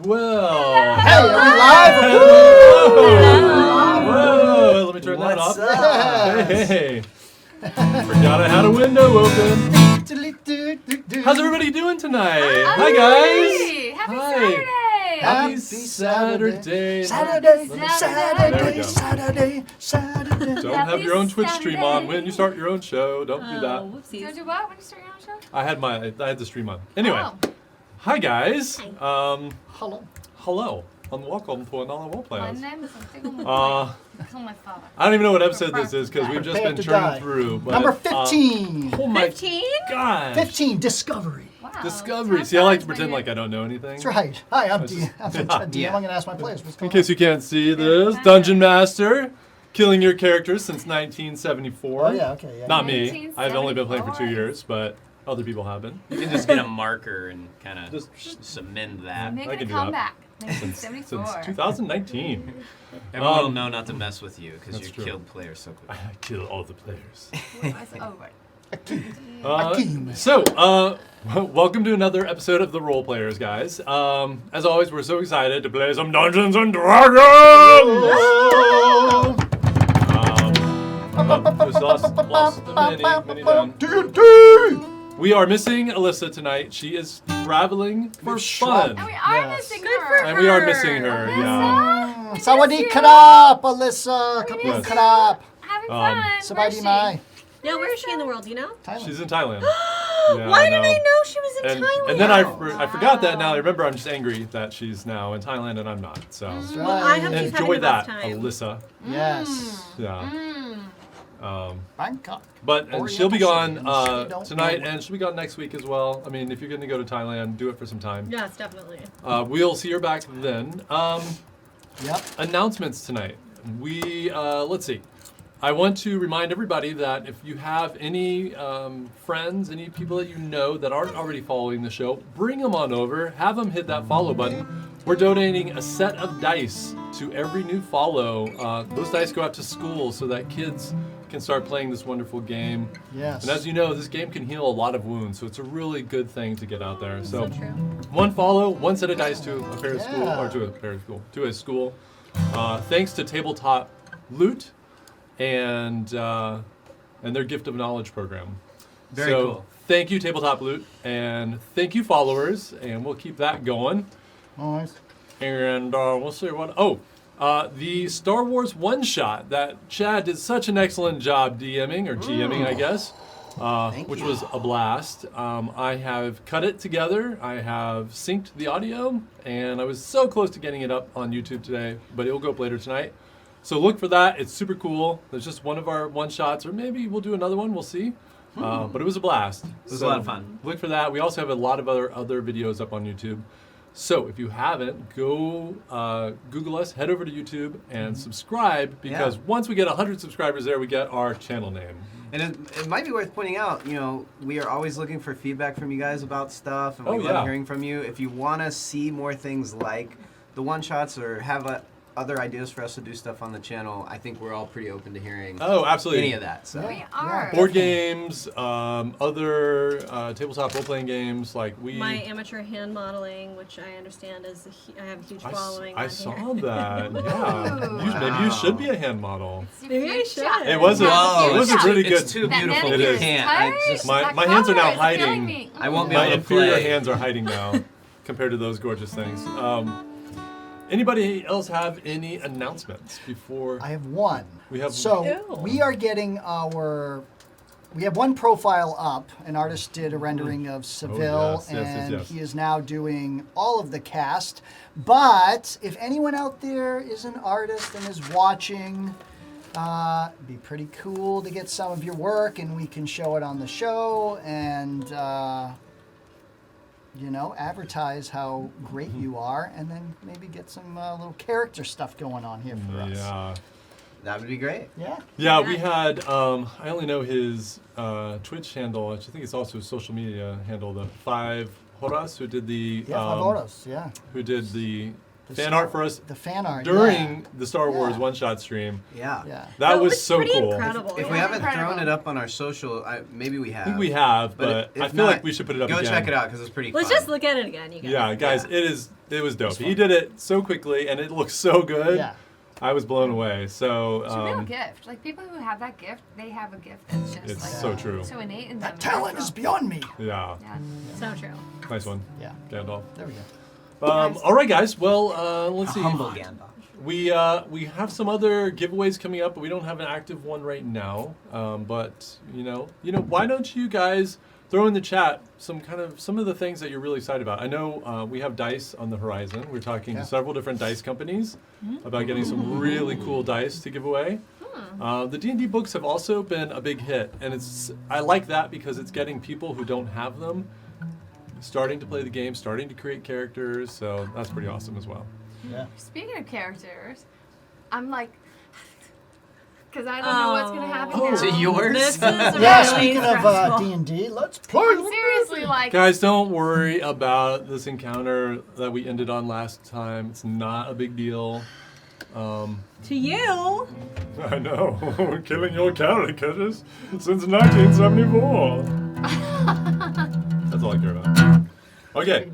Well, Hey, are we live? Whoa, let me turn that off. Hey. Forgot I had a window open. How's everybody doing tonight? Hi, guys. Happy Hi. Saturday. Happy Saturday. Saturday. Don't have your own Twitch stream on when you start your own show. Don't do that. Do you do what when you start your own show? I had the stream on. Anyway, hi guys. Hello. And welcome to another Role My Players. name is Kill my father. I don't even know what episode this is because we've just been churning through. But, Number 15. Oh my 15? gosh. 15, Discovery. Wow. Discovery. See, I like to pretend like I don't know anything. That's right. Hi, I'm DM. I'm Yeah. going to ask my players what's In going case you can't see this, Dungeon Master, killing your characters since 1974. Oh, yeah, okay. Yeah. Not me. I've only been playing for 2 1974. years, but other people have been. You can just get a marker and kind of Just cement that. Make I it can a do that. comeback. Since 1974. 2019. Everyone will know not to mess with you because That's you true. killed players so quick. I kill all the players. Akeem. Welcome to another episode of the Role Players, guys. As always, we're so excited to play some Dungeons and Dragons! Just lost the mini down. D&D! We are missing Alyssa tonight. She is traveling for fun. And we are Yes. missing Good her. for And we are missing her, Alyssa, yeah. we miss Sawadee you. Kadab, Alyssa. Kapun Yes. Kadab. Having fun. Sabadi Mai. Yeah, where is she in the world, do you know? Thailand. She's in Thailand. Yeah, Why did I know she was in And, Thailand? and then I forgot that now. I remember I'm just angry that she's now in Thailand and I'm not. So Well, I hope she's having enjoy the that, best time. Alyssa. Yes. Yeah. Bangkok. But and she'll be Oriental gone City, don't tonight, know. and she'll be gone next week as well. I mean, if you're going to go to Thailand, do it for some time. Yes, definitely. We'll see her back then. Yep. Announcements tonight. Let's see. I want to remind everybody that if you have any friends, any people that you know that aren't already following the show, bring them on over. Have them hit that follow button. We're donating a set of dice to every new follow. Those dice go out to schools so that kids can start playing this wonderful game. Yes. And as you know, this game can heal a lot of wounds, so it's a really good thing to get out there. So, True. one follow, one set of dice to a pair of school, Yeah. or to a school. Thanks to Tabletop Loot and their Gift of Knowledge program. Very so, cool. Thank you, Tabletop Loot, and thank you, followers, and we'll keep that going. Nice. And we'll see what. The Star Wars one-shot that Chad did such an excellent job DMing, or GMing, I guess, which was a blast. I have cut it together. I have synced the audio, and I was so close to getting it up on YouTube today, but it'll go up later tonight. So look for that. It's super cool. There's just one of our one-shots, or maybe we'll do another one. We'll see. But it was a blast. It was a lot of fun. Look for that. We also have a lot of other videos up on YouTube. So if you haven't, go Google us, head over to YouTube, and subscribe, because once we get 100 subscribers there, we get our channel name. And it might be worth pointing out, we are always looking for feedback from you guys about stuff, and we love hearing from you. If you want to see more things like the one-shots or have other ideas for us to do stuff on the channel, I think we're all pretty open to hearing Oh, absolutely. any of that. So. We are. Board games, other tabletop role-playing games, like we... My amateur hand modeling, which I understand is, I have a huge following I on saw here. that, yeah. Maybe you should be a hand model. Maybe I should. It wasn't really good. It's too That beautiful. It You is. can't. I just, My hands are now hiding. Me. I won't be My able to inferior play. hands are hiding now compared to those gorgeous things. Anybody else have any announcements before? I have one. We have- So Ew. we are getting we have one profile up. An artist did a rendering of Seville, yes, and yes. he is now doing all of the cast. But if anyone out there is an artist and is watching, it'd be pretty cool to get some of your work, and we can show it on the show and advertise how great you are, and then maybe get some little character stuff going on here for us. Yeah. That would be great. Yeah. Yeah, we had, I only know his Twitch handle, which I think it's also his social media handle, the 5 Horas, who did the... Yeah, 5 horas, yeah. Who did the fan art for us The fan art during the Star Wars Yeah. one-shot stream. Yeah. Yeah. That was was so pretty cool. incredible. If It we was haven't incredible. thrown it up on our social, maybe we have. I think we have, but if I feel not, like we should put it up Go again. check it out because it's pretty Let's fun. just look at it again, you guys. Yeah, guys, Yeah. it was dope. It's He fun. did it so quickly, and it looks so good. Yeah. I was blown away. So It's a real gift. Like people who have that gift, they have a gift that's just it's like so true. so innate in them. That talent is beyond me. Yeah, Yeah. So true. nice one, Yeah. Gandalf. There we go. All right, guys. Well, let's see. Humble Gandalf. We have some other giveaways coming up, but we don't have an active one right now. But you know, why don't you guys throw in the chat some of the things that you're really excited about? I know we have dice on the horizon. We're talking to several different dice companies about getting some really cool dice to give away. The D&D books have also been a big hit, and I like that because it's getting people who don't have them starting to play the game, starting to create characters. So that's pretty awesome as well. Yeah. Speaking of characters, I'm like, because I don't know what's gonna happen now. To yours? This is Yeah, really speaking of stressful. D&D, let's play. I'm seriously like, Guys, don't worry about this encounter that we ended on last time. It's not a big deal. To you. I know. We're killing your characters since 1974. That's all I care about. Okay.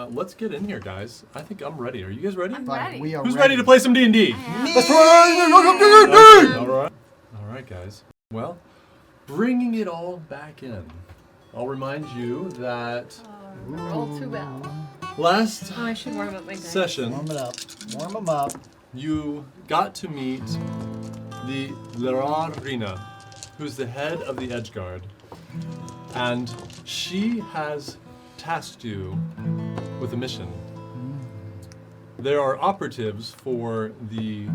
Let's get in here, guys. I think I'm ready. Are you guys ready? I'm ready. We are Who's ready to play some D&D? Let's play. All right. All right, guys. Well, bringing it all back in. I'll remind you that roll too well. last Oh, I should warm up my dice. session, Warm it up. Warm them up. you got to meet the Lararina, who's the head of the Edgeguard. And she has tasked you with a mission. There are operatives for the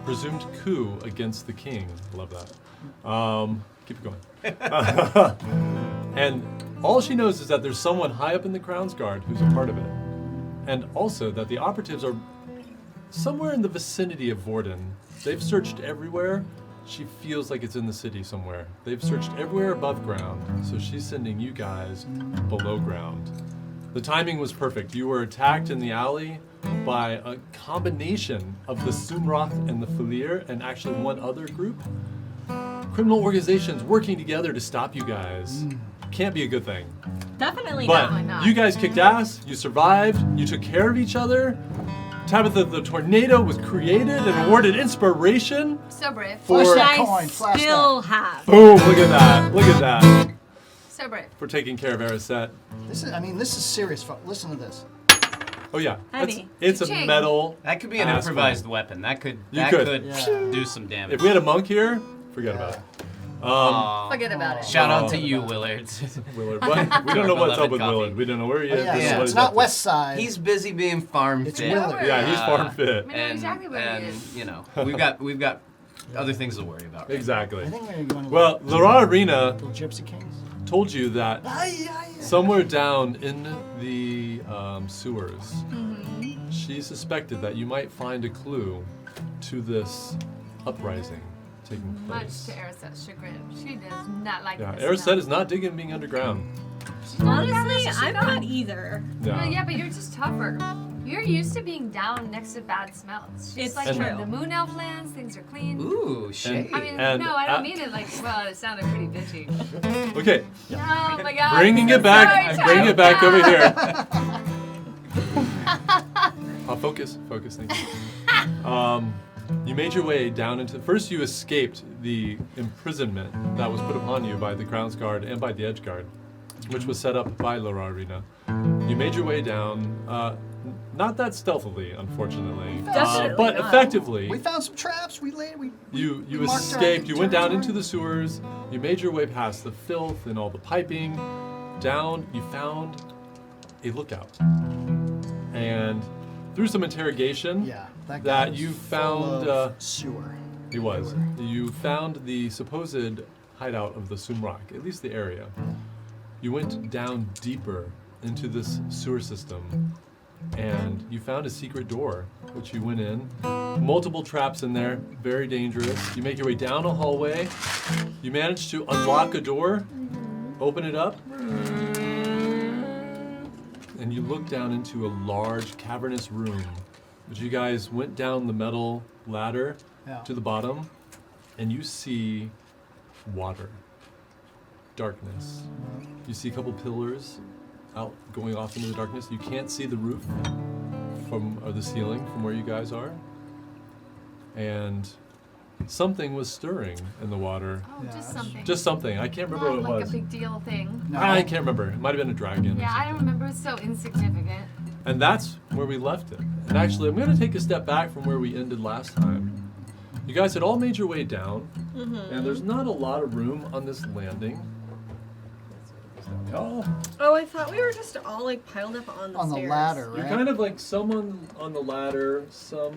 presumed coup against the king. Love that. Keep it going. And all she knows is that there's someone high up in the Crown's Guard who's a part of it. And also that the operatives are somewhere in the vicinity of Vordin. They've searched everywhere. She feels like it's in the city somewhere. They've searched everywhere above ground, so she's sending you guys below ground. The timing was perfect. You were attacked in the alley by a combination of the Sumroth and the Falir, and actually one other group. Criminal organizations working together to stop you guys. Can't be a good thing. Definitely But not. not. you guys kicked ass, you survived, you took care of each other. Tabitha the Tornado was created and awarded inspiration. So brave. For- Flash Which that I coin. Flash still have. Boom, look at that, look at that. So brave. For taking care of Erisette. that. This is serious. Listen to this. Oh yeah, Heavy. it's a Cha-ching. metal. That could be an Ass improvised weapon. That could You could. Yeah. do some damage. If we had a monk here, forget about it. Aw. Forget about it. Shout out Oh. to you, Willard. Willard, what? We don't know what's up Beloved with coffee. Willard. We don't know where he is. Oh, yeah, We don't know so what it's he's not up to. West Side. He's busy being farm It's fit. Willard. Yeah, he's farm I fit. know exactly what it is. You know, we've got other things to worry about. Right? Exactly. I think we're going to Well, Lara Arena Little Gypsy Kings. told you that somewhere down in the sewers, she suspected that you might find a clue to this uprising taking Much place. to Arisette's chagrin. She does not like Yeah, this. Erisette is not digging being underground. Honestly, I'm not either. Yeah, but you're just tougher. You're used to being down next to bad smells. She's It's like true. from the Moon Elf lands, things are clean. Ooh, shade. I mean, And no, I don't at- mean it like, well, it sounded pretty bitchy. Okay, Oh my god. bringing I'm it so back, sorry, bringing it back over Tabitha. here. Focus, thank you. You made your way down into. First, you escaped the imprisonment that was put upon you by the Crown's Guard and by the Edge Guard, which was set up by Lara Arena. You made your way down, not that stealthily, unfortunately, Definitely but not. effectively. We found some traps. We You we marked our escaped. You went down into territory. the sewers. You made your way past the filth and all the piping. Down, you found a lookout, and through some interrogation, Yeah. That, guy that was you full found. of sewer. He was. You found the supposed hideout of the Sumrak, at least the area. You went down deeper into this sewer system, and you found a secret door, which you went in. Multiple traps in there, very dangerous. You make your way down a hallway. You manage to unlock a door, open it up. and you look down into a large cavernous room. But you guys went down the metal ladder Yeah. to the bottom, and you see water, darkness. You see a couple pillars out going off into the darkness. You can't see the roof or the ceiling from where you guys are. And something was stirring in the water. Oh, Yeah, just that's- something. Just something. I can't remember Not what it like was. a big deal thing. No. I can't remember. It might have been a dragon. or Yeah, I something. don't remember. It's so insignificant. And that's where we left it. And actually, I'm going to take a step back from where we ended last time. You guys had all made your way down, and there's not a lot of room on this landing. Oh, Oh, I thought we were just all like piled up on the On the stairs. ladder, you're right? kind of like some on the ladder, some.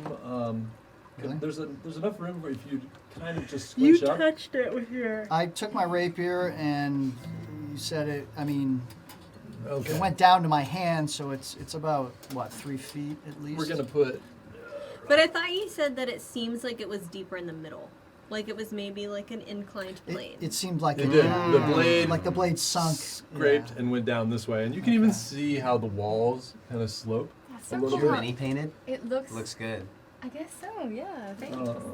Really? There's enough room where if you kind of just You squish up. touched it with your. I took my rapier and you said it. I mean, Okay. it went down to my hand, so it's about what 3 feet at least. We're gonna put. But I thought you said that it seems like it was deeper in the middle, like it was maybe like an inclined plane. It seemed like It did. The blade like the blade sunk. Scraped yeah. and went down this way, and you can even see how the walls kind of slope. That's A so little cool. bit. how Mini painted. It looks. Looks good. I guess so. Yeah. Thanks. Oh.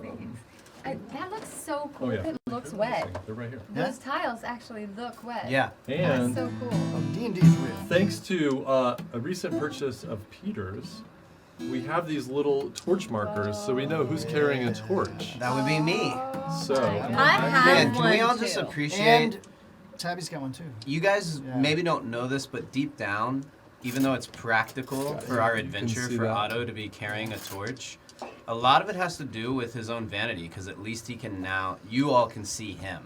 Thanks. That looks so cool. Oh yeah. It looks wet. They're right here. Yeah. Those tiles actually look wet. Yeah. And That's so cool. Oh, D&D's real. thanks to a recent purchase of Peter's, we have these little torch markers, so we know who's carrying a torch. That would be me. So, I have Man, can we one all just too. appreciate? And Tabby's got one too. You guys Yeah. maybe don't know this, but deep down, even though it's practical for our You can adventure see for that. Otto to be carrying a torch, a lot of it has to do with his own vanity, because at least he can now, you all can see him.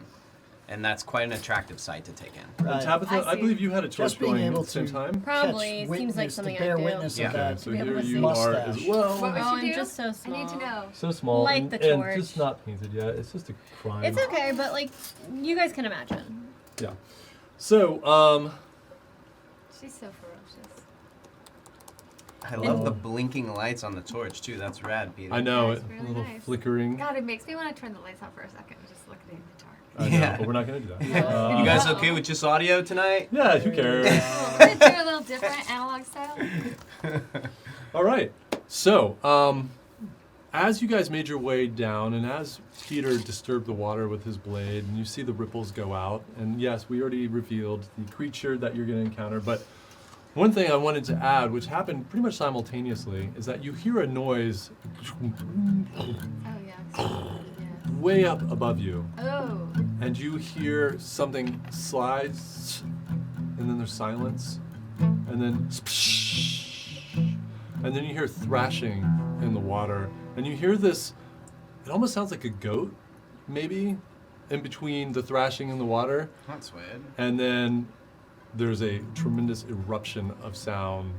And that's quite an attractive sight to take in. and Right. Tabitha, I I see. believe you had a torch Just being going at able the same to- time. Probably Catch seems like witness, something to bear I do. witness Yeah. of that. Okay, so be able here to you see. are Mustache. as well. What would Oh, you I'm do? just so small. I need to know. So small Like and, the and torch. just not painted yet. It's just a crime. It's okay, but like you guys can imagine. Yeah. So, She's so ferocious. I love the blinking lights on the torch, too. That's rad, Peter. I know That's it. really A little nice. flickering. God, it makes me want to turn the lights on for a second and just look at it in the dark. I know, Yeah. but we're not gonna do that. You guys okay with just audio tonight? Yeah, who cares? Could it do a little different analog style? All right. So, as you guys made your way down, and as Peter disturbed the water with his blade, and you see the ripples go out, and yes, we already revealed the creature that you're going to encounter, but one thing I wanted to add, which happened pretty much simultaneously, is that you hear a noise Oh, yeah. way up above you, Oh. and you hear something slides, and then there's silence, and then and then you hear thrashing in the water, and you hear this, it almost sounds like a goat, maybe, in between the thrashing and the water, That's weird. and then there's a tremendous eruption of sound,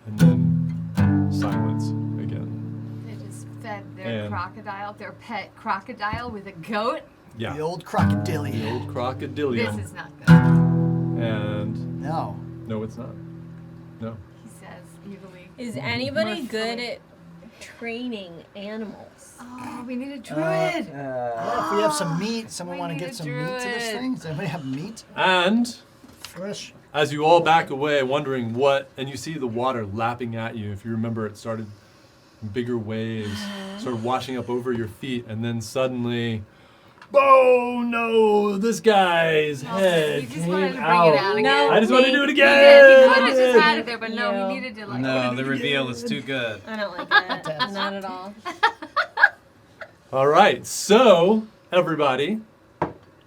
and then silence again. They just fed their And- crocodile, their pet crocodile, with a goat. Yeah, The old the crocodilian. old crocodilium. This is not good, And No. no, it's not. No. he says evilly. Is anybody Mercifully. good at training animals? Oh, we need a druid. Yeah, if we have some meat, someone We want to need get a some meat to this druid. thing? Does anybody have meat? And Fresh. as you all back away, wondering what, and you see the water lapping at you. If you remember, it started in bigger waves, started washing up over your feet, and then suddenly, oh no! This guy's head He just came wanted to bring out. it out again. No. I just want to do it He again. did. He could have I just did. had it there, but no, he You. needed to like. No, the reveal is too good. I don't like it. Not at all. All right, so everybody,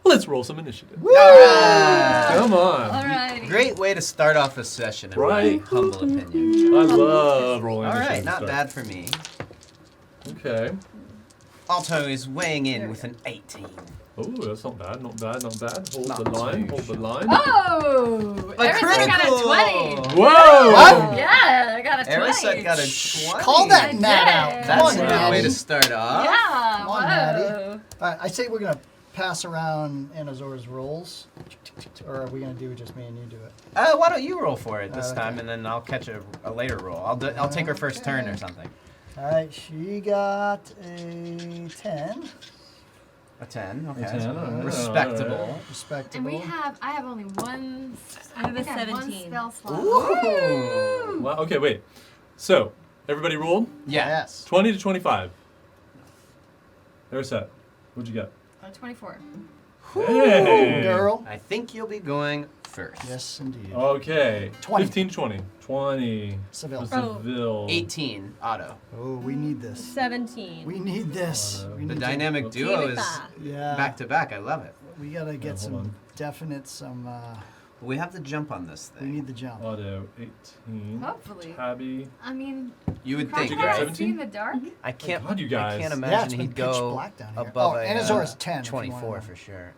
let's roll some initiative. Alright. Come on. Alrighty. Great way to start off a session, in Right. my humble opinion. I love rolling All initiative. right, not stuff. bad for me. Okay. Alto is weighing in with an 18. Oh, that's not bad, not bad, not bad. Hold Not the line, too hold the line. Oh! Erisset got a 20. Whoa! What? Yeah, I got a 20. Erisset got a 20. Call that I gnat did. out. Come That's on, a good Natty. way to start off. Yeah, Come on, whoa. Natty. All right, I say we're going to pass around Anazor's rolls. Or are we going to do just me and you do it? Why don't you roll for it this Okay. time, and then I'll catch a later roll. I'll take her first turn or something. All right, she got a 10. A 10, okay. A 10, all right, Respectable. all right. Respectable. And I have only one. I have a think I have one 17. spell slot. Ooh. Okay, wait. So, everybody rolled? Yeah. Yes. 20 to 25. There's that. What'd you get? 24. Hey! Girl. I think you'll be going first. Yes, indeed. Okay. 20. 15 to 20. 20. Seville. For Seville. 18, Otto. Oh, we need this. 17. We need this. We The need dynamic duo is Tivita. Yeah. back to back. I love it. We gotta get hold on. some definite We have to jump on this we thing. need the jump. Auto 18. Hopefully. Tabby. I mean, You would Crockett think, get has right? to 17? see in the dark. I can't. God, you I guys. can't Yeah, imagine it's been he'd pitch go black down here. above Oh, a Anazora's 10 if you wanna 24 know. for sure.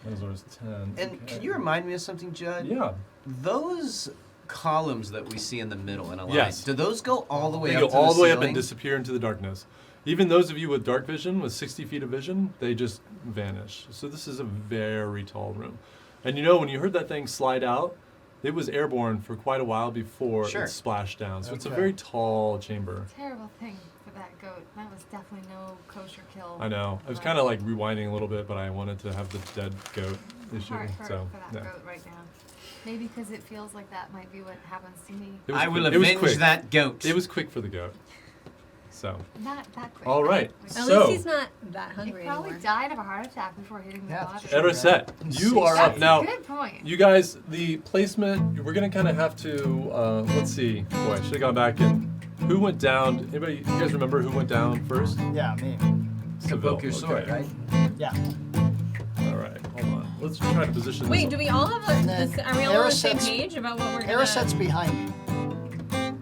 Those 10. And Okay. can you remind me of something, Judd? Yeah. Those columns that we see in the middle in a line. Yes. Do those go all the way They up go to all the way up and ceiling? disappear into the darkness. Even those of you with dark vision, with 60 feet of vision, they just vanish. So this is a very tall room. And you know, when you heard that thing slide out, it was airborne for quite a while before Sure. it splashed down. So it's a Okay. very tall chamber. Terrible thing for that goat. That was definitely no kosher kill. I know. I was kind of like rewinding a little bit, but I wanted to have the dead goat issue. Heart hurt So for that yeah. goat right now. Maybe because it feels like that might be what happens to me. It was I will quick. It was avenge quick. that goat. It was quick for the goat. So, Not that quick. all right. Like, At So- least he's not that he hungry probably anymore. died of a heart attack before hitting the Yeah, body. that's true. Edoset, you are up That's now. a good point. You guys, the placement, we're gonna kind of have to, let's see. Boy, I should have gone back and, who went down? Anybody, you guys remember who went down first? Yeah, me. Seville. Poke your sword, Okay. right? Yeah. All right, hold on. Let's try to position Wait, this. do we all have And a? then This, are we all on the same Araset's- page about what we're Paraset's gonna? behind me.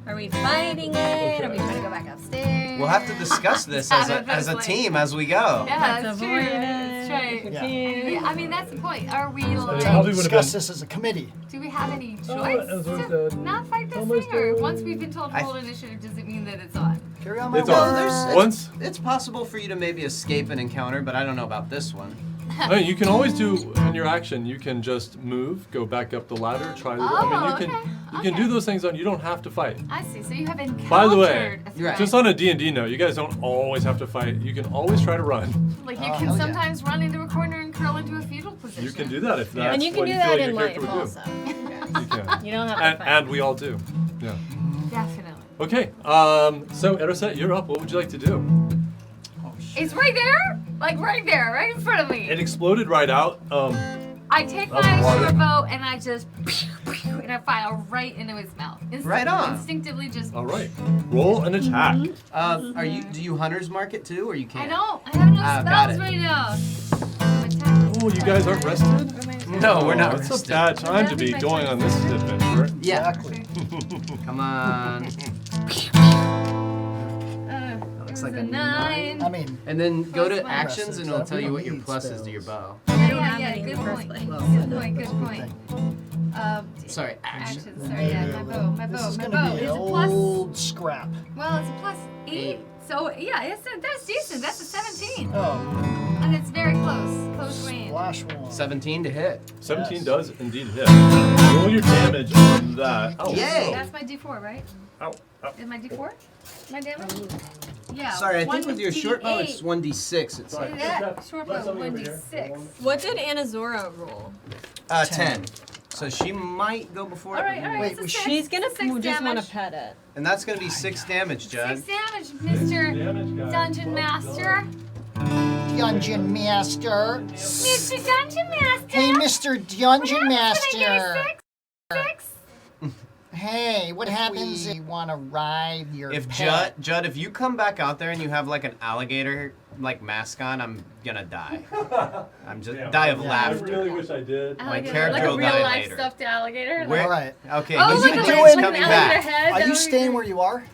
Are we fighting it? Are we Trying trying to to go back upstairs. We'll have to discuss this as a team as we go. Yeah, that's true. That's right. Yeah. Yeah, I mean, that's the point. Are we it like, probably would've Discuss been- this as a committee. do we have any choice Ellsworth to dead. not fight this Almost thing? Or dead. once we've been told I- roll initiative, does it mean that it's on? Carry on my It's word. on. there's- Once, It's possible for you to maybe escape an encounter, but I don't know about this one. I mean, you can always do in your action. You can just move, go back up the ladder, try. I mean, you can okay, you can okay. do those things on. You don't have to fight. I see. So you have encountered By the way, a Right. threat. just on a D&D note, you guys don't always have to fight. You can always try to run. Like you Oh, can hell yeah. sometimes run into a corner and curl into a fetal position. You can do that if that's And you can what do you feel that like in your character life would also. do. You can. You don't have to And, fight. and we all do. Yeah. Definitely. Okay. So Edoset, you're up. What would you like to do? It's right there, like right there, right in front of me. It exploded right out. I take Of my water. short bow and I just and I fire right into his mouth. Right on. Instinctively, just. All right. Roll an attack. Do you hunter's mark it too, or you I can't? don't. I have no Ah, got spells it. right now. Oh, you guys aren't rested? No, we're not It's a rested. bad time to be going on this adventure. Yeah. Exactly. Come on. Looks like a a 9. I mean, And then go to Plus one. actions, and it'll We tell you don't what your need plus is to your spells. bow. I don't Yeah, have yeah, any in good the first point. place. Good point, good point. Sorry, action. Actions, sorry, yeah, my bow, my this bow, is my gonna bow. be Is an it plus? old scrap. Well, it's a plus 8. So, yeah, that's decent. That's a 17. Oh, And it's very close range. splash one. 17 to hit. 17 Yes. does indeed hit. Roll your damage on that. Oh, Yay! That's my d4, right? Ow. Ow. Is my d4? My damage? Yeah. Sorry, I think with your short bow 1d8. it's 1d6. It's Sorry. Look at that. Let Short bow, somebody over here. 1d6. What did Anazora roll? 10. So she might go before. All right, all right. Wait, it's a was 6. She's gonna 6 just want damage. to pet it. And that's gonna be 6 damage, Judd. 6 damage, Mr. Damage, guys. Dungeon Well Master. Dungeon Master. Mr. Dungeon Master. Hey, Mr. Dungeon What happens when I Master. get a 6? Hey, what happens if you want to ride your If pet? Judd, if you come back out there and you have like an alligator like mask on, I'm gonna die. I'm just Damn. die of Yeah. I laughter. really wish I did. Alligator, character like a will real die life later. stuffed alligator. Where- All right. Okay, Oh, he's like you a doing- like an coming alligator back. head. Are that you was staying good. where you are?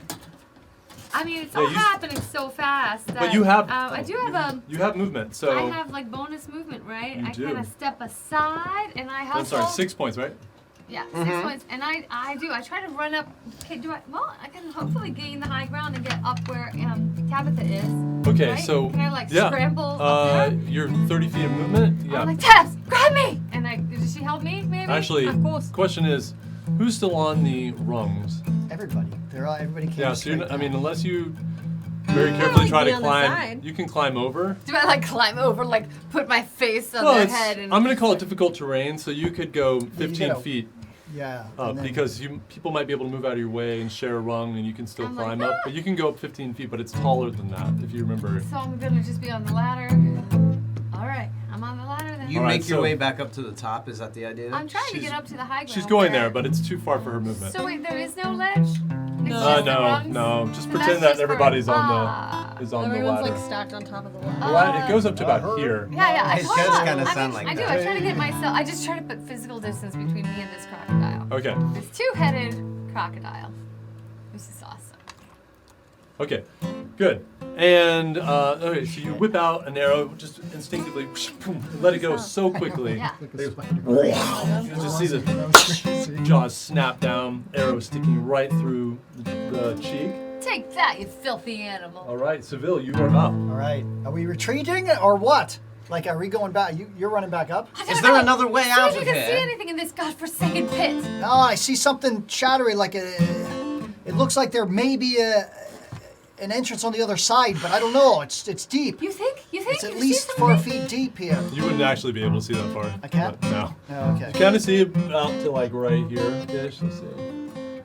I mean, it's Yeah, all you- happening so fast. That, you have- I do have You have movement, so. I have like bonus movement, right? You I do. kind of step aside and I hustle. I'm sorry, 6 points, right? Yeah, 6 points. And I do. I try to run up. Okay, well, I can hopefully gain the high ground and get up where Tabitha is. Okay, right? so. Can I like yeah. scramble up there? You're 30 feet of movement. Yeah. I'm like, Tabs, grab me! And does she help me? Maybe. Actually, Of course. question is, who's still on the rungs? Everybody. They're all. Everybody came Yeah, so you're straight not, I mean, down. unless you very carefully like try be to on the climb, side. you can climb over. Do I like climb over, like put my face on Well, their it's, head? And I'm going to call it difficult terrain, so you could go 15 gotta- feet. Yeah. and then- because people might be able to move out of your way and share a rung, and you can still I'm like, climb up. But you can go up 15 feet, but it's taller than that, if you remember. So I'm gonna just be on the ladder. All right, I'm on the ladder then. You All right, make your so- way back up to the top. Is that the idea? I'm trying to She's- get up to the high ground. She's going there, but it's too far for her movement. So wait, there is no ledge? It's No. just the No, rungs? no. Just So pretend that's that just for- everybody's on Ah. the the Everyone's ladder. like stacked on top of the ladder. The ladder- it goes up to about here. Yeah, I It told does you. kinda I sound mean, like I do. that. I try to get myself. I just try to put physical distance between me and this crocodile. Okay. This two-headed crocodile. This is awesome. Okay. Good. And okay, so you whip out an arrow just instinctively, boom, and let it go so quickly. Yeah. You just see the jaws snap down, arrow sticking right through the cheek. Take that, you filthy animal. All right, Seville, you are up. All right. Are we retreating or what? Like, are we going back? You're running back up? I gotta Is there go. another way See out if of you can see here? anything in this godforsaken pit. No, I see something chattery. Like it looks like there may be an entrance on the other side, but I don't know. It's deep. You think? It's You at see least something? 4 feet deep here. You wouldn't actually be able to see that far. I can't? but no. Oh, okay. You kind of see it out to like right here-ish. Let's see.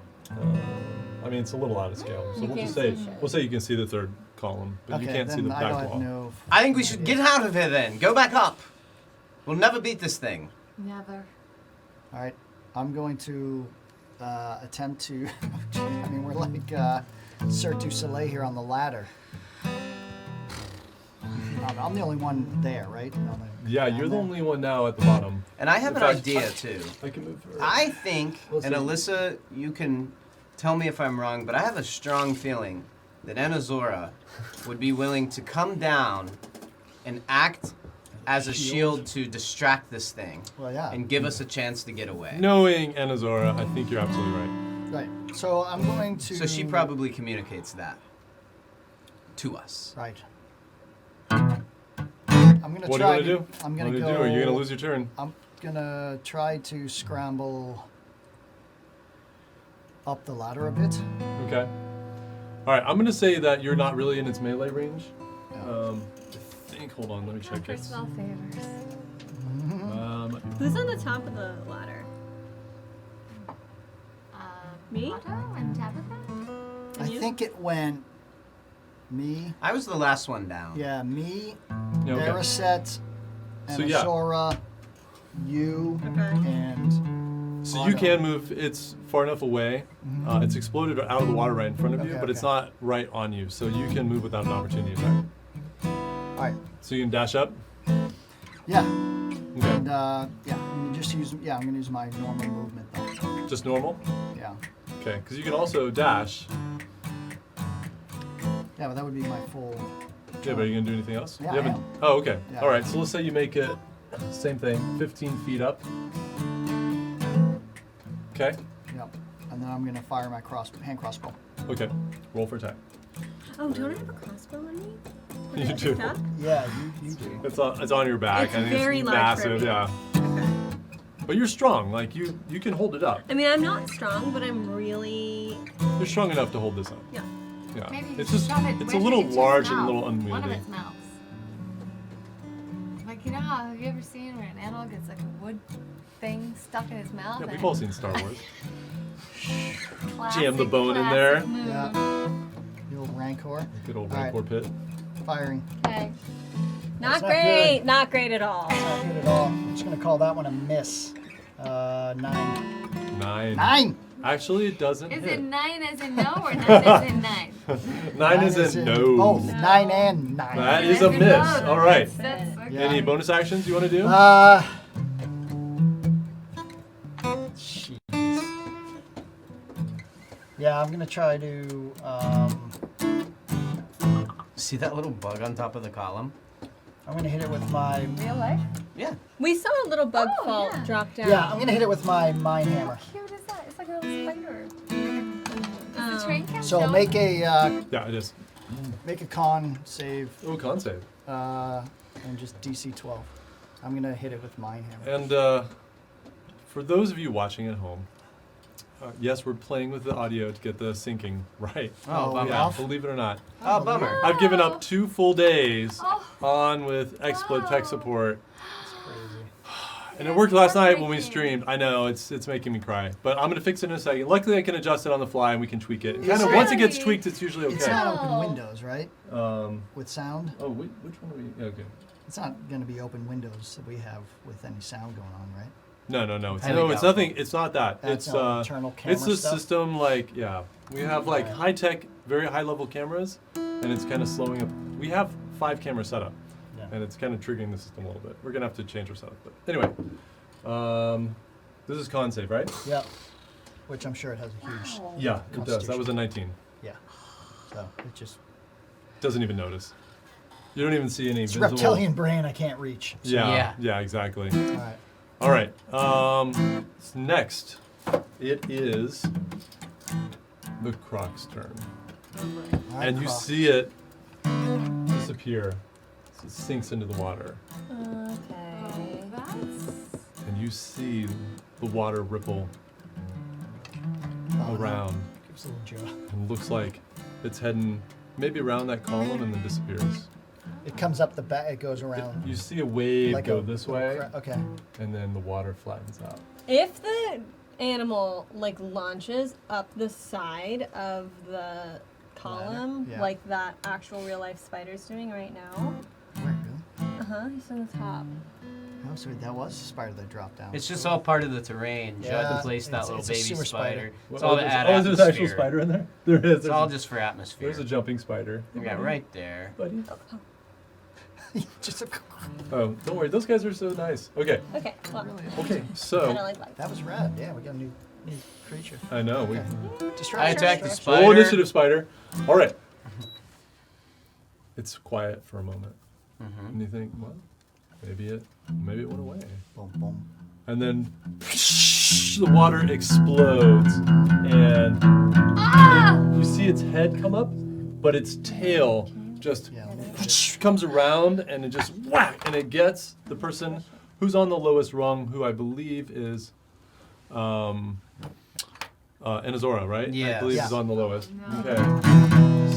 I mean, it's a little out of scale, so You we'll just can't say see shit. you can see the third column, but Okay, you can't see then the I back don't wall. know. I think we should get out of here then. Go back up. We'll never beat this thing. Never. All right. I'm going to attempt to. I mean, we're like Cirque du Soleil here on the ladder. I'm the only one there, right? Yeah, you're the only one now at the bottom. And I have In an fact, idea too. I can move her. I think, We'll and see. Alyssa, you can tell me if I'm wrong, but I have a strong feeling that Anazora would be willing to come down and act as a shield to distract this thing Well, yeah. and give us a chance to get away. Knowing Anazora, I think you're absolutely right. Right. So I'm going to. So she probably communicates that to us. Right. I'm gonna What do you try. want to do? I'm gonna what go. do? Or you're gonna lose your turn. I'm gonna try to scramble up the ladder a bit. Okay. All right. I'm gonna say that you're not really in its melee range. Yeah. I think. Hold on. Let me check Doctor this. spell favors. Who's on the top of the ladder? Me? Otto and Tabitha? I you? think it went me. I was the last one down. Yeah, me, Yeah, okay. Daraset, So, yeah. Anasora, you, Okay. and So you Otto. can move. It's far enough away. It's exploded out of the water right in front of you, Okay, but it's okay. not right on you. So you can move without an opportunity attack. All right. So you can dash up. Yeah. Okay. And yeah, I'm gonna just use. Yeah, I'm gonna use my normal movement though. Just normal. Yeah. Okay. Because you can also dash. Yeah, but that would be my full. Yeah, but are you gonna do anything else? Yeah, You I haven't- am. Oh, okay. Yeah. All right. So let's say you make it same thing, 15 feet up. Okay. Yep. And then I'm gonna fire my hand crossbow. Okay. Roll for attack. Oh, don't I have a crossbow on me? You Is do. that? Yeah, you do. It's on your back. It's I think very it's large for massive. me. Yeah. Okay. But you're strong. Like you can hold it up. I mean, I'm not strong, but I'm really. You're strong enough to hold this up. Yeah. Yeah. Maybe you It's should just shove it it's a right little into its large and a mouth. little One of unwieldy. its mouths. Like, you know how, have you ever seen where an animal gets like a wood thing stuck in his mouth? Yeah, and we've all seen Star Wars. classic, jam the bone in classic there. move. Yeah. The old rancor. Good old All right. rancor pit. Firing. Okay. Not not great. good. Not great at all. Not good at all. I'm just gonna call that one a miss. 9. 9. 9. Actually, it doesn't Is hit. it 9 as in no or 9 as in 9? 9 is in no. Both. 9 and 9. That is a Good miss. move. All right. That's okay. Yeah. Any bonus actions you want to do? Jeez. Yeah, I'm gonna try to. See that little bug on top of the column? I'm gonna hit it with my. Real life? Yeah. We saw a little bug Oh, fall yeah. drop down. Yeah, I'm gonna hit it with my mine hammer. How cute is that? It's like a little spider. Oh. Is the train count So down? make a Yeah, it is. con save, Oh, con save. and just DC 12. I'm gonna hit it with mine hammer. And for those of you watching at home, yes, we're playing with the audio to get the syncing right. Oh, bummer. Yeah, believe it or not. Oh, bummer. I've given up 2 full days Oh. on with XSplit tech support, That's crazy. And it worked last night when we streamed. I know, it's making me cry. But I'm going to fix it in a second. Luckily, I can adjust it on the fly and we can tweak it. Kind of once it gets tweaked, it's usually okay. It's not open windows, right? Um, With sound? oh, which one are we? Okay. It's not going to be open windows that we have with any sound going on, right? No. It's, There no, we it's go. nothing. It's not that. That's It's no internal camera it's a stuff? system like we have like high tech, very high level cameras, and it's kind of slowing up. We have 5 camera setup, and it's kind of triggering the system a little bit. We're gonna have to change our setup, but anyway, this is con save, right? Yep. Which I'm sure it has a huge. Yeah, it does. That was a 19. Yeah. So it just. Doesn't even notice. You don't even see any It's visible. reptilian brain I can't reach. So. Yeah, exactly. All right. All right. Next, it is the Croc's turn. All right, And you Croc. see it disappear. So it sinks into the water. Okay. That's And you see the water ripple Oh, no. around. Gives a little jaw. And looks like it's heading maybe around that column and then disappears. It comes up the back. It goes around. You see a wave like go a this little way, okay. and then the water flattens out. If the animal like launches up the side of the column, Yeah. like that actual real life spider's doing right now. Where really? He's on the top. Oh, so that was the spider that dropped down. It's just all part of the terrain. Yeah, Judd placed that it's- little it's a baby sewer spider. spider. It's all to add there's an actual atmosphere. spider in there? There is. It's all just for atmosphere. There's a jumping spider. Yeah, right there. Buddy. just a. Oh, don't worry. Those guys are so nice. Okay. Okay. Well, Okay. kind So of like life. That was rad. Yeah, we got a new creature. I know we. Okay. Distraction. I attacked the distraction. spider. Roll initiative, spider. All right. It's quiet for a moment, and you think, well, maybe it went away, Boom, boom. and then the water explodes, and you see its head come up, but its tail just Yeah. comes around, and it just whack, and it gets the person who's on the lowest rung, who I believe is Inazora, right? I Yes. believe Yeah. is on the lowest. No. Okay.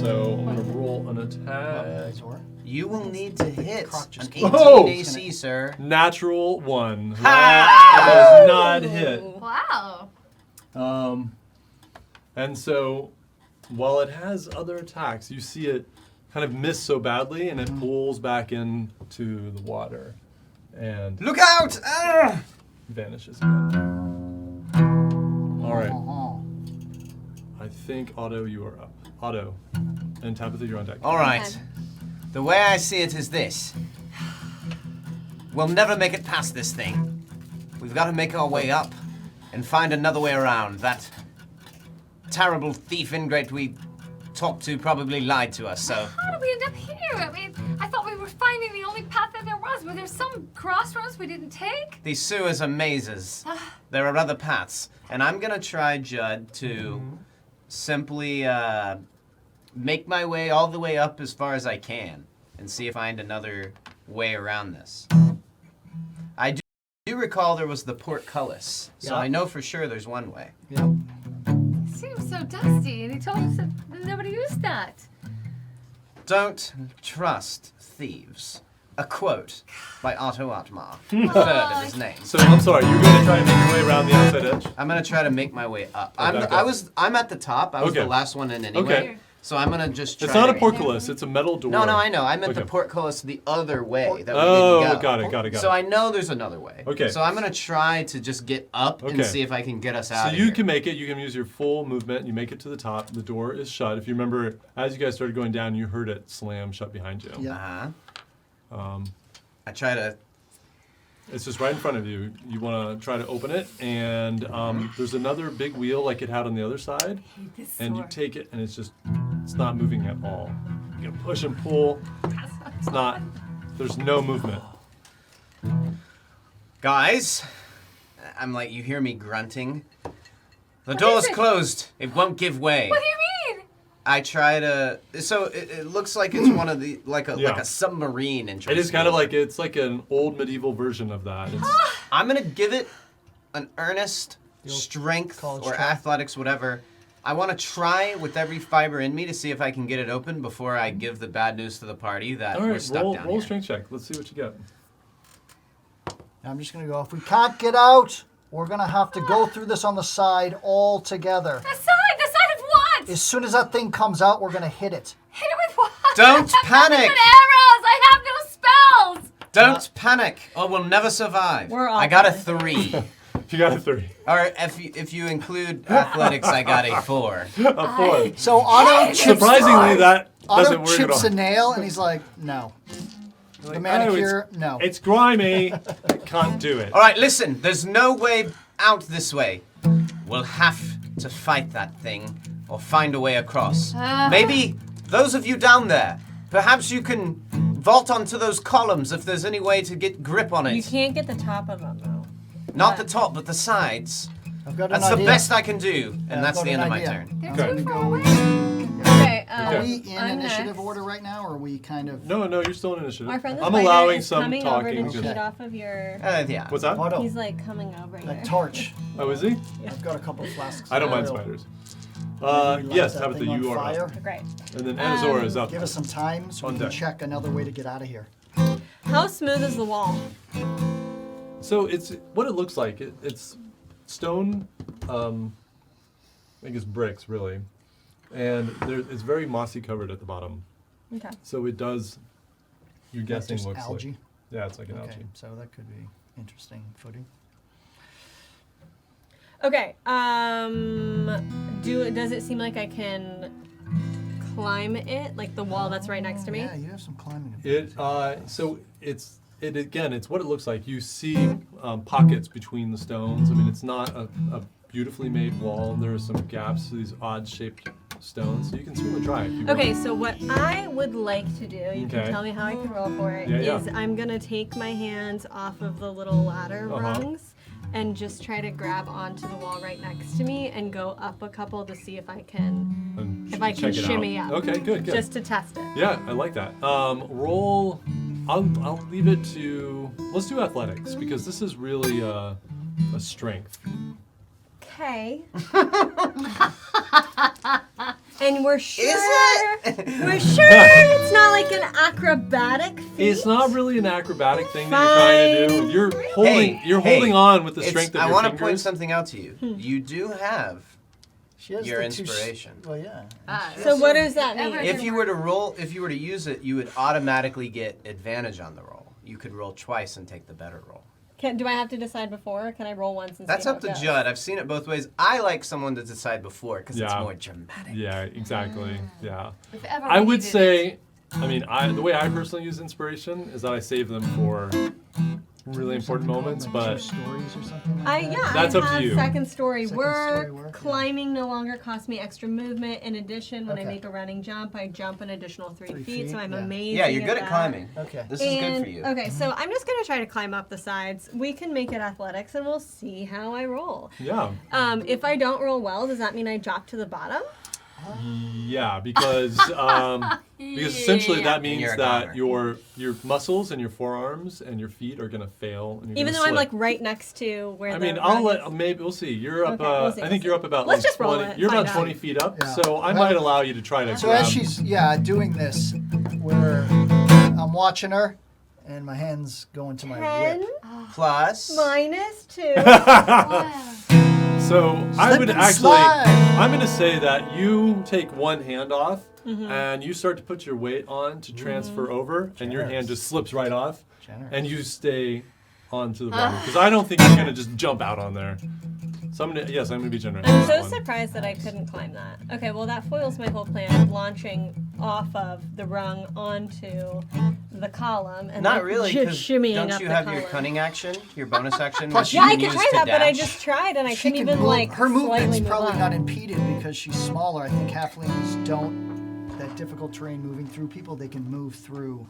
So I'm gonna roll an attack. Zora. You will need to hit Croc an just 18 Oh! AC, sir. Natural 1. That does not hit. wow. And so, while it has other attacks, you see it kind of miss so badly, and it pulls back into the water, and Look out! Ah! vanishes again. All right. Uh-huh. I think Otto, you are up. Otto, and Tabitha, you're on deck. All right. The way I see it is this. We'll never make it past this thing. We've got to make our way up and find another way around. That terrible thief ingrate we talked to probably lied to us, so... How did we end up here? I mean, I thought we were finding the only path that there was. Were there some crossroads we didn't take? These sewers are mazes. There are other paths. And I'm going to try, Judd, to simply make my way all the way up as far as I can and see if I find another way around this. I do recall there was the portcullis, so Yeah. I know for sure there's one way. Yep. It seems so dusty, and he told us that nobody used that. Don't trust thieves. A quote by Otto Ottmar, the third of his name. So I'm sorry, you're going to try and make your way around the outside edge? I'm gonna try to make my way up. back up. I'm at the top. I was Okay. the last one in anyway. Okay. So I'm gonna just try. It's not a to- portcullis, it's a metal door. No, I know. I meant the Okay. portcullis the other way that we Oh, didn't go. got it. So I know there's another way. Okay. So I'm gonna try to just get up Okay. and see if I can get us out So of you here. can make it. You can use your full movement. You make it to the top. The door is shut. If you remember, as you guys started going down, you heard it slam shut behind you. Yeah. I try to. It's just right in front of you. You want to try to open it, and there's another big wheel like it had on the other side, and you take it, and it's not moving at all. You can push and pull. It's not. There's no movement. Guys, I'm like, you hear me grunting. The door's is it? closed. It won't give way. What do you mean? I try to. So it looks like it's one of the like Yeah. a submarine entrance. It is kind of door. like it's like an old medieval version of that. It's, I'm gonna give it an earnest The old strength college or try. athletics, whatever. I want to try with every fiber in me to see if I can get it open before I give the bad news to the party that all we're right, stuck roll down roll here. strength check. Let's see what you get. I'm just going to go. If we can't get out, we're going to have to go through this on the side all together. The side of what? As soon as that thing comes out, we're going to hit it. Hit it with what? Don't I have nothing panic. but arrows. I have no spells. Don't panic, or we'll never survive. We're all I got a dead. 3. You got a 3. Or if you include athletics, I got a 4. A 4. So Otto chips, Surprisingly, that doesn't Otto work at all. chips a nail, and he's like, no. The Like, manicure, oh, no. It's grimy. I can't do it. All right, listen. There's no way out this way. We'll have to fight that thing, or find a way across. Maybe those of you down there, perhaps you can vault onto those columns if there's any way to get grip on it. You can't get the top of them though. Not the top, but the sides. I've got an That's the idea. best I can do, Yeah, and that's I've the got end of an my idea. turn. They're Okay. too far away. Okay. Are we in I'm initiative next. order right now, or are we kind of... No, you're still in initiative. Our friend the I'm spider allowing is some coming over talking. to just- cheat off of your. Yeah. What's that? Otto, He's like coming over a here. torch. Oh, is he? I've got a couple flasks. I don't mind of oil. spiders. Maybe light Yes, that Tabitha, thing on you are fire. up. Great. And then Anazora is up. Give us some time so On we can deck. check another way to get out of here. How smooth is the wall? So it's what it looks like. It's stone, I guess bricks really, and it's very mossy covered at the bottom. Okay. So it does. You're guessing Just looks algae. like. Yeah, it's like an Okay, algae. so that could be interesting footing. Okay. Does it seem like I can climb it, like the wall that's right next to me? Yeah, you have some climbing. So it's what it looks like. You see pockets between the stones. I mean, it's not a beautifully made wall. There are some gaps, these odd shaped stones. So you can certainly try it. If you Okay, want. so what I would like to do, you Okay. can tell me how I can roll for it, Yeah, is yeah. I'm gonna take my hands off of the little ladder Uh-huh. rungs and just try to grab onto the wall right next to me and go up a couple to see if I can And if I can check it shimmy out. up. Okay, good. just to test it. Yeah, I like that. Roll. I'll leave it to. Let's do athletics because this is really a strength. Okay. And we're sure we're sure it's not like an acrobatic feat. It's not really an acrobatic thing that you're trying to do. You're holding. Hey, you're hey, holding on with the It's- strength of I your want to fingers. point something out to you. You do have She has your the two inspiration. well, yeah. So what does that mean? Ever- If you were to use it, you would automatically get advantage on the roll. You could roll twice and take the better roll. Do I have to decide before? Or can I roll once and That's see how up it to goes? Judd. I've seen it both ways. I like someone to decide before because it's Yeah. more dramatic. Yeah, exactly. Yeah. If ever I we would needed say. I mean, the way I personally use inspiration is that I save them for really important moments, Like but two stories or something like that. Yeah, That's I up to have you. second story Second work. story work, yeah. Climbing no longer costs me extra movement. In addition, when I Okay. make a running jump, I jump an additional 3 3 feet, so feet, I'm yeah. amazing. Yeah, you're good that. at climbing. Okay. This is good for you. Okay, so I'm just gonna try to climb up the sides. We can make it athletics, and we'll see how I roll. yeah, If I don't roll well, does that mean I drop to the bottom? yeah, because essentially that And you're means a that goner. your muscles and your forearms and your feet are gonna fail. And you're Even gonna though I'm slip. like right next to where I the mean, I'll rug is? let maybe we'll see. You're up. Okay, we'll see, I we'll think see. you're up about Let's like just roll 20. it, You're find about out. 20 feet up, Yeah. so I Well, might allow you to try to So grab. as she's doing this, I'm watching her, and my hands go into my 10 whip. Plus, minus 2. So I Slip would and actually. slide. I'm going to say that you take one hand off and you start to put your weight on to transfer over, and your hand Generous. just slips right off, Generous. and you stay onto the bottom because I don't think you're going to just jump out on there. So I'm going to be generous. I'm on so that one. surprised that I couldn't climb that. Okay, well that foils my whole plan of launching off of the rung onto the column and not like, really, just because shimmying don't up you the have column. your cunning action, your bonus action? Plus, which Yeah, you I can could use try to that, but I dash? just tried and I She couldn't can even move. like Her movement's slightly move probably on. not impeded because she's smaller. I think halflings don't that difficult terrain moving through. People they can move through.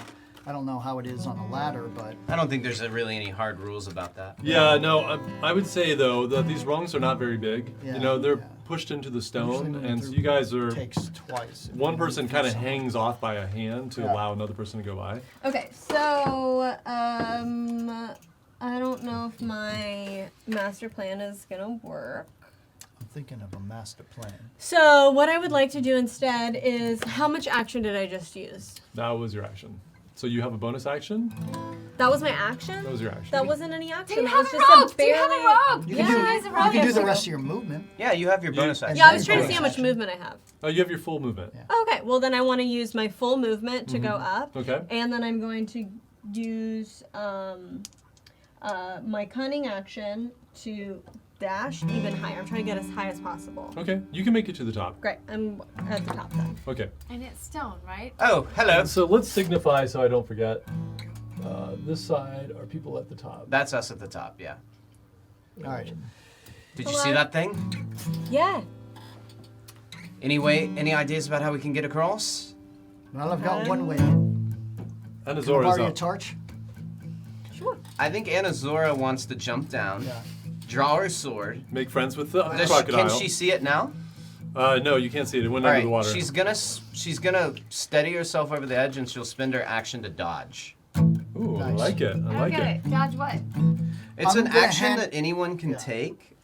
I don't know how it is on a ladder, but I don't think there's really any hard rules about that. Yeah, no, I would say though that these rungs are not very big. Yeah, you know, they're yeah. pushed into the Usually stone, moving and so through you guys are. takes twice. One person kind of hangs off by a hand to Yeah. allow another person to go by. Okay, so I don't know if my master plan is gonna work. I'm thinking of a master plan. So what I would like to do instead is how much action did I just use? That was your action. So you have a bonus action. That was my action? That was your action. That wasn't any Do action. you That have was a just rope? a Do you barely... have a rope? You Yeah, can do, I have a you rope. can do the Yes, rest of your movement. Yeah, you have your bonus action. Yeah, I was trying to Bonus see how much action. movement I have. Oh, you have your full movement. Yeah. Okay, well then I want to use my full movement to go up. Okay. And then I'm going to use my cunning action to dash even higher. I'm trying to get as high as possible. Okay. You can make it to the top. Great, I'm at the top then. Okay. And it's stone, right? Oh, hello. So let's signify so I don't forget. This side are people at the top. That's us at the top, yeah. All right. Did you see that thing? Yeah. Anyway, any ideas about how we can get across? Well, I've got one way. Can I Anazora's borrow your up. torch? Sure. I think Anazora wants to jump down, Yeah. draw her sword. Make friends with the Can crocodile. she see it now? No, you can't see it. It went All under right, the water. she's gonna steady herself over the edge, and she'll spend her action to dodge. Ooh, I Nice. like it. I I don't like get it. it. Dodge what? It's I'm an gonna action hand- that anyone can Yeah. take.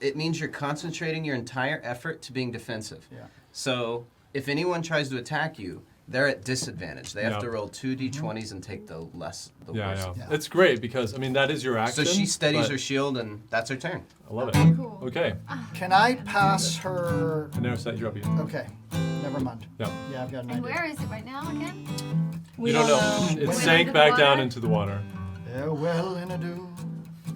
It means you're concentrating your entire effort to being defensive. Yeah. So if anyone tries to attack you, they're at disadvantage. They have Yeah. to roll 2d20s and take the worst. Yeah. Yeah. It's great because I mean that is your action. So she steadies but her shield, and that's her turn. I love Okay, it. cool. Okay. Can I pass her? I never set you up yet. Okay. Never mind. Yeah. Yeah, I've got an And idea. where is it right now again? We You don't know. know. It Went sank under the back down water? into the water. Farewell in a do.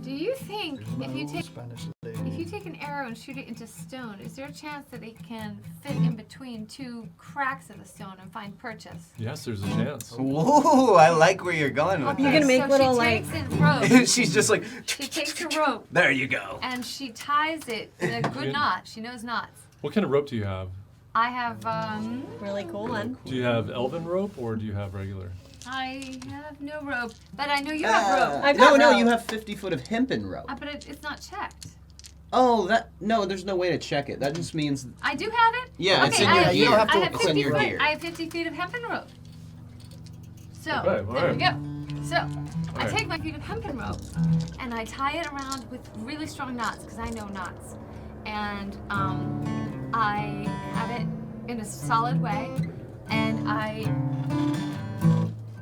Do you think if you take Spanish if lady. you take an arrow and shoot it into stone, is there a chance that it can fit in between two cracks of the stone and find purchase? Yes, there's a chance. Ooh, I like where you're going with You're gonna make so little, she like- takes in rope. this. She's just like, She takes a rope there you go. and she ties it in a good knot. She knows knots. What kind of rope do you have? I have Really cool one. Do you have elven rope or do you have regular? I have no rope, but I know you have rope. I've no, got no, rope. you have 50 foot of hempen rope. But it's not checked. Oh, no, there's no way to check it. That just means I do have it. Yeah, it's okay, in I your have, gear. You don't have to- I have it's in 50 your foot. gear. I have 50 feet of hempen rope. So Okay, all there we right. go. So I right. take my feet of hempen rope and I tie it around with really strong knots because I know knots, and I have it in a solid way, and I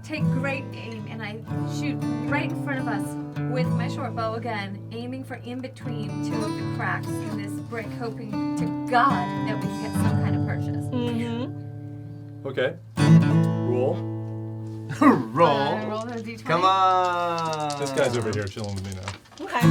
take great aim and I shoot right in front of us with my short bow again, aiming for in between two of the cracks in this brick, hoping to God that we can get some kind of purchase. Mm-hmm. Okay. Roll. roll. Roll the d20. Come on. This guy's over here chilling with me now. Okay.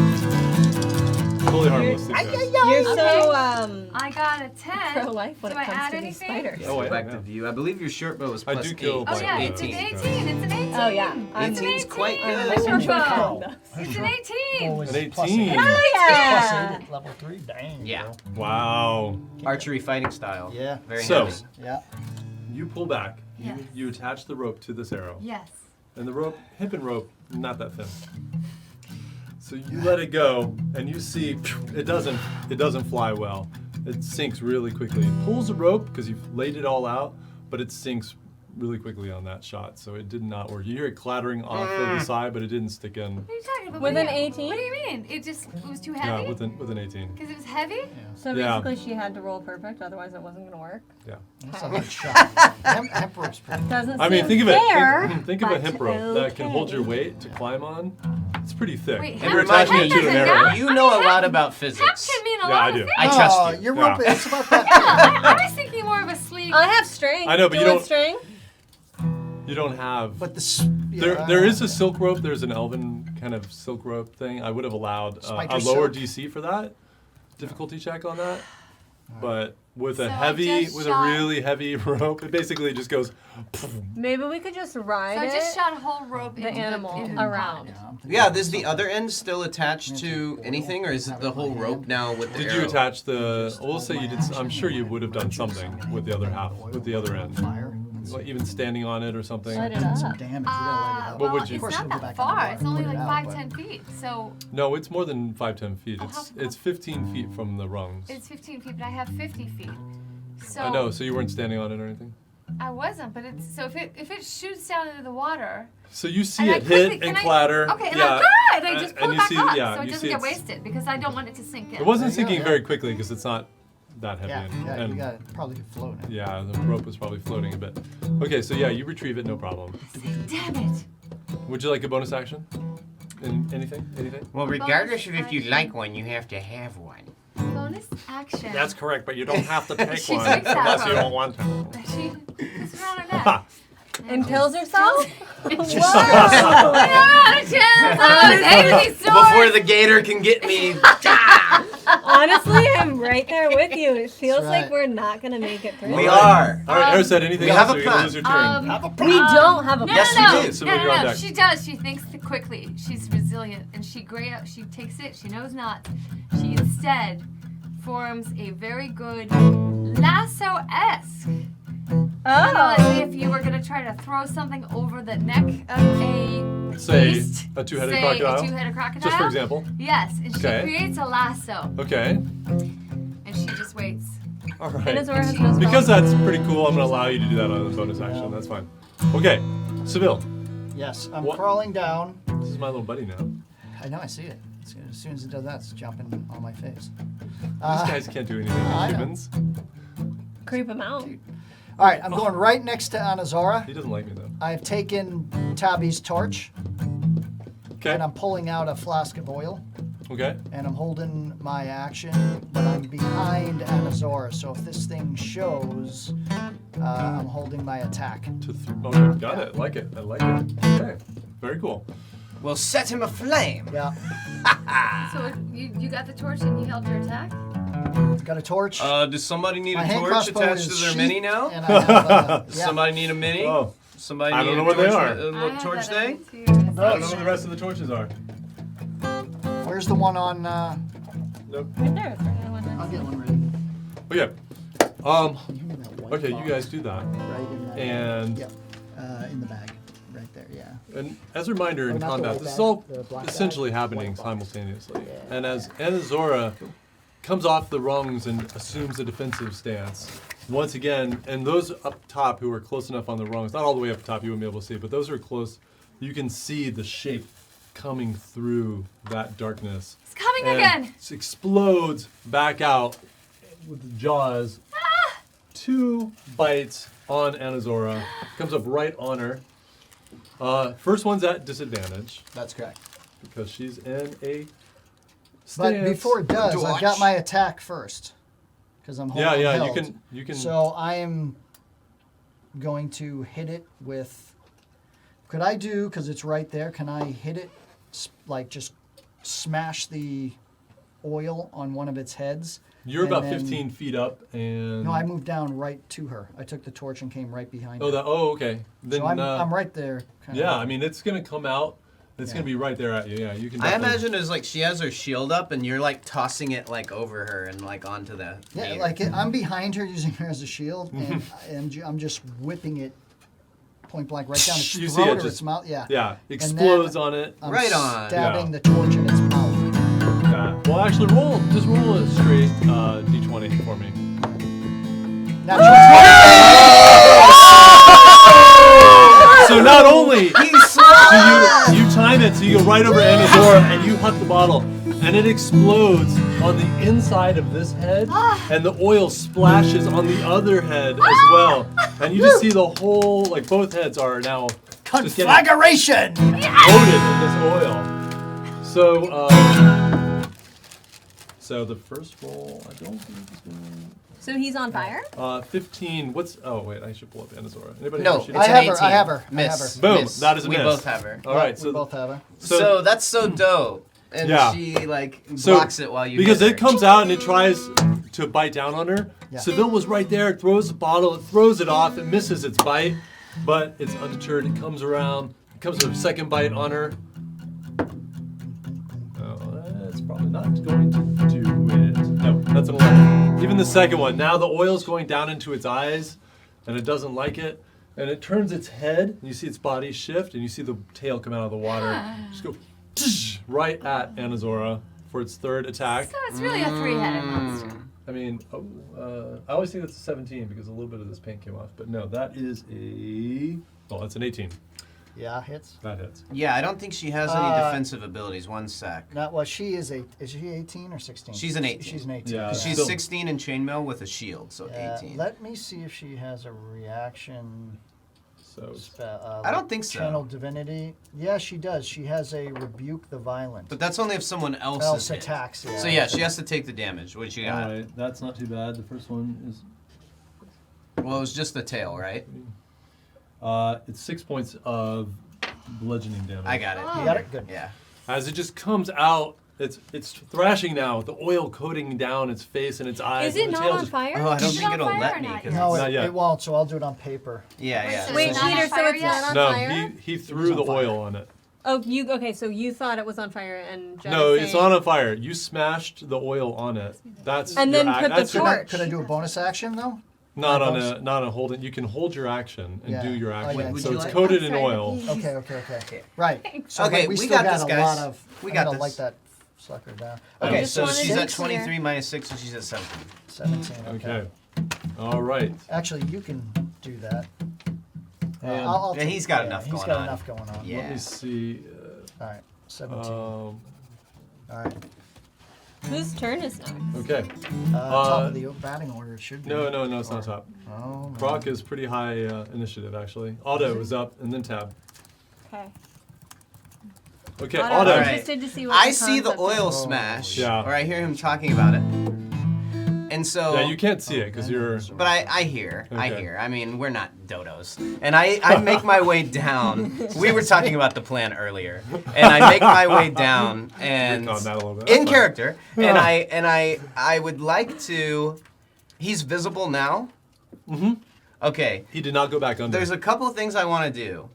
Totally harmless. These guys. You're so I got a 10. pro-life when Do it I comes add to these anything? spiders. Oh, yeah, Back yeah. to view. I believe your short bow was I plus do kill 8. Oh by yeah, the- it's an 18. 18. It's an 18. Oh, yeah. It's an 18's 18. quite with good. my short bow. Good. It's an 18. An 18. Yeah. Level 3, dang. Yeah. Bro. Wow. Archery fighting style. Yeah. Very So- heavy. Yeah. You pull back. Yes. You attach the rope to this arrow. Yes. And the rope, hempen rope, not that thin. So you let it go, and you see it doesn't fly well. It sinks really quickly. It pulls the rope because you've laid it all out, but it sinks really quickly on that shot. So it did not work. You hear it clattering off of the side, but it didn't stick in. What are you talking about? With What an do you- 18? What do you mean? It was too Yeah, heavy? with an 18. Because it was heavy? So Yeah. basically, she had to roll perfect, otherwise it wasn't going to work. Yeah. That's a hard shot. Hemp rope's pretty. Doesn't I mean, seem think of it. fair, Think of a but hemp rope that can hold your okay. weight to climb on. It's pretty thick. Wait, And hemp you're remind attaching me- it to an doesn't arrow. that- You I know mean, a lot hemp- about Hemp physics. can mean a Yeah, lot I of do. things. I trust you. Your Yeah. rope, it's about that. I was thinking more of a sleek. I have string. I know, but Do you want don't- string? You don't have. But the There is a silk rope. There's an elven kind of silk rope thing. I would have allowed Spider a lower silk? DC for that difficulty check on that. But with a So I heavy, just with shot- a really heavy rope, it basically just goes. Maybe we could just ride So I it. just shot a whole rope the into animal into the around. pond. Yeah, is the other end still attached to anything, or is it the whole rope now with the Did arrow? you attach the? Well, we'll say you did. I'm sure you would have done something with the other half, with the other end, Fire. like even standing on it or something. Light it Some up. damage. We gotta light it up. What Well, would you- it's Of course not it'll go that back in the far. water It's and only put it like out, 5-10 but- feet. So No, it's more than 5-10 feet. Oh, It's how- it's 15 feet from the rungs. it's 15 feet, but I have 50 feet. So I know. So you weren't standing on it or anything. I wasn't, but it's so if it shoots down into the water. So you see And I it quickly- hit can and I- clatter. Okay, and yeah. I just pull and it you back see, up yeah, so it you doesn't see get it's- wasted because I don't want it to sink in. It wasn't There you go, sinking yeah. very quickly because it's not that heavy. Yeah, and, you got to probably float it. yeah, the rope was probably floating a bit. Okay, so yeah, you retrieve it, no problem. Damn it! Would you like a bonus action? Anything? Well, regardless of if you like one, you have to have one. Bonus action. That's correct, but you don't have to pick She one takes that unless you one. don't want to. She puts it around her neck. And kills herself? I don't have a chance. I was aiming these swords. Before the gator can get me. Honestly, I'm right there with you. It feels right. like we're not going to make it through. We are. All right, Eris said anything we else, have a or you're going plan. to lose your turn. We don't have a No, Yes, no, you do. So no, you're on no, deck. She does. She thinks quickly. She's resilient, and she takes it. She knows not. She instead forms a very good lasso-esque. Like if you were gonna try to throw something over the neck of a Say beast, a two-headed say crocodile. a two-headed crocodile. Just for example. Yes, and she Okay. creates a lasso, Okay. and she just waits. All right. Dinosaur has no spells. Because that's pretty cool, I'm going to allow you to do that on a bonus action. That's fine. Okay. Seville, Yes, I'm What? crawling down. this is my little buddy now. I know, I see it. As soon as it does that, it's jumping on my face. These guys can't do anything I to know. humans. Creep him out. All right, I'm going right next to Anazora. He doesn't like me, though. I've taken Tabby's torch, Okay. and I'm pulling out a flask of oil, Okay. and I'm holding my action, but I'm behind Anazora, so if this thing shows, I'm holding my attack. Okay, got it. Like it. I like it. Okay. Very cool. We'll set him aflame. Yeah, So you got the torch and you held your attack. got a torch. Does somebody need my a hand torch crossbow attached is to their sheathed, mini now? And I have, Does yeah. somebody need a mini? Oh. Somebody I need don't know a what they torch, are. a I little have torch that thing? idea too. I don't know what the rest of the torches are. Where's the one on? Nope. Right there. It's right there. I'll get one ready. Okay. Give me that white Okay, you box guys do that. Right in that. And Yep. In the bag, right there. Yeah. And as a reminder, in not the combat, white this is bag, all the black bag, essentially happening white box. simultaneously. And as Anazora comes off the rungs and assumes a defensive stance, once again, and those up top who are close enough on the rungs, not all the way up top, you wouldn't be able to see, but those who are close, you can see the shape coming through that darkness. It's coming And again. it explodes back out with the jaws. 2 bites on Anazora. Comes up right on her. First one's at disadvantage That's correct. because she's in a stance. But before it does, I've got Dodge. my attack first, because I'm holding Yeah, held. you can. So I am going to hit it with. Could I do? Because it's right there. Can I hit it? Like just smash the oil on one of its heads. You're and about then- 15 feet up, and No, I moved down right to her. I took the torch and came right behind her. okay. Then So I'm right there. Kinda. yeah, I mean it's gonna come out. It's Yeah. gonna be right there at you. Yeah, you can. I definitely- imagine it's like she has her shield up and you're like tossing it like over her and like onto the. Yeah, gator. like I'm behind her using her as a shield, and I'm just whipping it point blank right down its You see throat it or just- its mouth. Yeah. Yeah, then explodes on it. I'm Right on. stabbing Yeah. the torch in its mouth. Yeah. Well, actually, just roll a straight d20 for me. Natural So not only He's so do you time it so you go right over Anazora and you huck the bottle, and it explodes on the inside of this head, and the oil splashes on the other head as well, and you just see the whole, like both heads are now just getting conflagration. coated in this oil. So the first roll, I don't think is going So he's on fire? 15. Oh wait, I should pull up Anazora. Anybody No, have a it's sheet? I an have her, 18. I have her, I Miss. have her. Boom, Miss. that is a we miss. both have her. All right, we both have her. So that's so dope. And Yeah. she like So- blocks it while you because hit it her. comes out and it tries to bite down on her. Yeah. Seville was right there, it throws the bottle, it throws it off, it misses its bite, but it's undeterred. It comes around, it comes with a second bite on her. Oh, that's probably not going to do it. No, that's an 11. Even the second one, now the oil's going down into its eyes, and it doesn't like it, and it turns its head, and you see its body shift, and you see the tail come out of the water. Just go right at Anazora for its third attack. So it's really a three-headed monster. I mean, I always think that's a 17 because a little bit of this paint came off. But no, that is that's an 18. Yeah, hits. That hits. Yeah, I don't think she has any defensive abilities. One sec. Not well. She is she 18 or 16? She's an 18. She's an 18. Yeah. She's Still- 16 in chainmail with a shield, so Yeah, 18. let me see if she has a reaction. So I don't think so. Channel divinity. Yeah, she does. She has a rebuke the violent. But that's only if someone else is hit. attacks. Yeah. So yeah, she has to take the damage. What you got? all right, that's not too bad. The first one is Well, it was just the tail, right? it's 6 points of bludgeoning damage. I got it. You got it. Good. Yeah. As it just comes out, it's thrashing now with the oil coating down its face and its eyes. Is it and the not tail on just- fire? Oh, I don't Is it think on it'll fire let or me. not 'cause No, Not yet. it won't. So I'll do it on paper. yeah, yeah. So Wait, it's not Peter, on so fire it's yet? not on No, fire? he threw the on fire. oil on it. Oh, okay, so you thought it was on fire and Judd No, is it's saying- not on fire. You smashed the oil on it. That's And your then put the that's your- torch. Could I do a bonus action though? Not on bonus- not on holding. You can hold your action and Yeah. do your Oh, action. yeah. Would So you it's like- coated I'm in sorry, oil. please. Okay. Right. So Okay, but we we still got got this, a guys. lot of. We I got gotta this. light that sucker down. Okay, Okay, just so wanted she's to at be clear. 23 minus 6, so she's at 17. 17. Okay. All right. Actually, you can do that. And I'll Yeah, take- he's got enough He's going got on. enough going on. Yeah. let me see. All right. 17. Um, All right. Whose turn is next? okay. Top of the batting order it should be. No, it's not top. Oh. Croc is pretty high initiative actually. Auto is up and then tab. Okay. Okay, Otto, Auto. I'm Alright. interested to see what I the see the concept is. oil smash, Yeah. or I hear him talking about it. And so, Yeah, you can't see it because you're. but I hear. Okay. I mean, we're not dodos. And I make my way down. We were talking about the plan earlier. And I make my way down and Recon that a little bit. in That's fine. character. And I would like to. He's visible now. Mhm. Okay. He did not go back under. There's a couple of things I want to do.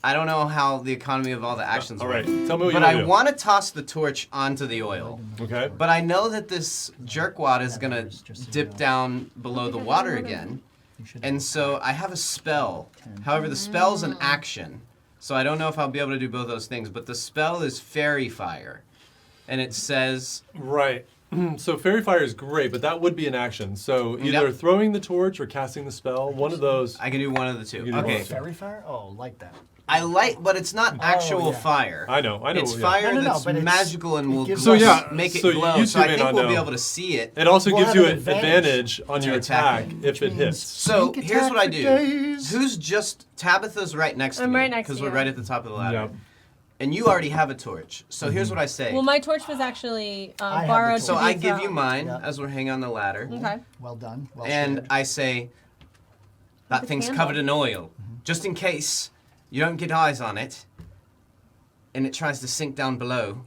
I don't know how the economy of all the actions All work. right, tell me what But you I want want to toss the torch onto the oil. to do. Okay. But I know that this jerkwad is going to dip down below the water again. And so I have a spell. However, the spell's an action. So I don't know if I'll be able to do both those things. But the spell is Fairy Fire. And it says, Right. So fairy fire is great, but that would be an action. So either Yep. throwing the torch or casting the spell. One of those. I can do one of the You two. can do one Okay. of the Fairy fire? Oh, like that. I like, but it's not actual yeah. fire. I know. It's yeah. fire No, that's but it's- magical and it will gives So us- yeah, make it so glow. you So two I may think not we'll be know. able to see it. It also We'll gives have you an an advantage advantage on to your attack attack it. if it Which hits. So Sneak here's attack what I for do. days. Who's just Tabitha's right next to I'm me? right next to Because we're you. right at the top of the ladder. Yep. And you already have a torch. So here's what I say. Well, my torch was actually I have the borrowed. torch. so to I be give you thrown. mine Yeah. as we're hanging on the ladder. Okay. Well done. Well And shared. I say, that the thing's candle. covered in oil. Just in case you don't get eyes on it and it tries to sink down below.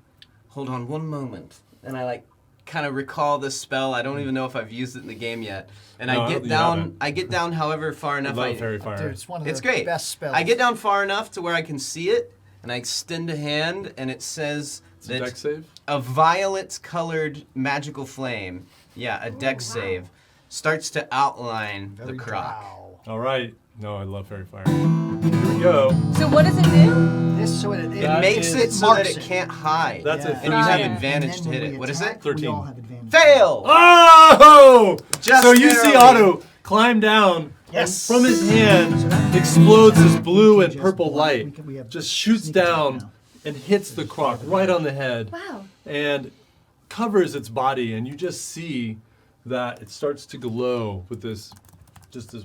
Hold on one moment. And I kind of recall this spell. I don't even know if I've used it in the game yet. And No, I I don't get think you down. haven't. I get down, however far I enough. love fairy fire. Dude, it's one of the It's great. best spells. I get down far enough to where I can see it, and I extend a hand, and it says It's a that deck save. a violet-colored magical flame, a deck save, starts to outline Very the croc. drow. All right. No, I love fairy fire. Here we go. So what does it do? This so it That It makes is- it so that marks it can't hide. That's a Yeah. And you have Yeah. advantage And to then hit when it. we What is attack, it? 13. We all have advantage. Fail! Oh! Just so you see barely. Otto climb down, Yes. and from his So hand that- explodes this blue and Just purple block. light. We have Just shoots sneak attack down now. and hits the croc right on the head Wow. and covers its body, and you just see that it starts to glow with this, just this,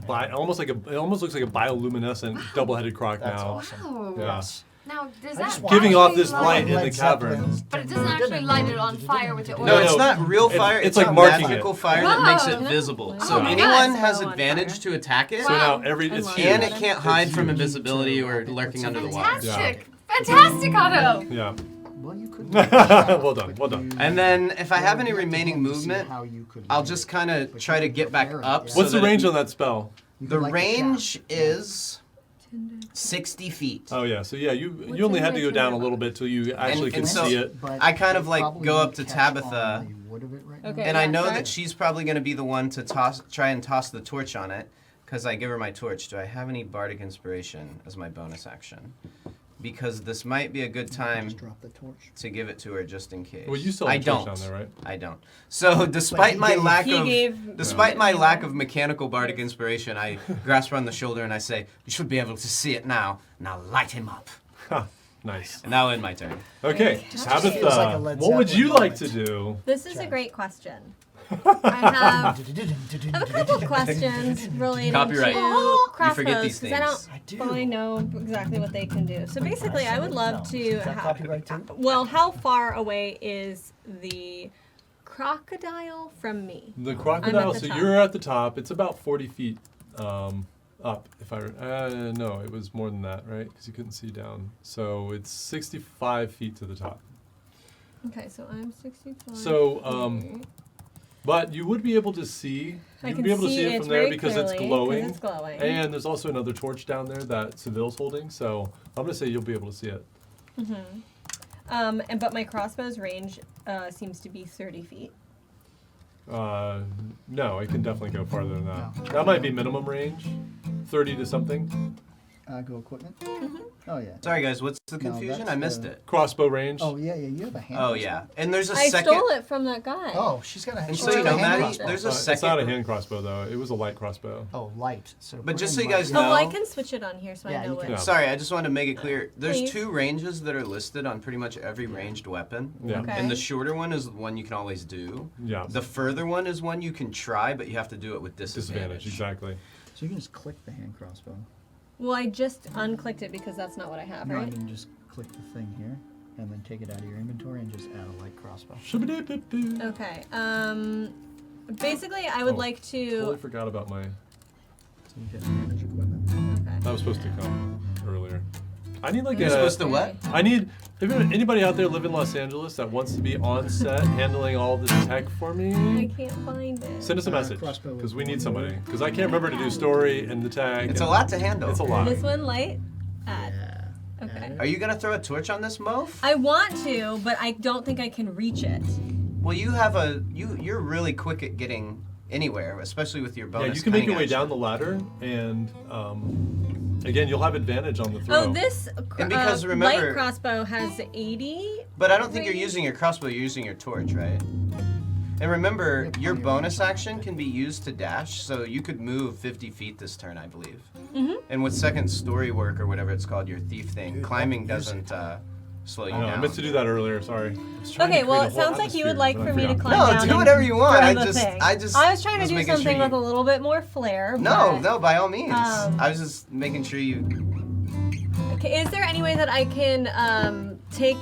it almost looks like a bioluminescent double-headed croc That's now. awesome. Wow. Yeah. Now, does I just that want- Giving off actually this light- light in the Led cavern. Zeppelin. But it doesn't actually light it on fire with the oil. No, No, it's no. not real It's- fire. it's a like marking magical it. fire that makes it Wow. visible. Oh So my anyone God. has So on advantage fire. to attack it, So Wow. now I it's love huge. and it can't hide It's from huge. invisibility or lurking under the water. Fantastic. Fantastic, Otto. Yeah. Well, you could. Well done, well done. And then if I have any remaining movement, I'll just kind of But try you to could get back prepare it, up. yeah. so What's the that range it- on that spell? The range is 60 feet. Oh yeah, so yeah, you What's only in had to my go down a turn? little bit till you actually And can so- see it. I kind of, go up to Tabitha. Okay. And I yeah, know sorry. that she's probably going to be the one to try and toss the torch on it, because I give her my torch. Do I have any bardic inspiration as my bonus action? Because this might be a good time Drop the torch. to give it to her just in case. Well, you still I have torch don't. down there, right? I don't. So despite he my gave- lack He of gave- despite my lack of mechanical bardic inspiration, I grasp her on the shoulder and I say, "You should be able to see it now. Now light him up." Ha, nice. And now end my turn. Okay, feels Tabitha, like a Led what would you Zeppelin like to moment. do? This is a Check. great question. I have I have a couple of questions relating Copyright. to You crossbows forget these because I don't I do. fully know exactly what they can do. So basically, I would love to. Is that copyright too? Well, how far away is the crocodile from me? The crocodile. the So top. you're at the top. It's about 40 feet up. If I no, it was more than that, right? Because you couldn't see down. So it's 65 feet to the top. Okay, so I'm 65. So feet. but you would be able to see. I You'd can be able to see it it from there very because it's clearly, glowing. 'cause it's glowing. And there's also another torch down there that Seville's holding. So I'm gonna say you'll be able to see it. But my crossbow's range seems to be 30 feet. No, it can definitely go farther than that. No. That might be minimum range, 30 to something. Go equipment. Oh yeah. Sorry guys, what's the No, confusion? that's I missed the- it. Crossbow range. Oh yeah, you have a hand. Oh yeah, and there's a I second. stole it from that guy. Oh, she's got a hand. And she's so you got a know, hand Maddie, crossbow. there's a It's second. not a hand crossbow though. It was a light crossbow. Oh, light. So. But put just in so you guys light. know- Oh, well, I can switch it on here so Yeah, I know you can. what. Yeah. Sorry, I just want to make it clear. There's Please. 2 ranges that are listed on pretty much every ranged weapon. Yeah. Okay. And the shorter one is the one you can always do. Yeah. The further one is one you can try, but you have to do it with Disadvantage, exactly. So you can just click the hand crossbow. Well, I just unclicked it because that's not what I have, No, I right? mean just click the thing here, and then take it out of your inventory and just add a light crossbow. Shoo-ba-doo-doo-doo. Okay. Basically, I would Oh, like Totally to. forgot about my. So you can manage equipment. Okay. That was supposed to come earlier. I need like You're a. supposed to what? I need. If anybody out there live in Los Angeles that wants to be on set handling all this tech for I me, can't find it. send us a message crossbow because we with need one somebody. word. Because I can't remember to do story and the tag. It's a and lot to handle. It's a lot. This one light? Add. Yeah. Okay. Add it. Are you gonna throw a torch on this moaf? I want to, but I don't think I can reach it. Well, you have you're really quick at getting anywhere, especially with your bonus. Yeah, you can make your way cunning down the ladder, and again, you'll have advantage on the throw. Oh, this And because remember- light crossbow has 80. But I don't think you're range. using your crossbow. You're using your torch, right? And remember, have your plenty of bonus range. action can be used to dash, so you could move 50 feet this turn, I believe. Mm-hmm. And with second story work or whatever it's called, your thief thing, Dude, climbing don't use doesn't slow you I know, down. I meant to do that earlier. Sorry. I was trying Okay, to well, create it a whole sounds like you would atmosphere, like but I for me to forgot. climb No, down do and whatever you want. throw I the just- thing. I just I was trying to was do making sure something you- with a little bit more flair. No, but- no, by all means. Um, I was just making sure you. Okay, is there any way that I can take?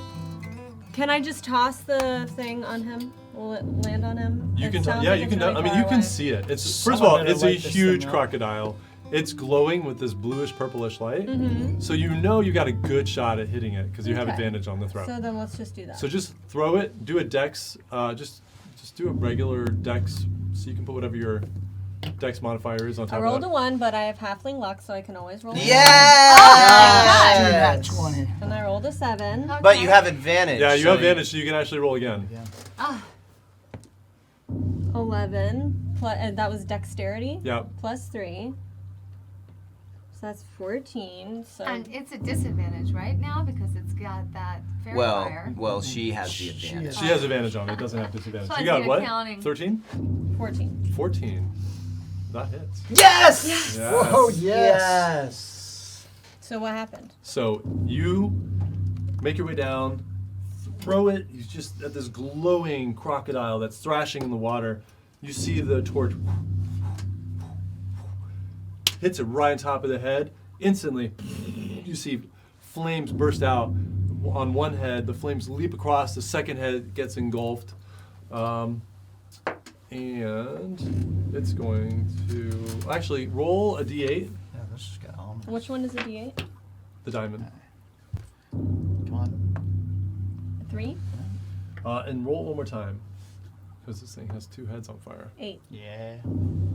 Can I just toss the thing on him? Will it land on him? You It can, sounds yeah, like you it's can. really I mean, far you can away. see it. It's Someone first of all, better it's a light this huge thing up. crocodile. It's glowing with this bluish purplish light, Mhm. so you know you got a good shot at hitting it because you have Okay. advantage on the throw. So then let's just do that. So just throw it. Do a dex. Just do a regular dex. So you can put whatever your dex modifier is on top I rolled of a that. 1, but I have halfling luck, so I can always roll. a Yeah. Dude, that 20. 1. And I rolled a 7. But you have advantage. Yeah, you so have advantage, so you can actually roll again. Yeah. Ah, 11 plus, and that was dexterity. Yeah. Plus 3. So that's 14. So and it's a disadvantage right now because it's got that fairy Well, fire. well, she has the She advantage. is- She has advantage on it. It doesn't have disadvantage. So You I got see what? accounting. 13? 14. 14. That hits. Yes! Yes. Whoa, yes. Yes. So what happened? So you make your way down, throw it. He's just at this glowing crocodile that's thrashing in the water. You see the torch hits it right on top of the head. Instantly, you see flames burst out on one head. The flames leap across. The second head gets engulfed. And it's going to actually roll a d8, Yeah, this has got almonds. Which one is a D8? the diamond, Come on. 3? and roll it one more time because this thing has 2 heads on fire. 8. Yeah.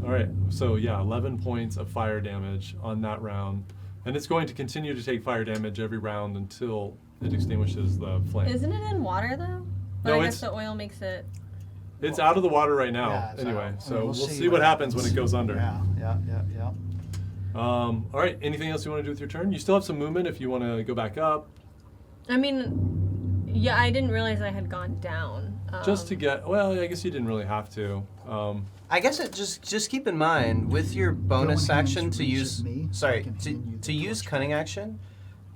All right, so yeah, 11 points of fire damage on that round, and it's going to continue to take fire damage every round until it extinguishes the flame. Isn't it in water though? But No, I guess it's- the oil makes it. It's out of the water right now, Yeah, it's anyway. out. So And we'll see what happens when it goes under. Yeah. All right, anything else you want to do with your turn? You still have some movement if you want to go back up, I mean, yeah, I didn't realize I had gone down. just to get. Well, I guess you didn't really have to. I guess it just keep in mind with your bonus Go ahead and action to reach use. at me, so Sorry, I can to hand you the to use torch. cunning action,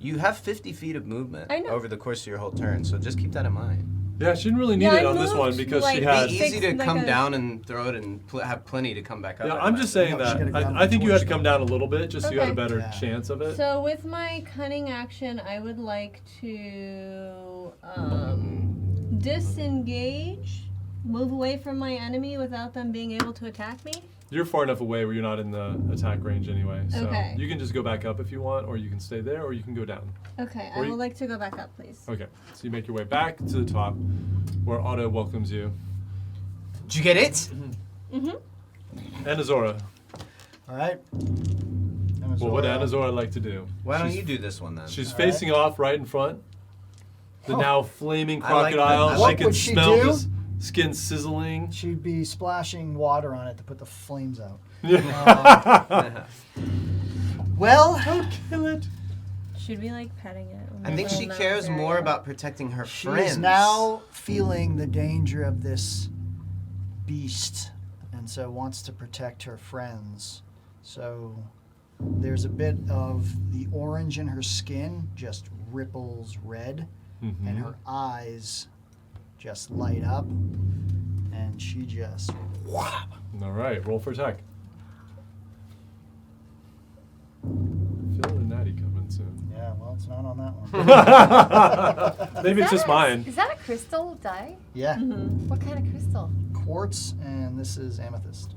you have 50 feet of movement I know. over the course of your whole turn. So just keep that in mind. Yeah, she didn't really need Yeah, it I on this moved, one because like, she It'd had. be Six, easy to like come a- down and throw it and have plenty to come back up. Yeah, I'd I'm just imagine. saying No, she that. gotta go down I think you had to towards come down a little bit just so you had a Okay. better Yeah. chance of it. So with my cunning action, I would like to disengage, move away from my enemy without them being able to attack me. You're far enough away where you're not in the attack range anyway. So Okay. you can just go back up if you want, or you can stay there, or you can go down. Okay, Or I you- would like to go back up, please. Okay, so you make your way back to the top where Otto welcomes you. Did you get it? And Azora. All right. Well, what would Azora like to do? Why don't She's- you do this one then? She's All facing off right in front. The Oh. now flaming I like that. crocodile. What She can would she smell do? the skin sizzling. She'd be splashing water on it to put the flames out. Well, Don't kill it. Should we like petting it? I think she cares more about protecting her she friends. is now feeling the danger of this beast, and so wants to protect her friends. So there's a bit of the orange in her skin just ripples red, and her eyes just light up, and she just whop. All right, roll for attack. Feeling a natty coming soon. Yeah, well, it's not on that one. Maybe it's just mine. Is that a crystal die? Yeah, What kind of crystal? quartz, and this is amethyst.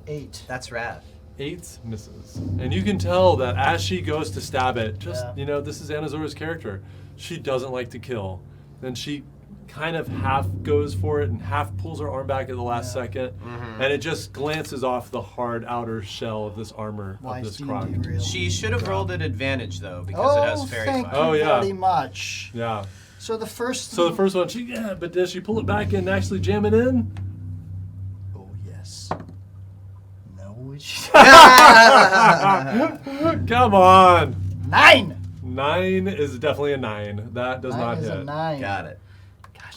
8. That's rad. 8 misses. And you can tell that as she goes to stab it, just, Yeah. this is Anazora's character. She doesn't like to kill. Then she kind of half goes for it and half pulls her arm back at the last second. And it just glances off the hard outer shell of this armor Why of this seem croc. derailed? She should have rolled at advantage though, because it has fairy thank fire. Oh, you yeah. very much. Yeah. So the first. So the first one, but does she pull it back and actually jam it in? Oh yes. No, it's Come on. 9. 9 is definitely a 9. That does 9 not is hit. a 9. Got it. Gosh,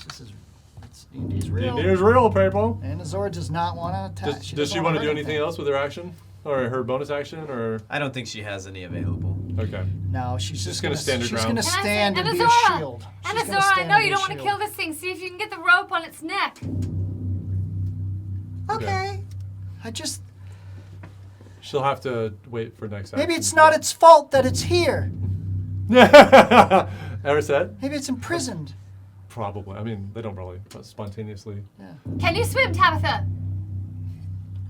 D&D's real. Here's real, people. And Azora does not want to attack. Does she want to do anything else with her action? Or her bonus action? Or I don't think she has any available. okay. No, she's just gonna stand her She's ground. going to Can I say- stand and be a Anazora! shield. She's And gonna Azora, I stand know and you be don't a want to shield. kill this thing. See if you can get the rope on its neck. Okay. I just. She'll have to wait for next action. Maybe it's not its fault that it's here. Ever said? Maybe it's imprisoned. Probably. I mean, they don't really spontaneously. Yeah. Can you swim, Tabitha?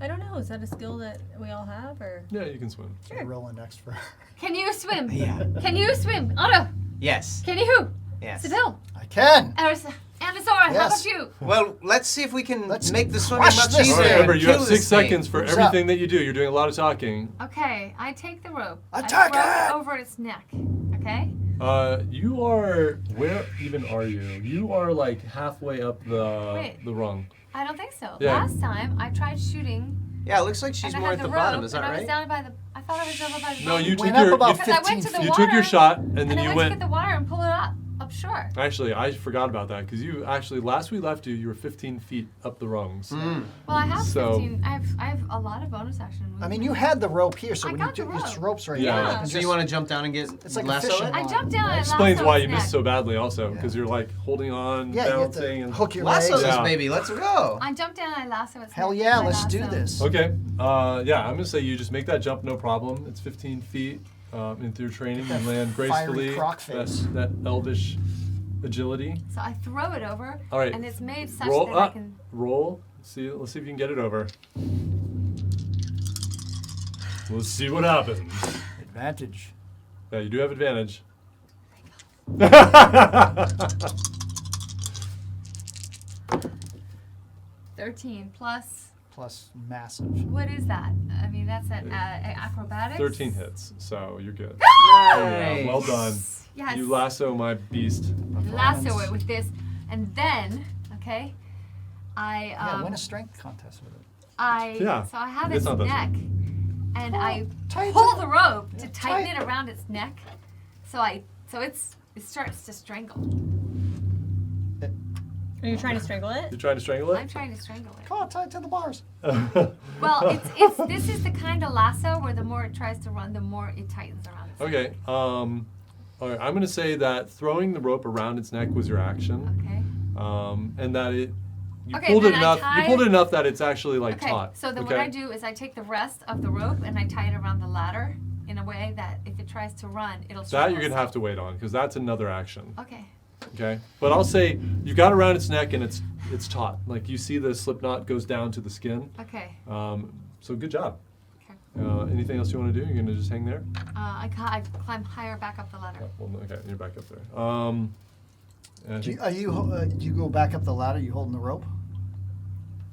I don't know. Is that a skill that we all have, or? Yeah, you can swim. Rolling next for her. Can you swim? Yeah. Can you swim? Otto, Yes. can you who? Yes. Sibyl, I can. Azora, Yes. how about you? Well, let's see if we can Let's make the swimming crush much this easier. thing. Remember, and you have kill 6 this thing. seconds for Who's everything up? that you do. You're doing a lot of talking. Okay, I take the rope. Attack I it! throw it over its neck. Okay? You are. Where even are you? You are like halfway up the Wait. rung. I don't think so. Yeah. Last time I tried shooting. Yeah, it looks like she's and more I at had the the bottom. rope, Is that and I was right? down by the. I thought I was over by the. No, you Went took up your about you, Because I went 15 to the feet. you water. took your shot and then and you I went. to get the water and pull it up shore. Actually, I forgot about that because you actually last we left you were 15 feet up the rungs. Well, I have So- 15. I have a lot of bonus action. I mean, you had the rope here, so I when you got the do this rope. rope's right Yeah. now. Yeah. So you want to jump down and get It's like a lasso fishing it? I line. jumped down and Explains lassoed why its you missed neck. so badly also because you're like holding on, Yeah, you have bouncing, to and hook your Lasso legs. this Yeah. baby. Let's go. I jumped down and I lasso its Hell neck yeah, with my let's do lasso. this. Okay. Yeah, I'm gonna say you just make that jump, no problem. It's 15 feet into your training. That You land fiery gracefully. croc face. That elvish agility. So I throw it over, All right. and it's made such Roll that I up. can. Roll. Let's see if you can get it over. Let's see what happens. Advantage. Yeah, you do have advantage. 13 plus. Plus massive. What is that? I mean, that's an acrobatics. 13 hits, so you're good. Nice. Well done. Yes. You lasso my beast. Lasso it with this, and then, okay, Yeah, win a strength contest with it. Yeah, So I have it's its not that neck, and I tighten pull it. the rope to Yeah, tighten tighten it around its neck. So it starts to strangle. Are you trying to strangle it? You're trying to strangle I'm it? trying to strangle it. Come on, tie it to the bars. Well, this is the kind of lasso where the more it tries to run, the more it tightens around its neck. Okay. All right, I'm going to say that throwing the rope around its neck was your action, Okay. and that you Okay, pulled it then I enough. You tie- pulled it enough that it's actually like Okay. taut. So then okay? what I do is I take the rest of the rope and I tie it around the ladder in a way that if it tries to run, it'll. That you're going to have to wait on because that's another action. Okay. Okay, but I'll say you got around its neck and it's taut. Like you see the slip knot goes down to the skin. Okay. So good job. Okay. Anything else you want to do? You're going to just hang there? I climb higher back up the ladder. Oh, well, okay, you're back up there. And I Do think- you go back up the ladder? You holding the rope?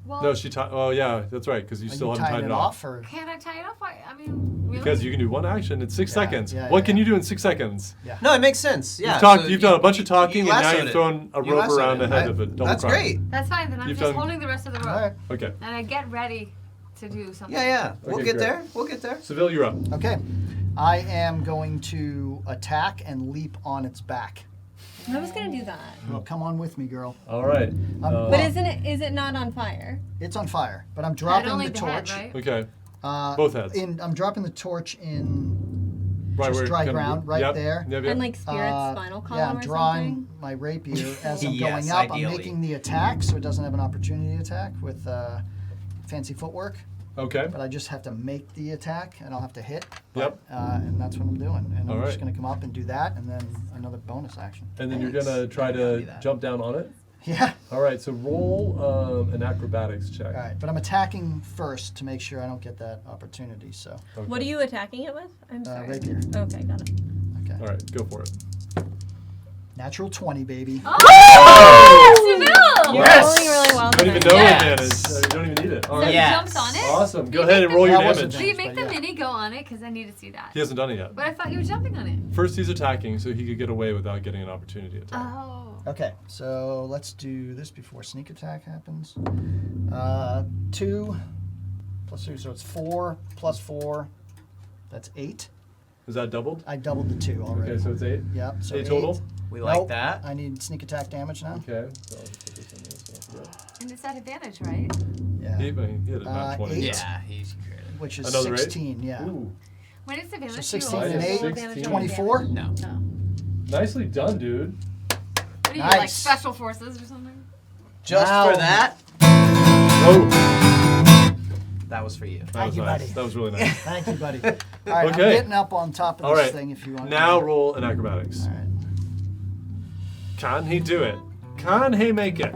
Well, no, she tied. Oh yeah, that's right. Because you Are still you haven't tying tied it it off, or can't I tie it off? I mean, really? Because you can do one action in 6 seconds. yeah, What yeah, can yeah. you do in 6 seconds? No, it makes sense. Yeah. You've talked. so You've done a bunch of talking, and now lassoed you've it. thrown a You rope lassoed around it. the head of a double That's cross. great. That's fine. Then I'm You've just done- holding the rest of the rope, all right? Okay. and I get ready to do something. Yeah. We'll Okay, get great. there. We'll get there. Seville, you're up. Okay. I am going to attack and leap on its back. I was gonna do that. Well, come on with me, girl. All right. But is it not on fire? It's on fire, but I'm Head, dropping only the the head, torch. right? Okay. Both heads. I'm dropping the torch in Right just where it dry kinda- ground, right yep, there. Yep, yep. And like spirit's spinal column yeah, I'm or drawing something? my rapier as I'm Yes, going up. ideally. I'm making the attack, so it doesn't have an opportunity attack with fancy footwork. Okay. But I just have to make the attack, and I'll have to hit. Yep. And that's what I'm doing. And All I'm right. just going to come up and do that, and then another bonus action. And then you're gonna try Yeah, do to that. jump down on it. Yeah. All right. So roll an acrobatics check. All right, but I'm attacking first to make sure I don't get that opportunity. So, Okay. What are you attacking it with? I'm sorry. rapier. Okay, got it. Okay. All right. Go for it. Natural 20, baby. Seville! You're Yes! rolling really well. Don't even today. know Yes. advantage. You don't even need it. All So right. he Yes. jumps on it? Awesome. Do Go you ahead make and the- roll your That wasn't damage. Do you Thanks, make but the yeah. mini go on it? Because I need to see that. He hasn't done it yet. But I thought you were jumping on it. First, he's attacking, so he could get away without getting an opportunity attack. Oh. Okay, so let's do this before sneak attack happens. 2 plus 2, so it's 4 plus 4. That's 8. Is that doubled? I doubled the 2 already. Okay, so it's 8. Yep. So 8 total. We like Nope, that. I need sneak attack damage now. Okay. So I'll just put this in there so I don't forget. And it's at advantage, right? Yeah. He hit it, not 20. 8. Yeah, he's creative. Which is Another 16. Yeah. Ooh, When it's advantage, So you 16 also and roll 8, advantage on 24. damage. No. No. nicely done, dude. What are you, like Nice. special forces or something? Just Wow. for that, Oh, that was for you. that Thank was you, nice. buddy. That was really nice. Thank you, buddy. All right, Okay. I'm getting up on top of All this right. thing if you want. Now to. roll an acrobatics. All right. Can he do it? Can he make it?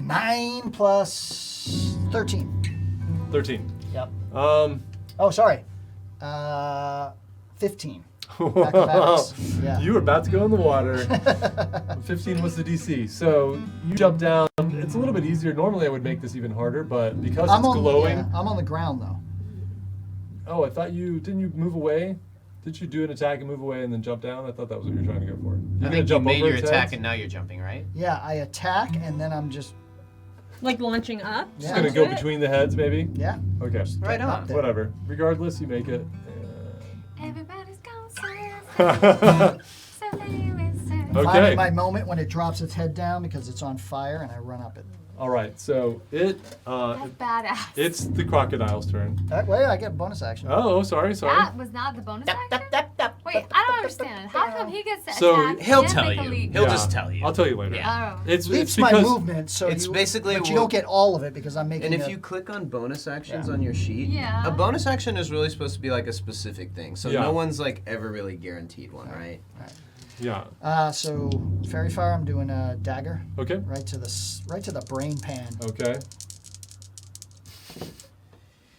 9 plus 13. 13. Yep. Um. Oh, sorry. 15. Acrobatics. Yeah. You were about to go in the water. 15 was the DC. So you jump down. It's a little bit easier. Normally I would make this even harder, but because it's glowing. Yeah, I'm on the ground though. Oh, I thought didn't you move away? Did you do an attack and move away and then jump down? I thought that was what you were trying to go for. You're I gonna think you jump made over your its attack heads? and now you're jumping, right? Yeah, I attack and then I'm just Like launching up? Just Yeah. gonna go Into it? between the heads, maybe. yeah. Okay. Right Getting up on. there. Whatever. Regardless, you make it. Everybody's gone And- so they will say. Okay. Finding my moment when it drops its head down because it's on fire and I run up it. All right. So That's badass. it's the crocodile's turn. Wait, I get bonus action. Oh, sorry. That was not the bonus action? Wait, I don't understand. How come he gets to So attack He'll and tell make a you. leap? He'll just tell you. I'll tell you later. Yeah. Oh. It's Leap's because my movement, so It's basically but you what- don't get all of it because I'm making. And if a- you click on bonus actions Yeah. on your sheet, Yeah. a bonus action is really supposed to be like a specific thing. So Yeah. no one's like ever really guaranteed one, right? yeah. So fairy fire, I'm doing a dagger Okay. right to the brain pan. Okay.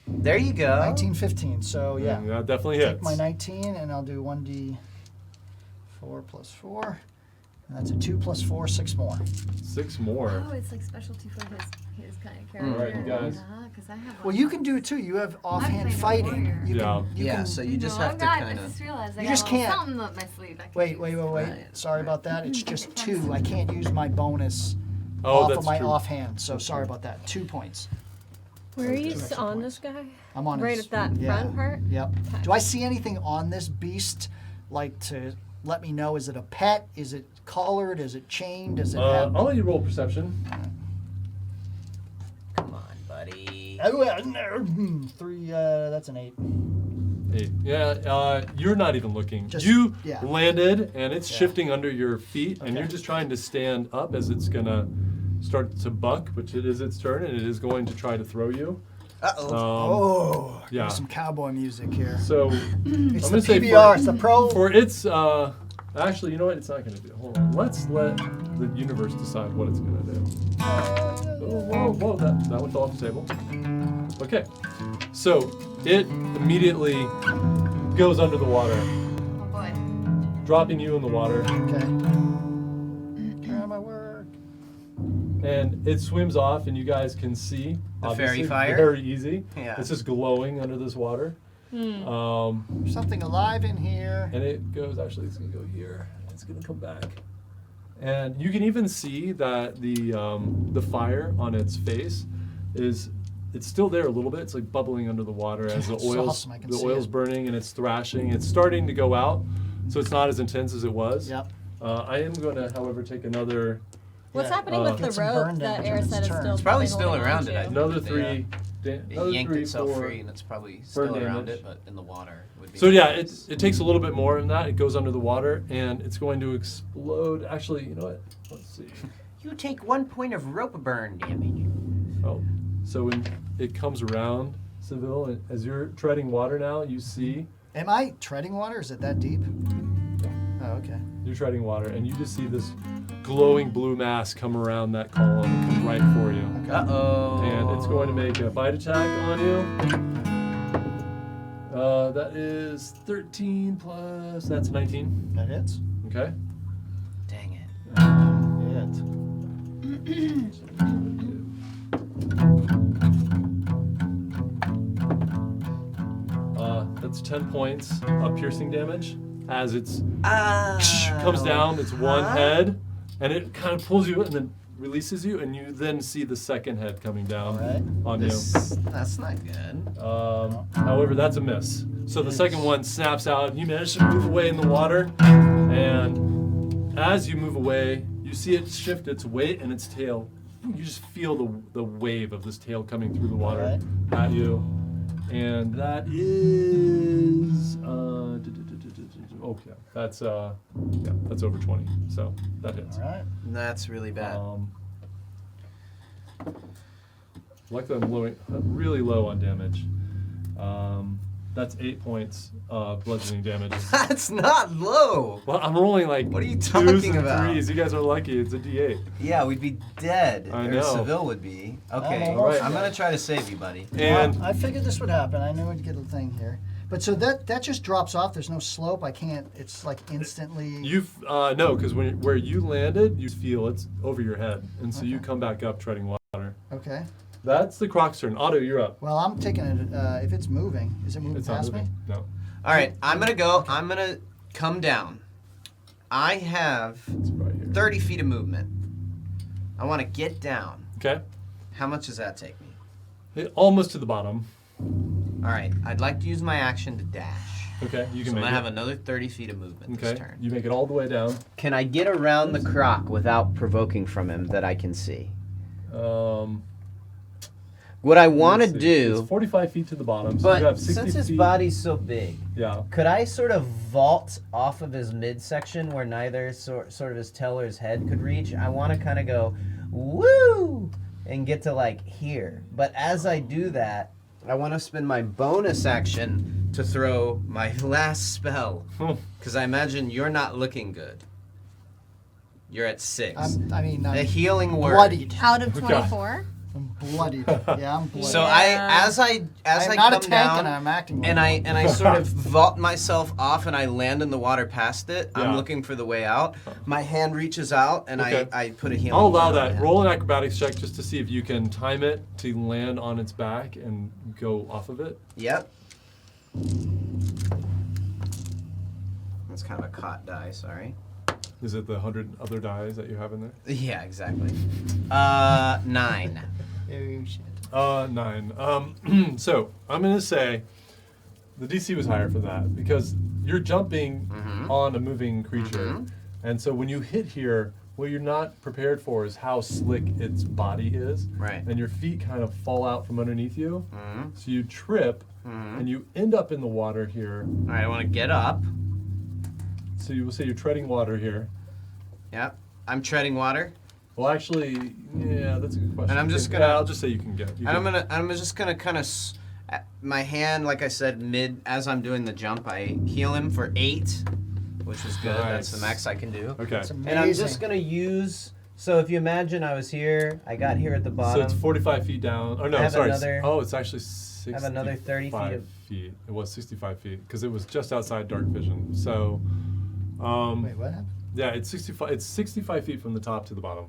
There you go. 19, 15. So yeah, That definitely take hits. my 19 and I'll do 1d4 plus 4. And that's a 2 plus 4, 6 more. 6 more. Oh, it's like specialty for his kind of All character. right, you guys. Because I have. Well, you can do it too. You have offhand played a fighting. warrior. You Yeah. can, you Yeah, can, so you just no, have to I kind just of. realized I You got just a little can't- something up my sleeve. I can Wait. use. Right. Sorry about that. It's just 2. I can't use my bonus Oh, off that's of my true. offhand. So sorry about that. 2 points. Where are you Two extra on points. this guy? I'm on Right his- at that yeah. front part? Yep. Do I see anything on this beast, like to let me know? Is it a pet? Is it collared? Is it chained? Does it have? I'll let you roll perception. Come on, buddy. Oh, 3. That's an 8. 8. Yeah, you're not even looking. Just- you yeah. landed, and it's Yeah. shifting under your feet, and Okay. you're just trying to stand up as it's gonna start to buck, which it is its turn, and it is going to try to throw you. Uh-oh. Oh, yeah. Some cowboy music here. So It's I'm the gonna say PBR, it's the pro. for its actually, you know what? It's not gonna do. Hold on. Let's let the universe decide what it's gonna do. Whoa! That one fell off the table. Okay, so it immediately goes under the water, Oh boy. dropping you in the water, Okay. Try my work. and it swims off, and you guys can see The obviously, fairy fire? Very easy. Yeah. It's just glowing under this water. There's something alive in here. And it goes, actually, it's gonna go here. It's gonna come back. And you can even see that the fire on its face it's still there a little bit. It's like bubbling under the water as the That's oil's awesome, I can the see oil's it. burning and it's thrashing. It's starting to go out, so it's not as intense as it was. Yep. I am going to, however, take another What's Yeah. happening with Get the some rope burn that damage Eric on said its is turn. still It's probably holding still on around to? it, I think. another They, 3. It Another yanked 3, itself 4. free, and it's probably still around damage. it, but in the water would be. So yeah, nice. it takes a little bit more than that. It goes under the water and it's going to explode. Actually, you know what? Let's see. You take 1 point of rope burn damage. Oh, so when it comes around, Seville, and as you're treading water now, you see Am I treading water? Is it that deep? Oh, okay. you're treading water, and you just see this glowing blue mass come around that column and come right for you. Uh-oh. And it's going to make a bite attack on you. That is 13 plus. That's 19. That hits. Okay. Dang it. That's 10 points of piercing damage as it's Ah. comes down. It's one head, and it kind of pulls you and then releases you, and you then see the second head coming down Alright. on That's not good. you. However, that's a miss. So the second one snaps out, and you manage to move away in the water. And as you move away, you see it shift its weight and its tail. You just feel the wave of this tail coming through the water at you. And that is that's over 20. So that hits. All right. That's really bad. Luckily, I'm really low on damage. That's 8 points of bludgeoning damage. That's not low. Well, I'm rolling like What are you 2s talking and about? 3s. You guys are lucky. It's a D8. Yeah, we'd be dead. I Or know. Seville would be. Okay, I'm almost I'm dead. gonna try to save you, buddy. And Well, I figured this would happen. I knew I'd get a thing here. But so that just drops off. There's no slope. I can't. It's like instantly. you've no, because where you landed, you feel it's over your head, and so you Okay. come back up treading water. Okay. That's the Croc's turn. Otto, you're up. Well, I'm taking it. If it's moving, is it moving It's not past me? moving. No. All right, I'm gonna go. I'm gonna come down. I have It's right here. 30 feet of movement. I want to get down. Okay. How much does that take me? Almost to the bottom. All right, I'd like to use my action to dash. Okay, you So can I'm make gonna it. have another 30 feet of movement Okay, this turn. you make it all the way down. Can I get around the croc without provoking from him that I can see? What I want to let's see. It's do, 45 feet to the bottom, so you have but 60 since his feet. body's so big, Yeah. could I sort of vault off of his midsection where neither sort of his tail or his head could reach? I want to kind of go, woo, and get to like here. But as I do that, I want to spend my bonus action to throw my last spell. Because I imagine you're not looking good. You're at 6. I'm A healing word. bloodied. Out of Okay. 24? I'm bloodied. Yeah, I'm bloodied. So Yeah. as I I'm not a come tank, down, and I'm acting. Like and one. I sort of vault myself off and I land in the water past it. Yeah. I'm looking for the way out. My hand reaches out and Okay. I put a healing. I'll allow word on that. it. Roll an acrobatics check just to see if you can time it to land on its back and go off of it. Yep. That's kind of a caught die. Sorry. Is it the 100 other dies that you have in there? Yeah, exactly. 9. Oh shit. 9. So I'm gonna say the DC was higher for that because you're jumping on a moving creature, and so when you hit here, what you're not prepared for is how slick its body is. Right. And your feet kind of fall out from underneath you. Mm-hmm. So you trip, and you end up in the water here. All right, I want to get up. So you will say you're treading water here. Yep. I'm treading water. Well, actually, yeah, that's a good question. And I'm just Yeah, gonna- I'll just say you can get. You And can- I'm just gonna kind of, my hand, like I said, as I'm doing the jump, I heal him for 8, which is good. That's the Nice. max I can do. Okay. It's amazing. And I'm just gonna use. So if you imagine I was here, I got here at the So bottom. it's 45 feet down. Oh no, I have sorry. another- Oh, it's actually 65 have another 30 feet of- feet. It was 65 feet because it was just outside dark vision. So, Wait, what happened? yeah, it's 65. It's 65 feet from the top to the bottom.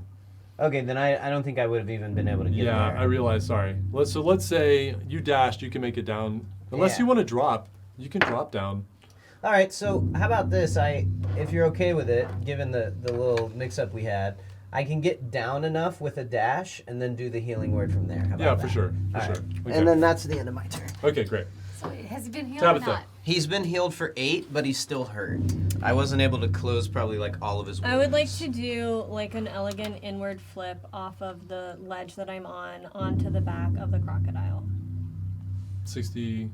Okay, then I don't think I would have even been able to get Yeah, there. I realize. Sorry. Let's say you dashed. You can make it down. Unless Yeah. you want to drop, you can drop down. All right, so how about this? If you're okay with it, given the little mix-up we had, I can get down enough with a dash and then do the healing word from there. How about Yeah, that? for sure. For All sure. right. Okay. And then that's the end of my turn. Okay, great. So has he been healed Tabitha. or not? He's been healed for 8, but he's still hurt. I wasn't able to close probably like all of his wounds. I would like to do like an elegant inward flip off of the ledge that I'm on onto the back of the crocodile. 65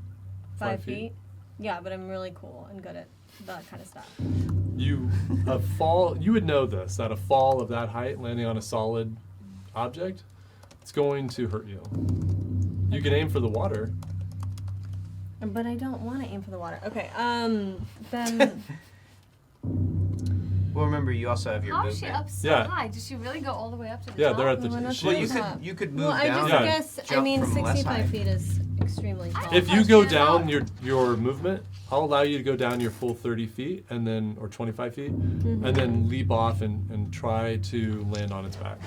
5 feet? Yeah, but I'm really cool and good at that kind of stuff. A fall. You would know this, that a fall of that height, landing on a solid object, it's going to hurt you. You can aim for the water. But I don't want to aim for the water. Okay, then Well, remember you also have your How is she movement. up so Yeah. high? Does she really go all the way up to the Yeah, top? they're at the. Well, that's she- Well, what you could move well, I down. just Yeah. guess, I Jump mean, from less 65 height. feet is extremely tall. If you Punch go it down out. your movement, I'll allow you to go down your full 30 feet and then, or 25 feet, and then leap off and try to land on its back.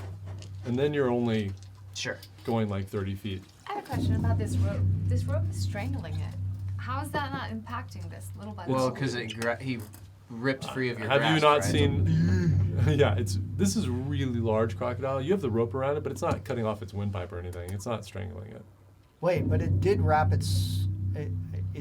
And then you're only Sure. going like 30 feet. I have a question about this rope. This rope is strangling it. How is that not impacting this little by Well, little? because he ripped free of your Have you grasp, not right? seen? Yeah, this is a really large crocodile. You have the rope around it, but it's not cutting off its windpipe or anything. It's not strangling it. Wait, but it did wrap it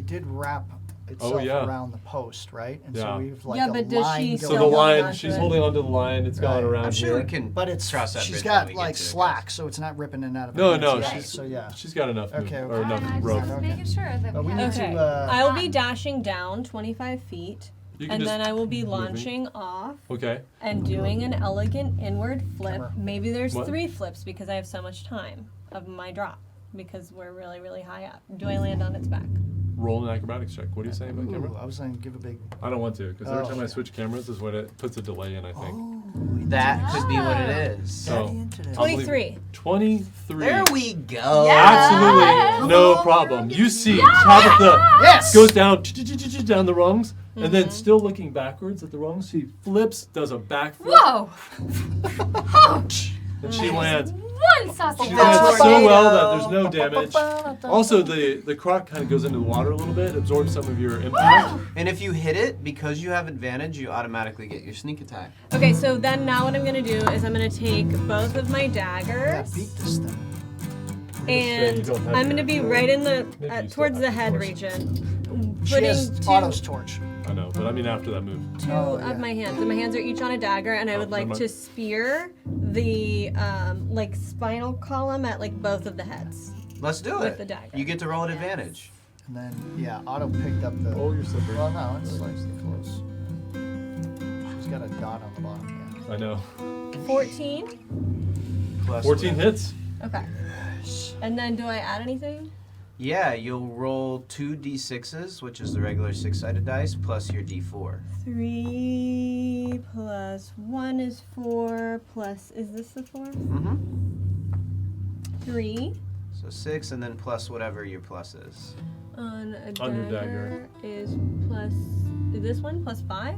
did wrap itself yeah. around the post, right? And Yeah. so we've like Yeah, a but does line she going. So still the hold line, onto she's it? holding onto the line. It's gone Right. around I'm sure here. we can But it's cross that she's bridge got when we like get to it, slack, guys. so it's not ripping in and out of her No, hands no, yet, she's so yeah. she's got enough Okay, or okay. enough I just rope. was Okay. making sure that But we we need have Okay, to. I will be dashing down 25 feet, You can and just then I will be moving. launching off Okay. and doing an elegant inward flip. Camera. Maybe there's What? 3 flips because I have so much time of my drop because we're really, really high up. Do I land on its back? Roll an acrobatics check. What are you saying about Ooh, camera? I was going to give a big. I don't want to, because every Oh. time I switch cameras is when it puts a delay in, I think. That could be what it is. So, Daddy into this. I'll believe- 23. 23. There we go. Absolutely no problem. You see Tabitha Yes! goes down down the rungs, and then still looking backwards at the rungs, she flips, does a backflip, Whoa! and she lands. One sausage. She That's lands what so I well know. that there's no damage. Also, the croc kind of goes into the water a little bit, absorbs some of your impact. And if you hit it, because you have advantage, you automatically get your sneak attack. Okay, so then now what I'm going to do is I'm going to take both of my Yeah, daggers. beat this thing. And You don't have I'm going to be your- right in the Maybe you still towards have the the head torch. region. She Putting has two Otto's torch. I know, but I mean after that move. Oh, of yeah. my hands, and my hands are each on a dagger, and I would like never to mind. spear the like spinal column at like both of the heads. Let's do With it. the dagger. You get to roll at advantage. And then, yeah, Otto picked up the. Oh, you're slippery. Well, no, it's like close. She's got a dot on the bottom, I know. 14. Plus 14 hits. Okay. And then do I add anything? Yeah, you'll roll 2 d6s, which is the regular 6-sided dice, plus your d4. 3 plus 1 is 4 plus, is this the 4? Mm-hmm. 3 So 6, and then plus whatever your plus is. on a On your dagger is plus, is this one plus 5?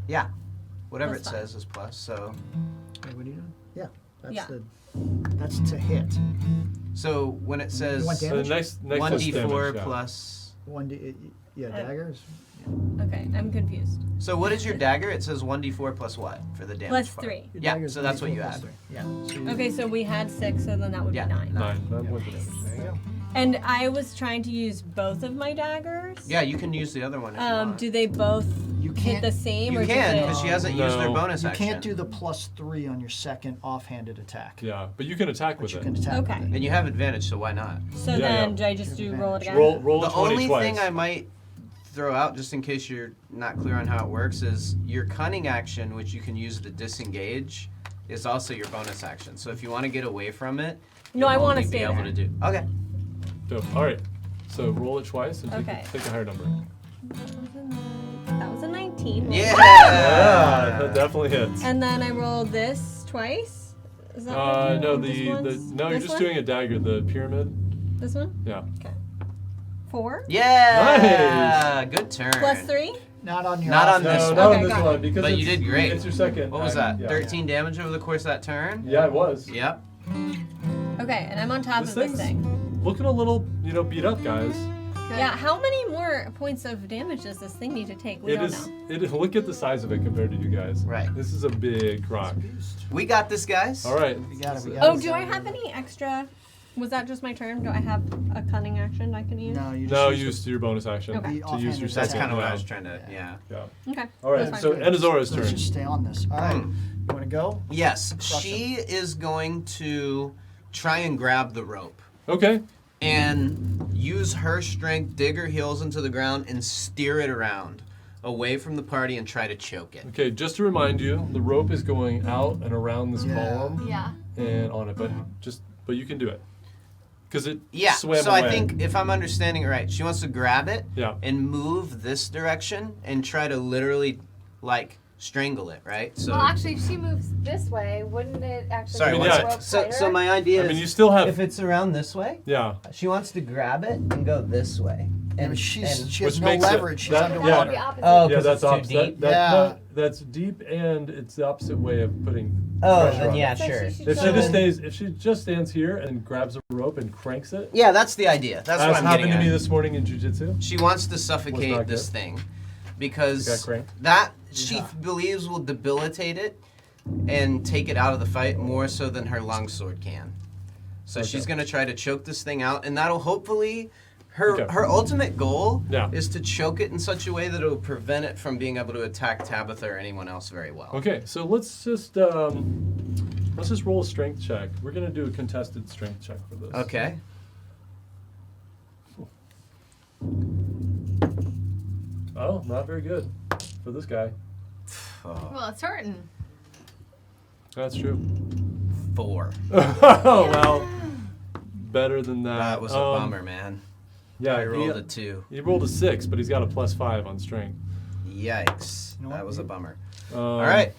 Yeah. Whatever Plus it 5. says is plus, so... yeah. What are you doing? Yeah, that's Yeah. that's to hit. So when it says You want So damage? the next 1d4 damage, yeah. plus... 1d, yeah, Uh, daggers. Okay, I'm confused. So what is your dagger? It says 1d4 plus what for the damage Plus part? 3. Your Yeah, dagger's so that's what 1d4 you plus add. 3. Yeah. So you, Okay, so we had 6, so then that would Yeah. be 9. 9 points of damage. There you go. And I was trying to use both of my daggers. Yeah, you can use the other one if you want. Do they both You hit can't. the same? You or can, do because she hasn't used their No. bonus You action. can't do the +3 on your second offhanded attack. Yeah, but you can attack But with you it. can attack Okay. with it. And you have advantage, so why not? So Yeah, then, yeah. do I just do roll it again? Roll The a 20 only twice. thing I might throw out, just in case you're not clear on how it works, is your cunning action, which you can use to disengage, is also your bonus action. So if you want to get away from it, No, I you'll wanna only stay be able there. to do. Okay. Dope. All right. So roll it twice and Okay. take a higher number. That was a 19. Yeah. Yeah, that definitely hits. And then I rolled this twice. Is that what I do? No, This the one's- no, you're this just one? doing a dagger, the pyramid. This one? Yeah. 4 Yeah. Good turn. plus 3. Not on your Not on offhand. this No, one. not Okay, on this got it. one because But you it's- did great. It's your second. What was act. that? Yeah. 13 damage over the course of that turn? Yeah, it was. Yep. Okay, and I'm on top This of this thing's thing. looking a little, beat up, guys. Yeah, how many more points of damage does this thing need to take? We It don't is. know. It is. Look at the size of it compared to you guys. Right. This is a big rock. We got this, guys. All right. We got it. We got Oh, it. do I have any extra? Was that just my turn? Do I have a cunning action I can use? No, you just No, use use your bonus action Okay. The to use offhanded your attack. That's second. kind of what I Yeah. was trying to, yeah. Yeah. Okay. All right. that's So fine. Anazora's Let's turn. just stay on this. All right. You want to go? Yes, Crush she is going to try and grab the rope Okay. and use her strength, dig her heels into the ground, and steer it around away from the party and try to choke it. Okay. Just to remind you, the rope is going out and around this Yeah. column Yeah. and on it, but you can do it because it Yeah, swam so away. I think if I'm understanding it right, she wants to grab it Yeah. and move this direction and try to literally, like, strangle it, right? So, Well, actually, if she moves this way, wouldn't it actually sorry, make one the sec. rope so tighter? my idea I mean, is you still have. if it's around this way, Yeah. she wants to grab it and go this way. Yeah, but she has Which no makes it- leverage. She's that- That yeah. would be underwater. opposite. Oh, Yeah, 'cause that's it's too opposite. deep? Yeah. No, that's deep, and it's the opposite way of putting. Oh, pressure then on yeah, it. So she sure. should If go she just in- stays, if she just stands here and grabs a rope and cranks it, Yeah, that's the idea. That's as what I'm happened getting to me at. this morning in jujitsu. She wants to Was suffocate not this good. thing It because got cranked? that she believes will debilitate it and take it out of the fight more so than her longsword can. So Okay. she's gonna try to choke this thing out, and that'll hopefully her Okay. her ultimate goal Yeah. is to choke it in such a way that it will prevent it from being able to attack Tabitha or anyone else very well. Okay, so let's just roll a strength check. We're gonna do a contested strength check for this. Okay. Oh, not very good for this guy. Oh, Well, it's hurting. That's true. 4. Oh well, better than that. That was a bummer, man. Yeah, I rolled a 2. He rolled a 6, but he's got a +5 on strength. Yikes. You know That what? was a bummer. Um, All right.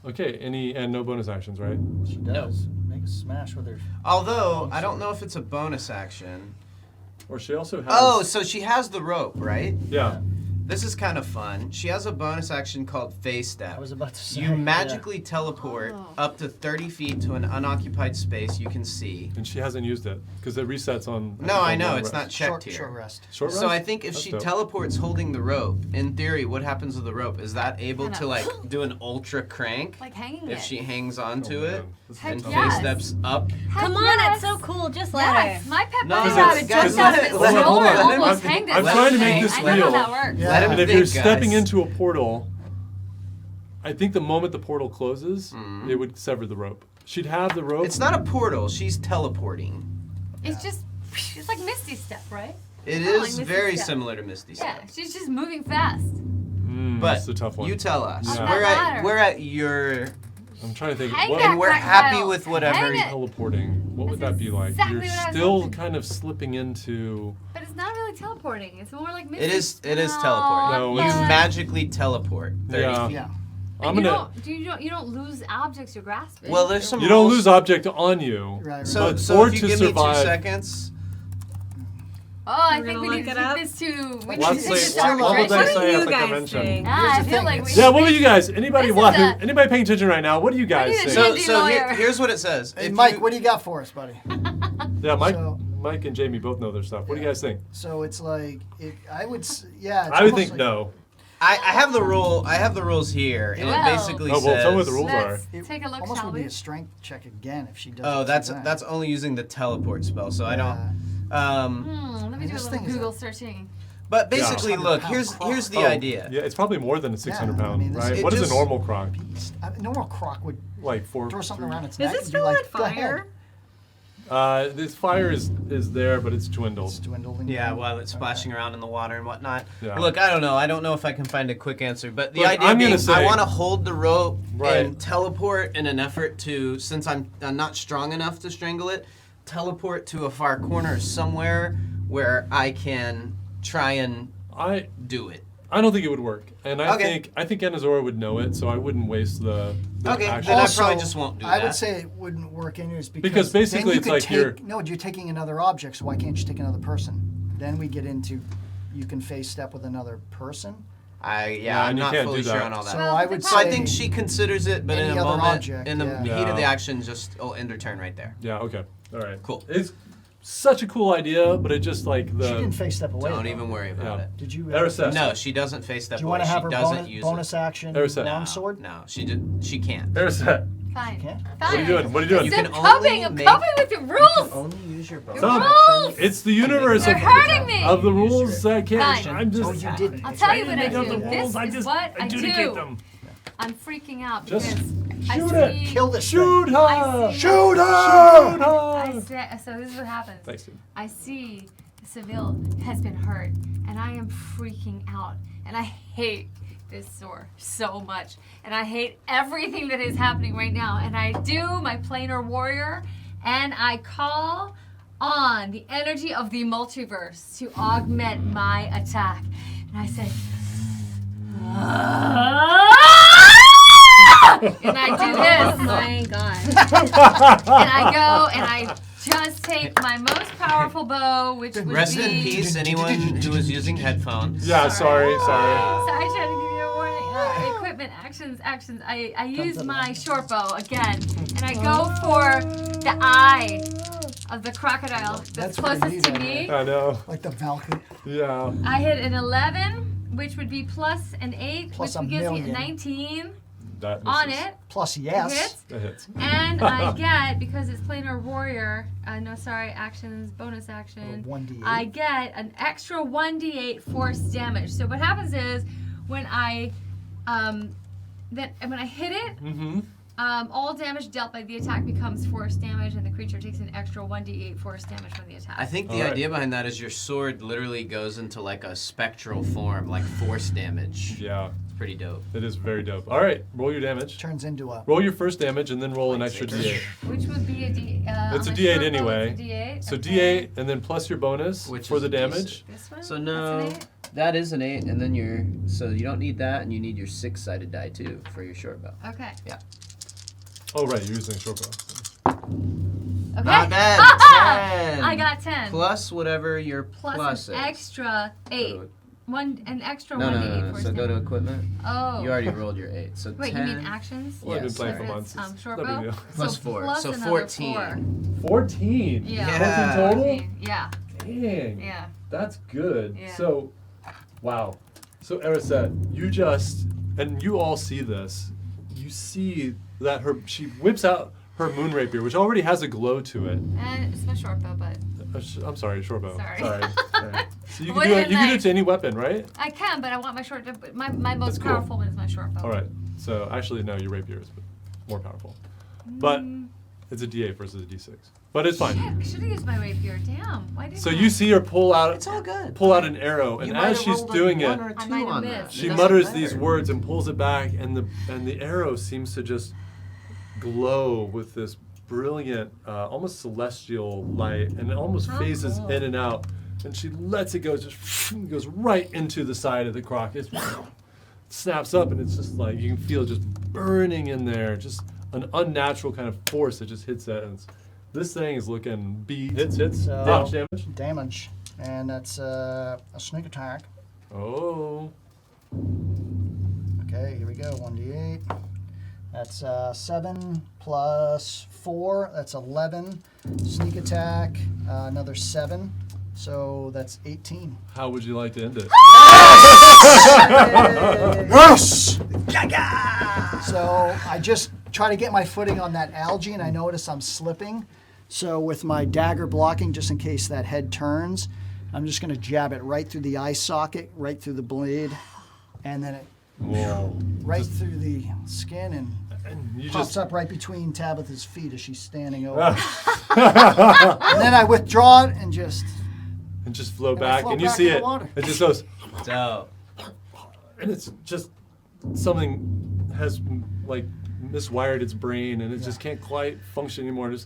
Okay, and no bonus actions, right? She does. Make a smash with her. Although, I don't know if it's a bonus action. Or she also has. Oh, so she has the rope, right? Yeah. This is kind of fun. She has a bonus action called Phase Step. I was about to say. You magically teleport Oh. up to 30 feet to an unoccupied space you can see. And she hasn't used it because it resets on. No, I know, long it's not rest. checked Short, here. short rest. Short So rest? I think if That's she dope. teleports holding the rope, in theory, what happens with the rope? Is that able Kinda- to like do an ultra crank Like hanging if it. she hangs onto Oh, it man. This is Heck and tough. yes. Phase Steps up? Heck Come on, yes. it's so cool. Just let Yes, her. my pet No, bunny because rabbit it's- jumped out of its hold on, shoulder hold on. and almost I'm- hanged I'm it. trying to make thing. this I know real. how that works. Yeah. Let him And if think, you're stepping guys. into a portal, I think the moment the portal closes, Mhm. it would sever the rope. She'd have the rope. It's not a portal. She's teleporting. It's just, it's like Misty Step, right? It Oh, like is Misty very Step. similar to Misty Yeah, Step. she's just moving fast. But that's a tough one. you tell us. Yeah. We're That at matter. we're at your I'm trying to think. Hang What that and we're crack happy pile. with whatever. Hang it. teleporting? What would That's that be like? exactly You're what I was still hoping. kind of slipping into. But it's not really teleporting. It's more like Misty It is Step. teleporting. No, you it's- magically teleport 30 Yeah. feet. Yeah. I'm you gonna. you don't lose objects you're grasping. Well, there's some You don't rules. lose object on you. Right, right. So, But so or if you to give me 2 survive- seconds. Oh, I We're think gonna we look need to it keep up. this to. We Let's need to see, take this to what level arbitration. they What say do at you the guys convention. think? Ah, Here's I the feel thing, like we it's- Yeah. What would you guys? Anybody This is watching? a- Anybody paying attention right now? What do you guys need a think? So, Handy so lawyer. here's what it says. Hey, If Mike, you- what do you got for us, buddy? Yeah, So- Mike and Jamie both know their stuff. What do you guys think? So it's like, I would, yeah. It's I would almost think like- no. I have the rule. I have the rules here, and Well. it basically Oh, well, says. tell me what the rules are. Let's It take a look, almost shall would be we? a strength check again if she does. Oh, what that's she's doing. that's only using the teleport spell. So I don't. Let me do a this little thing is Google searching. But basically, 600 look, pound here's croc. the idea. Yeah, it's probably more than a 600 Yeah, I pound, mean, this- right? it What is just- a normal croc? Normal croc would Like 4. throw something around its Is neck this and be still like, on "Go ahead." fire? This fire is there, but it's dwindled. It's dwindling. Yeah, while it's splashing around in the water and whatnot. Yeah. Look, I don't know. I don't know if I can find a quick answer, but the Look, idea I'm being, gonna say- I want to hold the rope Right. and teleport in an effort to, since I'm not strong enough to strangle it, teleport to a far corner somewhere where I can try and I do it. don't think it would work, and I Okay. think Anazora would know it, so I wouldn't waste the Okay, action. then I Also, probably just won't do I that. would say it wouldn't work anyways Because then basically you it's could like take, you're- no, you're taking another object, so why can't you take another person? Then we get into you can face step with another person. Yeah, I'm and you not can't fully do sure that. on all that. So Well, I the would problem- So say I think she considers it, but in any a other moment, object, in the yeah. heat of the Yeah. action, just end her turn right there. Yeah. Okay. All right. Cool. It's such a cool idea, but it just like she didn't the. face step away. Don't though. even worry about Yeah. it. Did you? Eriseth. No, she doesn't face step Do you away. want to have her She doesn't bonus, use bonus it. action Eriseth. longsword? No, she can't. Eriseth, Fine. Okay. Fine. what are you doing? What are you doing? You I'm can coping. only I'm make- coping with your rules. Only use your bonus Tom, rules! It's the universe They're of, hurting me. of the rules. I can't. Fine. I'm just. Oh, you did. I'll tell you what I Make up do. the This rules. I is just what I adjudicate do. them. I'm freaking out Just because I shoot see. it. Kill this Shoot her! I see- Shoot her! Shoot her! I say, so this is what happens. Thanks, dude. I see Seville has been hurt, and I am freaking out, and I hate this sword so much, and I hate everything that is happening right now. And I do my planar warrior, and I call on the energy of the multiverse to augment my attack, and I say. And I do Oh this. my god. And I go and I just take my most powerful bow, which would Rest be. in peace, anyone who was using headphones. Yeah. Sorry. So I try to give you a warning. Equipment, actions. I use my short bow again, and I go for the eye of the crocodile that's pretty closest neat, to I me. I know. Like the Valkyrie. Yeah. I hit an 11, which would be plus an 8, Plus which a gives me a million. 19 That on misses. it. Plus yes. Hits. That hits. And I get, because it's planar warrior, actions, bonus action. 1d8. I get an extra 1d8 force damage. So what happens is when I hit it, Mm-hmm. all damage dealt by the attack becomes force damage, and the creature takes an extra 1d8 force damage from the attack. I think the All right. idea behind that is your sword literally goes into like a spectral form, like force damage. Yeah. It's pretty dope. It is very dope. All right. Roll your damage. Turns into a. Roll your first damage and then roll an extra D8. Which would be a D. It's a on D8 my short bow, anyway. It's a D8. So okay. D8 and then plus your bonus Which for is the a damage. This one? So That's no, an 8? that is an 8, and then so you don't need that, and you need your 6-sided die too for your short bow. Okay. Oh right, you're using a short bow. Okay. Not bad. Ha-ha! 10. I got 10. Plus whatever your Plus plus an is. extra 8. An extra No, 1d8 no. force So go to damage. equipment. Oh. You already rolled your 8. So Wait, 10. you mean actions? Well, I've been Yes, playing sorry. for months. It's Short no big bow? deal. Plus so 4. Plus So another 14. 14. Yeah. Yeah. 14 total? 14. Yeah. Dang. Yeah. That's good. Yeah. So, wow. So Eriseth, you just, and you all see this. You see that she whips out her moon rapier, which already has a glow to it. And it's my short bow, but I'm sorry, short bow. Sorry. Alright. So you What can do did it. You can do I- it to any weapon, right? I can, but I want my short. My most That's cool. powerful one is my short bow. All right. So actually, no, your rapier is more powerful, but Mm. it's a D8 versus a D6. But it's fine. Shit, I should have used my rapier. Damn. Why didn't So I? you see her pull out It's all good. an arrow, and You might as have she's rolled a doing it, 1 or I 2 might have on missed. that. she It doesn't mutters these matter. words and pulls it back, and the arrow seems to just glow with this brilliant, almost celestial light, and it almost Oh, phases cool. in and out. And she lets it go, just goes right into the side of the croc. It snaps up, and it's just like you can feel it just burning in there, just an unnatural kind of force that just hits it. And this thing is looking beat. Hits, So- damage. Damage. And that's a sneak attack. Oh. Okay, here we go. 1d8. That's 7 plus 4. That's 11. Sneak attack, another 7. So that's 18. How would you like to end it? Yes! So I just try to get my footing on that algae, and I notice I'm slipping. So with my dagger blocking, just in case that head turns, I'm just going to jab it right through the eye socket, right through the blade, and then it right through the skin and You pops just up right between Tabitha's feet as she's standing over. And then I withdraw it and just flow I back, float and you back see in the it. water. It just goes, So, and it's just something has like miswired its brain, and it just can't quite function anymore. And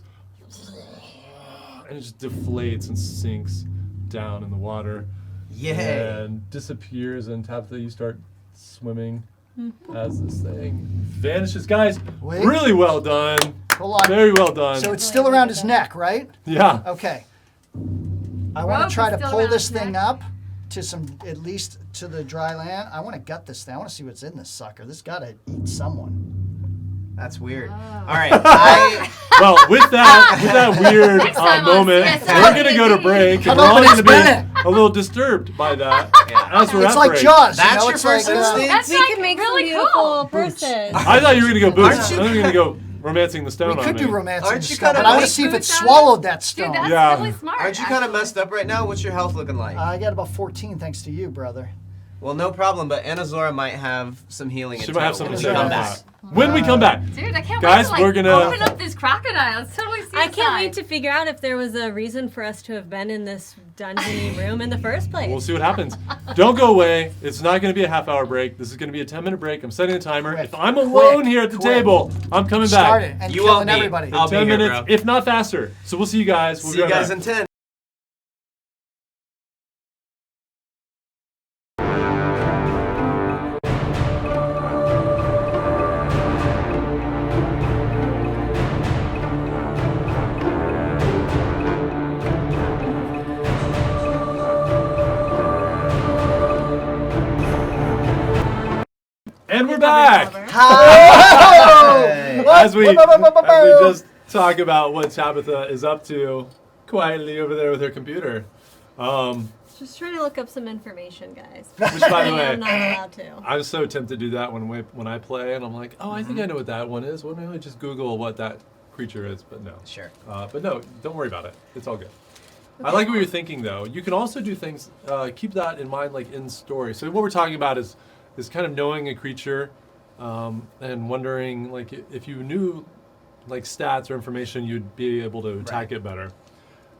it just deflates and sinks down in the water. Yay. And disappears, and Tabitha, you start swimming as this thing vanishes. Guys, Wait. really well done. Hold on. Very well done. So it's still around his neck, right? yeah. Okay. I want rope to try is to still pull around this his thing neck. up to at least to the dry land. I want to gut this thing. I want to see what's in this sucker. This got to eat someone. That's weird. Oh. All right. I Well, with that weird Next time on moment, CSI we're gonna go to break, and Come we're all on, gonna it's be Bennett. a little disturbed by that. As we're It's at like break. Jaws. That's you know? your It's first like, instinct? That's We like could make really some beautiful cool. person. I thought you were gonna go boots. Aren't I you- thought you were gonna go romancing the stone we on could me. do romance Aren't in the you stone, kinda but I want to like see if it boots on it? swallowed that stone. Dude, that's Yeah. really smart. Aren't you kind of messed up right now? What's your health looking like? I got about 14 thanks to you, brother. Well, no problem, but Anazora might have some healing. She in might have tow something to when say we about come back. that. When we come back, Dude, I can't Guys, wait to we're gonna- open up this crocodile. It's totally CSI. I can't wait to figure out if there was a reason for us to have been in this dungeony room in the first place. we'll see what happens. Don't go away. It's not going to be a half-hour break. This is going to be a 10-minute break. I'm setting a timer. Quick, If I'm alone quick, here at the quick. table, I'm coming Start back. it and You killing won't be. everybody. I'll be 10 here, minutes, bro. if not faster. So we'll see you guys. We'll See be you right guys back. in 10. And we're back. Hey. As we just talk about what Tabitha is up to quietly over there with her computer. Just trying to look up some information, guys. Which, by the way, I'm not allowed to. I'm so tempted to do that when I play, and I'm like, oh, I think I know what that one is. Why don't I just Google what that creature is? But no. Sure. But no, don't worry about it. It's all good. I like what you're thinking, though. You can also do things, keep that in mind, like in story. So what we're talking about is kind of knowing a creature and wondering, like, if you knew, like, stats or information, you'd be able to attack it better.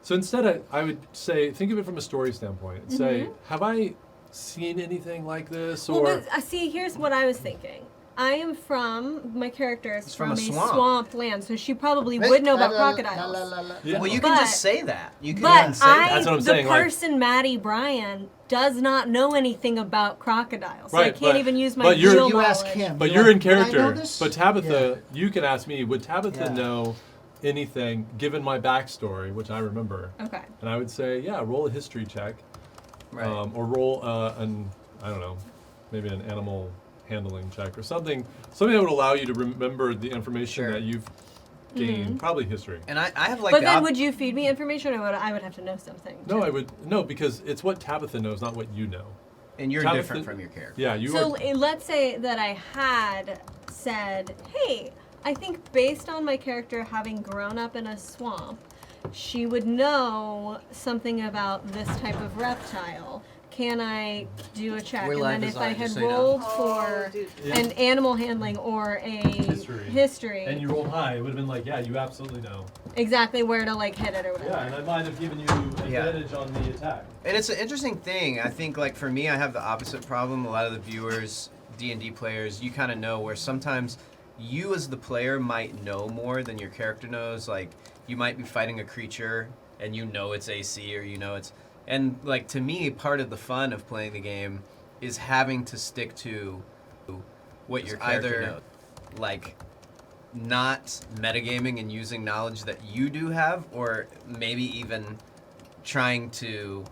So instead, I would say, think of it from a story standpoint. Say, have I seen anything like this? Or Well, but, see, here's what I was thinking. I am from, my character is from from a a swamp. swamp land, so she probably would know about crocodiles. Yeah. Well, you can But- just say that. You can But even say that. That's what I'm the saying, like- person, Maddie Bryan, does not know anything about crocodiles. So I Right, can't but- even use my but you're- real You knowledge. ask him. But You're you're in like, "Would I know character. this?" But Tabitha, Yeah. you can ask me, would Tabitha Yeah. know anything given my backstory, which I remember? Okay. And I would say, yeah, roll a history check. Right. Or roll I don't know, maybe an animal handling check or something that would allow you to remember the information Sure. that you've gained, probably history. And I have like But the then would you feed me information, or I would have to know something? No, too? no, because it's what Tabitha knows, not what you know. and you're Tabitha- different from your character. Yeah, you So are. let's say that I had said, hey, I think based on my character having grown up in a swamp, she would know something about this type of reptile. Can I do a check? We're And live then if I design, had just so you know. rolled for an animal handling or a history, And you rolled high, it would have been like, yeah, you absolutely know. exactly where to like hit it or whatever. Yeah, and I might have given you Yeah. advantage on the attack. And it's an interesting thing. I think, like, for me, I have the opposite problem. A lot of the viewers, D&D players, you kind of know where sometimes you as the player might know more than your character knows. Like, you might be fighting a creature and you know it's AC or you know it's... And, like, to me, part of the fun of playing the game is having to stick to what you're either, like, not metagaming and using knowledge that you do have, or maybe even trying to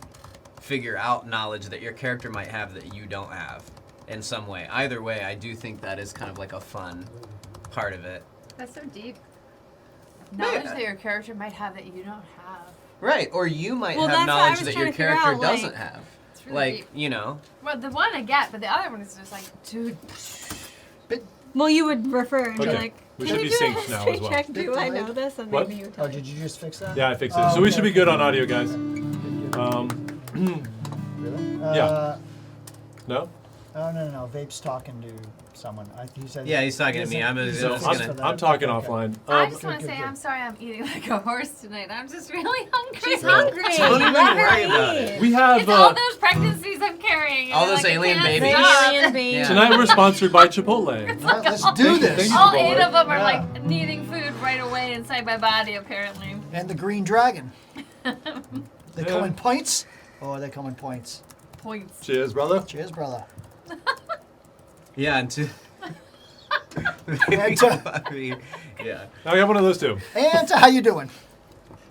figure out knowledge that your character might have that you don't have in some way. Either way, I do think that is kind of like a fun part of it. That's so deep. Knowledge that your character might have that you don't have. Right, or you might Well, have that's what I knowledge was that trying your to figure character out, like- doesn't have. It's really Like, deep. you know. Well, the one I get, but the other one is just like, dude. But Well, you would refer and be Okay. like, We "Can should you be do a synced now as history well. check? Do I know this?" And What? maybe you Oh, tell did you just fix that? Yeah, I fixed it. Oh, So we okay, should be okay. good on audio, guys. Really? Yeah. No? Oh, no. Vape's talking to someone. He said. Yeah, he's talking to me. I'm he's So just fixed gonna- for that. I'm talking Okay. offline. I just want good, to say good. I'm sorry I'm eating like a horse tonight. I'm just really hungry. She's hungry. Don't even Let her worry about eat. it. We have It's all those pregnancies I'm carrying. All and, those like, I alien can't babies. stop. Alien baby. Yeah. tonight we're sponsored by Chipotle. All right, let's do this. Thank you. All Chipotle. 8 of them are Yeah. like needing food right away inside my body, apparently. And the green dragon. They Yeah. come in points? Oh, they come in points. Points. Cheers, brother. Cheers, brother. Yeah, and to. And to, Yeah. Now we have one of those too. how you doing?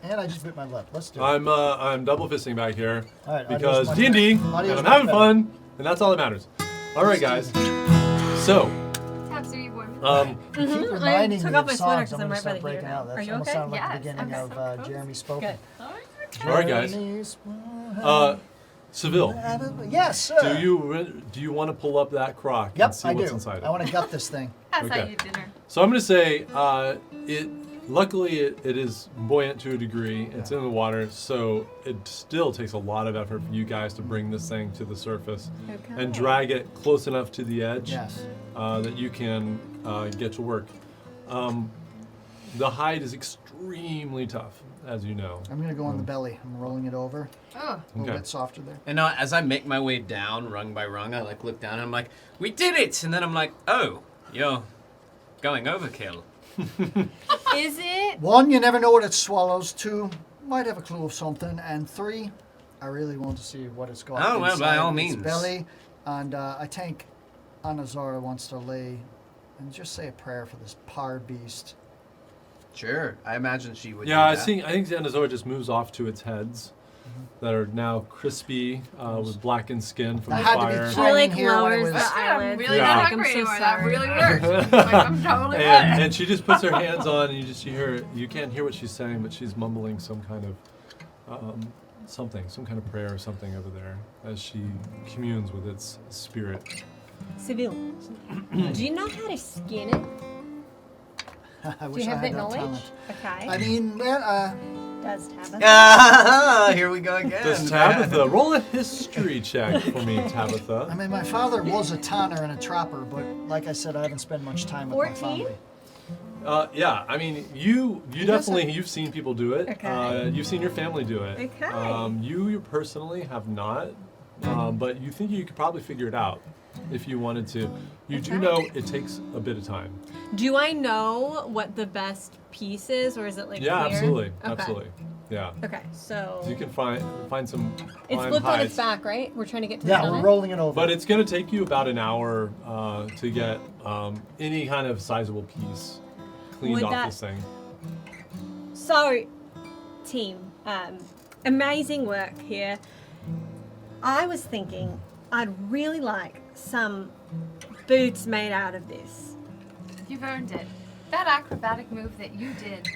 And I just bit my lip. Let's do it. I'm double fisting back here All right, because audios D&D, much and better. I'm having fun, and that's all that matters. All right, guys. So, Taps are you boy. Keep Mhm. reminding I took me off of my sweater songs. 'cause I'm I'm gonna right by start the breaking heater out. now. That Are you almost okay? sounded like Yes, the beginning I'm of so Jeremy close. Spoken. Good. all right, guys. Seville, Yes, sir. do you want to pull up that crock Yep, and see I what's do. inside I it? want to gut this thing. That's how Okay. you eat dinner. So I'm going to say luckily it is buoyant to a degree. It's in the water, so it still takes a lot of effort for you guys to bring this thing to the surface Okay. and drag it close enough to the edge Yes. that you can get to work. The hide is extremely tough, as you know. I'm going to go on the belly. I'm rolling it over. Oh, A little Okay. bit softer there. And as I make my way down, rung by rung, I like look down and I'm like, we did it! And then I'm like, oh, you're going overkill. is it? 1, you never know what it swallows. 2, might have a clue of something. And 3, I really want to see what it's got. Oh, well, by inside all its means. belly. And I think Anazara wants to lay and just say a prayer for this power beast. Sure, I imagine she would. Yeah, I do that. think Xanazoa just moves off to its heads that are now crispy with blackened skin from I the had to be fire. She like here when it lowers was- the I'm eyelids. really Yeah. not Like, hungry I'm so anymore. That sorry. really worked. Like, I'm totally good. And she just puts her hands on, and you hear you can't hear what she's saying, but she's mumbling some kind of some kind of prayer or something over there as she communes with its spirit. Seville, do you know how to skin it? I Do wish you I have had that that knowledge? talent. Okay. I mean, Does Tabitha? Ah, here we go again. Does Tabitha roll a history check for me, Tabitha? I mean, my father was a tanner and a trapper, but like I said, I haven't spent much time with my 14? family. Yeah, I mean, you definitely you've seen people do it. Okay. You've seen your family do it. Okay. You personally have not, but you think you could probably figure it out if you wanted to. You do Okay. know it takes a bit of time. Do I know what the best piece is, or is it like Yeah, clear? absolutely, Okay. absolutely. Yeah. Okay, so You can find some it's prime flipped on its hides. back, right? We're trying to get to Yeah, the we're summit? rolling it over. But it's going to take you about an hour to get any kind of sizable piece cleaned Would off that- this thing. So, team, amazing work here. I was thinking I'd really like some boots made out of this. You've earned it. That acrobatic move that you did,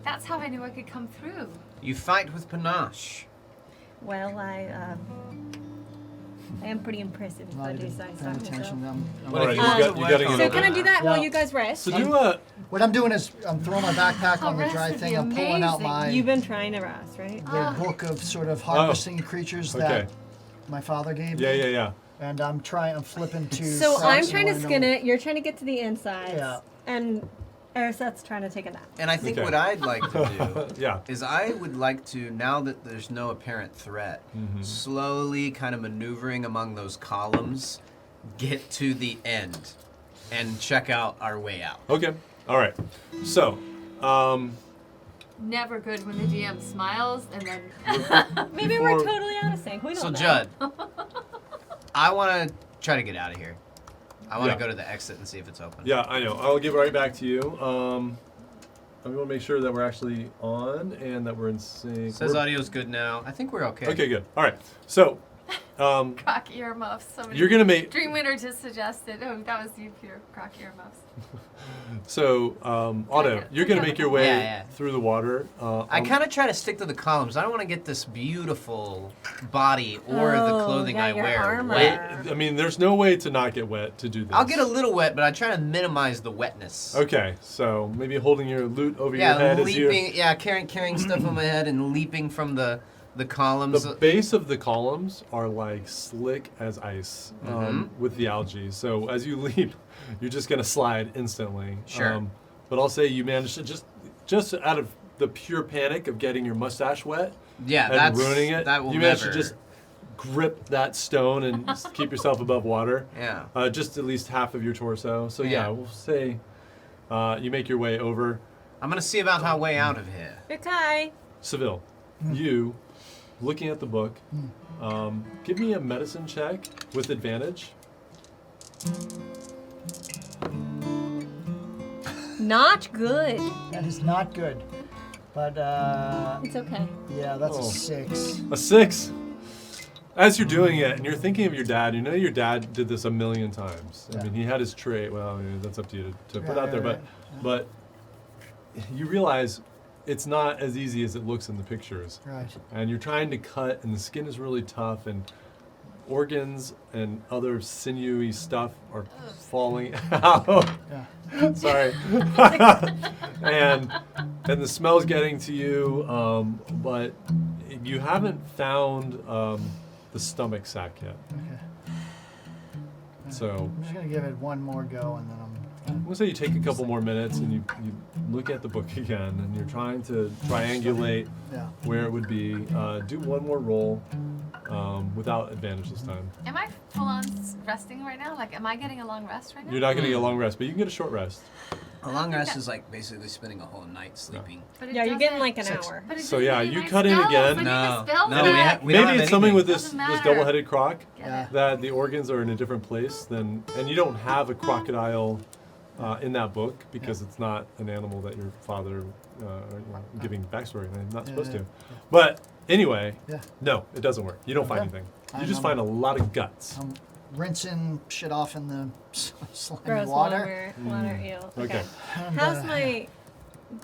that's how I knew I could come through. You fight with panache. Well, I am pretty impressive if I do say so Paying attention. myself. What All if right, you you got to get So over can I that. do that while Yeah. you guys rest? So do a What I'm doing is I'm throwing my backpack on the rest dry would thing. be I'm pulling out amazing. my You've been trying to rest, right? the book of sort of harvesting creatures okay. that my father gave me. yeah. And I'm flipping to. So parts I'm and trying to I know- skin it. You're trying to get to the insides. Yeah. And Arisette's trying to take a nap. And I think Okay. what I'd like to do Yeah. is I would like to, now that there's no apparent threat, slowly kind of maneuvering among those columns, get to the end, and check out our way out. Okay. All right. So, Never good when the DM smiles and then Maybe Before- we're totally out of sync. We don't So know. Judd, I want to try to get out of here. I want to Yeah. go to the exit and see if it's open. yeah, I know. I'll give it right back to you. I'm going to make sure that we're actually on and that we're in sync. Says We're- audio's good now. I think we're okay. Okay, good. All right. So, Croc earmuffs. Somebody, You're gonna make. Dream Winner just suggested. Oh, that was you, Peter. Croc earmuffs. So, Otto, you're gonna make your way Yeah. through the water. I kind of try to stick to the columns. I don't want to get this beautiful body or the clothing yeah, I your wear armor. wet. I mean, there's no way to not get wet to do this. I'll get a little wet, but I try to minimize the wetness. Okay, so maybe holding your loot over your Yeah, head as you. leaping. Yeah, carrying stuff on my head and leaping from the columns. The base of the columns are like slick as ice with the algae. So as you leap, you're just gonna slide instantly. Sure. But I'll say you managed to just out of the pure panic of getting your mustache wet Yeah, and that's ruining it, That will you managed never. to just grip that stone and just keep yourself above water. Yeah. Just at least half of your torso. So Yeah. we'll say you make your way over. I'm gonna see about our way out of here. Okay. Seville, you looking at the book, give me a medicine check with advantage. Not good. That is not good. But, It's okay. yeah, that's Oh. a 6. A 6. As you're doing it, and you're thinking of your dad, you know your dad did this a million times. I Yeah. mean, he had his trait. Well, that's up to you to put Right, out there, right, but you realize it's not as easy as it looks in the pictures. Right. And you're trying to cut, and the skin is really tough, and organs and other sinewy stuff are falling out. Yeah. Sorry. and the smell's getting to you, but you haven't found the stomach sac yet. Okay. So I'm just gonna give it one more go, and then I'm gonna say you take a couple more minutes and you look at the book again, and you're trying to triangulate yeah. where it would be. Do one more roll without advantage this time. Am I full on resting right now? Like, am I getting a long rest right now? You're not gonna get a long rest, but you can get a short rest. A long think rest that- is like basically spending a whole night sleeping. But it Yeah, you're getting doesn't- like an 6. hour. but it So, doesn't yeah, need you my cut in spells. again. I need No. the spells No, back. we don't Maybe have it's something anything. with this Doesn't this matter. double-headed croc Get Yeah. it. that the organs are in a different place than, and you don't have a crocodile in that book because it's not an animal that your father giving backstory and I'm not supposed Yeah. to. But anyway, Yeah. no, it doesn't work. You don't find Okay. anything. You I'm- just find a lot of guts. I'm rinsing shit off in the slimy Gross water. water ew. Okay. And, How's my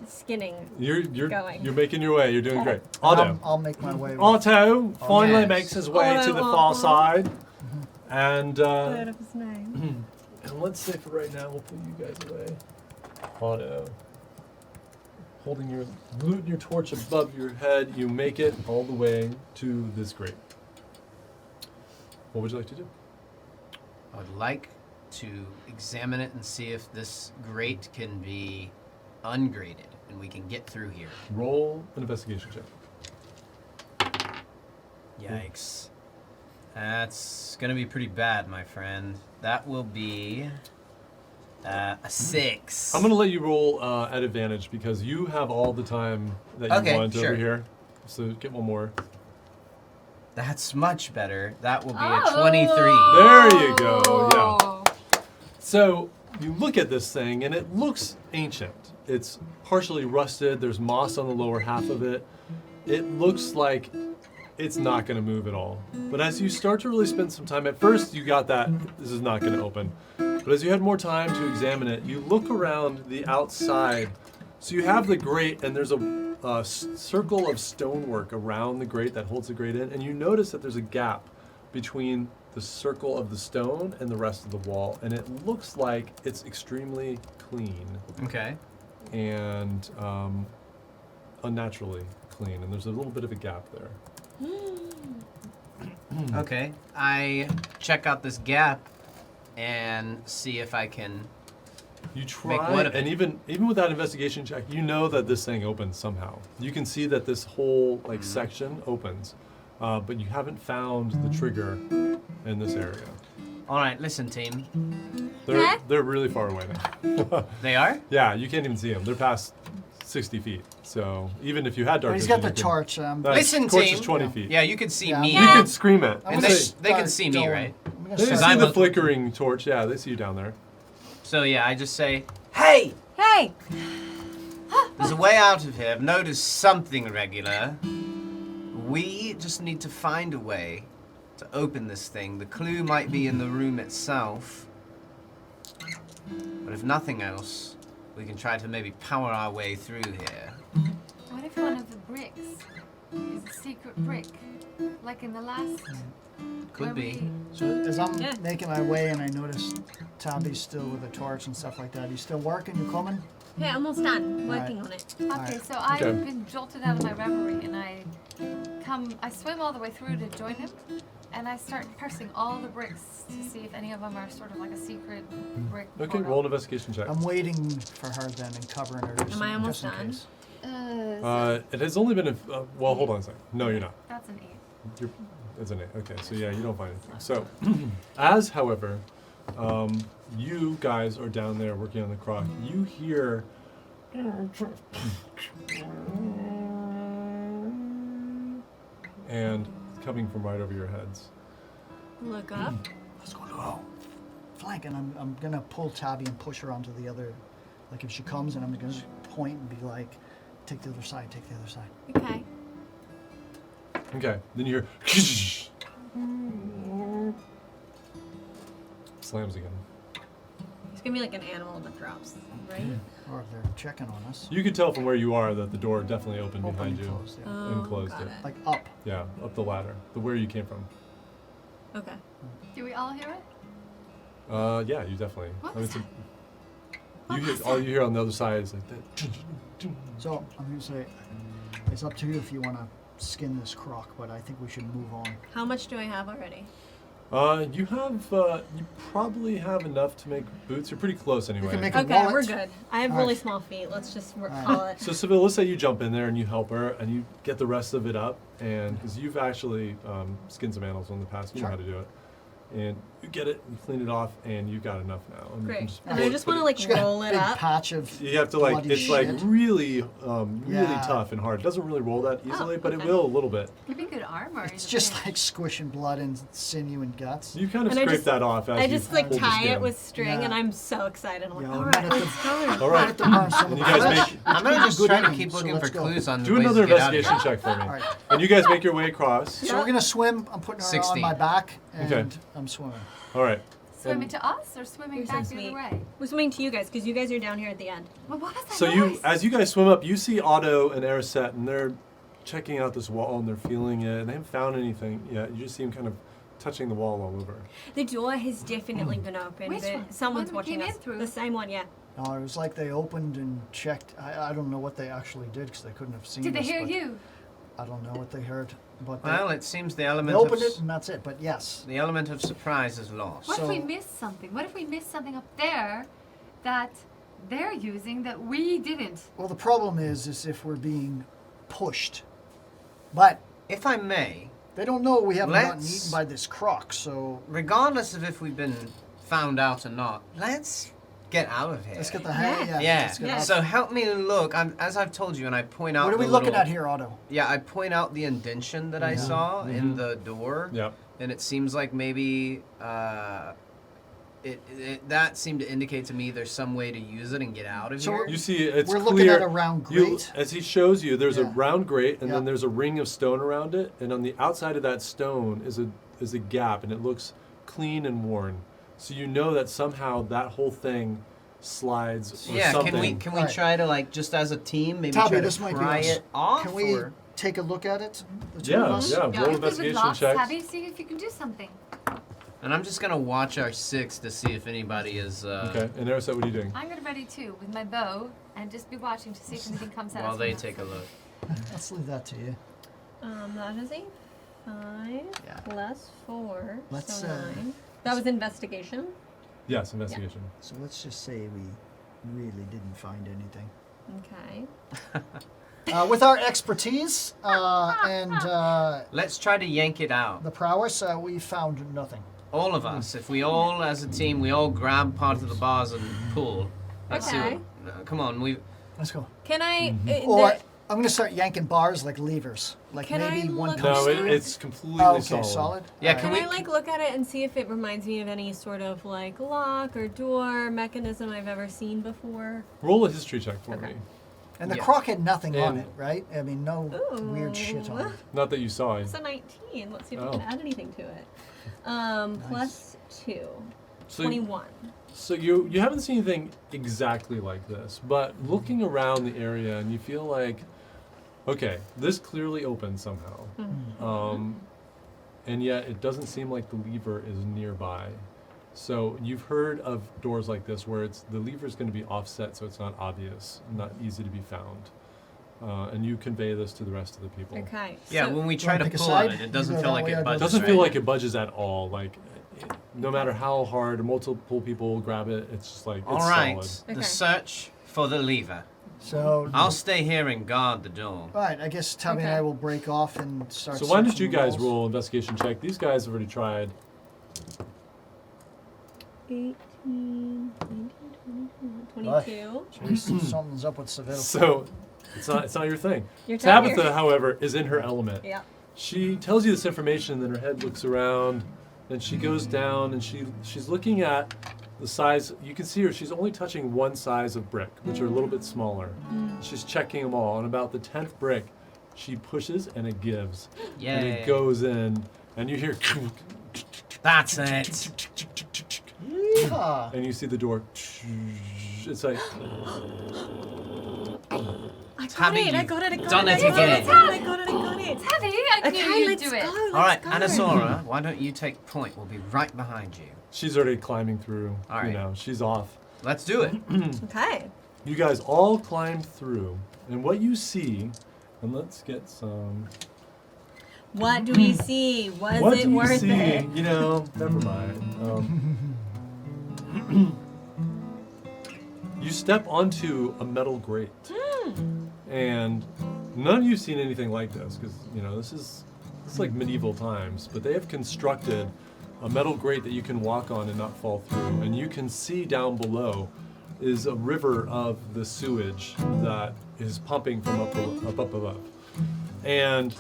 skinning? You're Going. you're making your way. You're doing great. Otto. I'll make my way. Otto finally yes. makes his way Otto, to the far uh-huh. side, and Word of his name. and let's say for right now we'll put you guys away. Otto, holding your loot and your torch above your head, you make it all the way to this grate. What would you like to do? I would like to examine it and see if this grate can be ungraded and we can get through here. Roll an investigation check. Yikes. That's gonna be pretty bad, my friend. That will be a 6. I'm gonna let you roll at advantage because you have all the time that you Okay, want sure. over here. So get one more. That's much better. That will be Oh. a 23. There you go. Yeah. So you look at this thing and it looks ancient. It's partially rusted. There's moss on the lower half of it. It looks like it's not going to move at all. But as you start to really spend some time, at first you got that this is not going to open. But as you had more time to examine it, you look around the outside. So you have the grate and there's a circle of stonework around the grate that holds the grate in. And you notice that there's a gap between the circle of the stone and the rest of the wall. And it looks like it's extremely clean Okay. and unnaturally clean. And there's a little bit of a gap there. Okay. I check out this gap and see if I can. You Make try, what of and it? even with that investigation check, you know that this thing opens somehow. You can see that this whole section opens, but you haven't found the trigger in this area. All right, listen, team. They're really far away now. They are? Yeah, you can't even see them. They're past 60 feet. So even if you had dark He's vision, got the you could- torch. That Listen, torch team. is 20 feet. Yeah, you can see Yeah. me. You can scream it. I'm And gonna they can start see me, going. right? I'm gonna They start- see I'm the a- flickering torch. Yeah, they see you down there. So yeah, I just say, hey, Hey! there's a way out of here. I've noticed something irregular. We just need to find a way to open this thing. The clue might be in the room itself. But if nothing else, we can try to maybe power our way through here. What if one of the bricks is a secret brick? Like in the last... Could where be. So as I'm Yeah. making my way and I notice Tabby's still with a torch and stuff like that, you still working? You coming? Yeah, almost done. Working on it. Okay, Alright. so I've Okay. been jolted out of my reverie and I swim all the way through to join him and I start parsing all the bricks to see if any of them are sort of like a secret brick. Okay, portal. roll an investigation check. I'm waiting for her then and covering her. Am I almost just in done? case. It has only been well, hold on a second. No, you're not. That's an 8. It's an 8. Okay, so yeah, you don't find anything. So, as however, you guys are down there working on the crock. You hear and coming from right over your heads. Look up. Let's go low. Flank, and I'm gonna pull Tabby and push her onto the other. Like if she comes, and I'm gonna just point and be like, "Take the other side. Take the other side." Okay. Okay, then you hear slams again. It's gonna be like an animal that drops, right? Or they're checking on us. You could tell from where you are that the door definitely opened Open behind and you. closed, yeah. Oh, And closed got it. it. Like up. Yeah, up the ladder, the where you came from. Okay. Do we all hear it? Yeah, you definitely. What I mean, was it's you hear, all you hear on the other side is like that. So I'm gonna say, it's up to you if you want to skin this croc, but I think we should move on. How much do I have already? You have, you probably have enough to make boots. You're pretty close anyway. can make a Okay, wallet. we're good. I have All really right. small feet. Let's just right. call it. So Seville, let's say you jump in there and you help her and you get the rest of it up, and because you've actually skinned some animals in the past, you know Sure. how to do it, and you get it, you clean it off, and you've got enough now. And you can Great. just And pull I it, just put want to it- She's like got roll a it big up. patch of. You have to like, bloody it's like shit. really, really Yeah. tough and hard. It doesn't really roll that easily, but it okay. will a little bit. Could be good armor. It's is the just thing. like squishing blood and sinew and guts. You kind of And I scrape just- that off as I you just like pull the tie it skin. with string, Yeah. and I'm so excited. I'm like, Yeah, all we right, might have let's to- go. All Might right. have to burn some And of you the guys flesh. make- I'm gonna just Good try to eating, keep so looking let's for go. clues on Do ways another to get out of investigation here. check for me. All right. And you guys make your way across. So we're gonna swim. I'm putting her 16. on my back, and Okay. I'm swimming. All right. Swimming to us or swimming You're so back the sweet. other way? We're swimming to you guys because you guys are down here at the end. Well, what was that So noise? as you guys swim up, you see Otto and Arisette, and they're checking out this wall and they're feeling it. And they haven't found anything yet. You just see them kind of touching the wall all over. The door has definitely been opened. Which but one? Someone's One we watching came in us. through. The same one, yeah. No, it was like they opened and checked. I don't know what they actually did because they couldn't have seen Did they us, hear but you? I don't know what they heard, but Well, it seems the they element of opened it and that's it. But yes, the element of surprise is lost. What if we So- missed something? What if we missed something up there that they're using that we didn't? well, the problem is if we're being pushed, but If I may, they don't know we haven't gotten Let's- eaten by this croc. So regardless of if we've been found out or not, let's get out of here. let's get the hang. Yeah. Yeah. let's get Yeah. out. So help me look. As I've told you, and I point out. What are we the looking little- at here, Otto? Yeah, I point out the indention that I saw in Mhm. the door, Yep. and it seems like maybe that seemed to indicate to me there's some way to use it and get out of So here. You see, it's We're clear. looking at a round You, grate. as he shows you, there's a Yeah. round grate, and Yeah. then there's a ring of stone around it, and on the outside of that stone is a gap, and it looks clean and worn. So you know that somehow that whole thing slides or Yeah, something. can we Right. try to like just as a team maybe Tabby, try to this might be pry us. it off? Can we or- take a look at it? The two of Yeah, us? yeah. You're Roll good with investigation locks, checks. Tabby. See if you can do something. And I'm just gonna watch our six to see if anybody is. Okay, and Arisette, what are you doing? I'm gonna ready too with my bow and just be watching to see if anything comes out. While they take a look. Let's leave that to you. That is a 5 Yeah. plus 4, Let's, so 9. That was investigation. Yes, investigation. So let's just say we really didn't find anything. Okay. With our expertise and Let's try to yank it out. the prowess, we found nothing. All of us. If we all, as a team, we all grab part of the bars and pull. Let's see Okay. what. Come on, we. Let's go. Can I? Or I'm going to start yanking bars like levers. Like Can maybe I one look comes No, Upstairs? through. it's completely Oh, okay, solid. solid. Yeah, All can right. Can I like look at it and see if it reminds me of any sort of like lock or door mechanism I've ever seen before? Roll a history check for Okay. me. And the Yeah. croc had nothing on And- it, right? I mean, no weird shit on it. Not that you saw it. It's a 19. Let's see if we Oh. can add anything to it. Plus 2. So- 21. So you haven't seen anything exactly like this, but looking around the area and you feel like, okay, this clearly opened somehow, and yet it doesn't seem like the lever is nearby. So you've heard of doors like this where the lever is going to be offset, so it's not obvious, not easy to be found, and you convey this to the rest of the people. Okay. Yeah, so- when we try wanna to pick a pull side? on it, it You doesn't go feel that like way, I it go budges. this Doesn't way. feel right? like it budges at all. Like no matter how hard multiple people grab it, it's just like All it's right, solid. the Okay. search for the lever. So, I'll stay here and guard the door. all right, I guess Tubby and Okay. I will break off and start. So why don't searching you the guys walls. roll investigation check? These guys have already tried. 18, 19, 22. Jeez, something's up with Seville. So it's not your thing. Your Tabitha, tiger. however, is in her element. Yeah. She tells you this information, then her head looks around, then she goes down and she's looking at the size. You can see her, she's only touching one size of brick, which are a little bit smaller. She's checking them all, and about the 10th brick, she pushes and it gives. And Yay. it goes in, and you hear That's it. Yeehaw. and you see the door. It's like I got Tabby, it. I you've got it. I got done it. it I got again. it. I got it. I got it. It's heavy. I knew Okay, you'd let's do go. it. Let's All right, go. Anasora, why don't you take point? We'll be right behind you. she's already climbing through. All You right. know, she's off. Let's do it. Okay. You guys all climb through, and what you see, and let's get some. What do we see? Was What it do you worth see? it? You know, never mind. You step onto a metal grate, and none of you've seen anything like this because you know it's like medieval times. But they have constructed a metal grate that you can walk on and not fall through, and you can see down below is a river of the sewage that is pumping from up above, and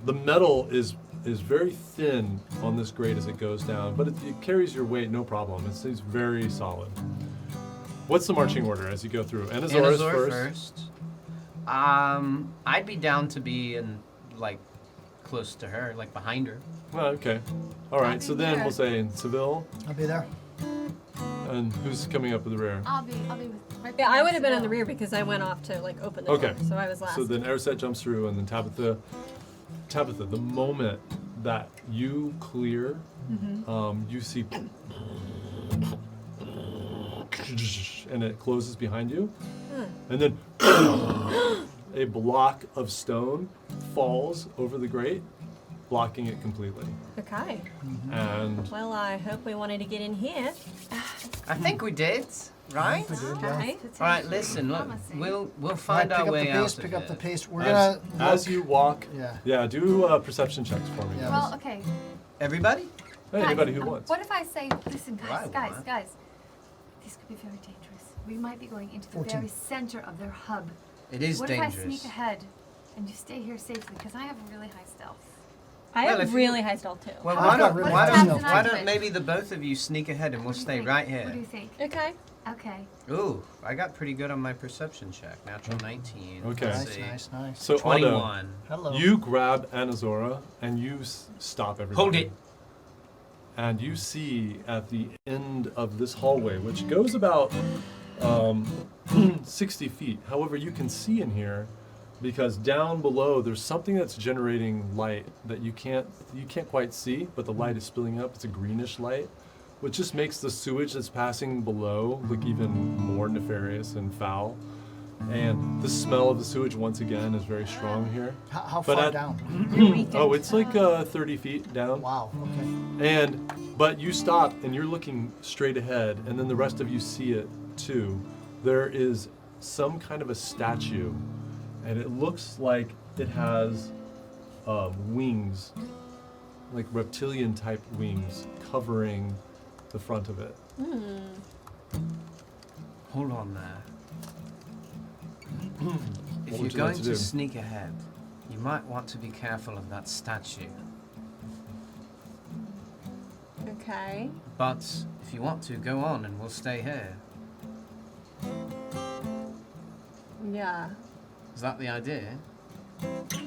the metal is very thin on this grate as it goes down, but it carries your weight no problem. It's very solid. What's the marching order as you go through? Anazora's Anazor first. I'd be down to be like close to her, like behind her. Oh, okay. All right. So then there. we'll say Seville, I'll be there. and who's coming up with the rear? I'll be right Yeah, I would have been in the Seville. rear because I went off to like open the Okay. door, so I was last. So then Airset jumps through, and then Tabitha, the moment that you clear, you see, and it closes behind you, and then a block of stone falls over the grate, blocking it completely. Okay. And Well, I hope we wanted to get in here. I think we did, right? We did, yeah. Okay. All right, listen, look, Promising. we'll All right, find pick our up way the out pace. of Pick up the it. pace. We're as, gonna as look- you walk, Yeah. do perception checks for me. Yeah. Well, okay. Everybody? Hey, Guys, anybody who wants. What if I say, listen, Well, I guys, want. guys, this could be very dangerous. We might be going into the 14. very center of their hub. It is What dangerous. if I sneak ahead and you stay here safely? Because I have a really high stealth. I Well, have if you- really high stealth too. Well, I've why got don't, really why high don't, stealth. why too. don't maybe the both of you sneak ahead and we'll What do you stay think? right What do you here. think? Okay. Okay. Ooh, I got pretty good on my perception check. Natural 19. Okay. Let's Nice, see. nice, nice. So Otto, 21. Hello. you grab Anazora and you stop everybody. Hold it. And you see at the end of this hallway, which goes about 60 feet. However, you can see in here because down below there's something that's generating light that you can't quite see, but the light is spilling up. It's a greenish light, which just makes the sewage that's passing below look even more nefarious and foul. And the smell of the sewage once again is very strong here. How But far at- down? Oh, it's like 30 feet down. Wow. Okay. But you stop and you're looking straight ahead, and then the rest of you see it too. There is some kind of a statue, and it looks like it has wings, like reptilian type wings, covering the front of it. Hold on there. If What you're would you going like to to do? sneak ahead, you might want to be careful of that statue. Okay. But if you want to, go on and we'll stay here. Yeah. Is that the idea?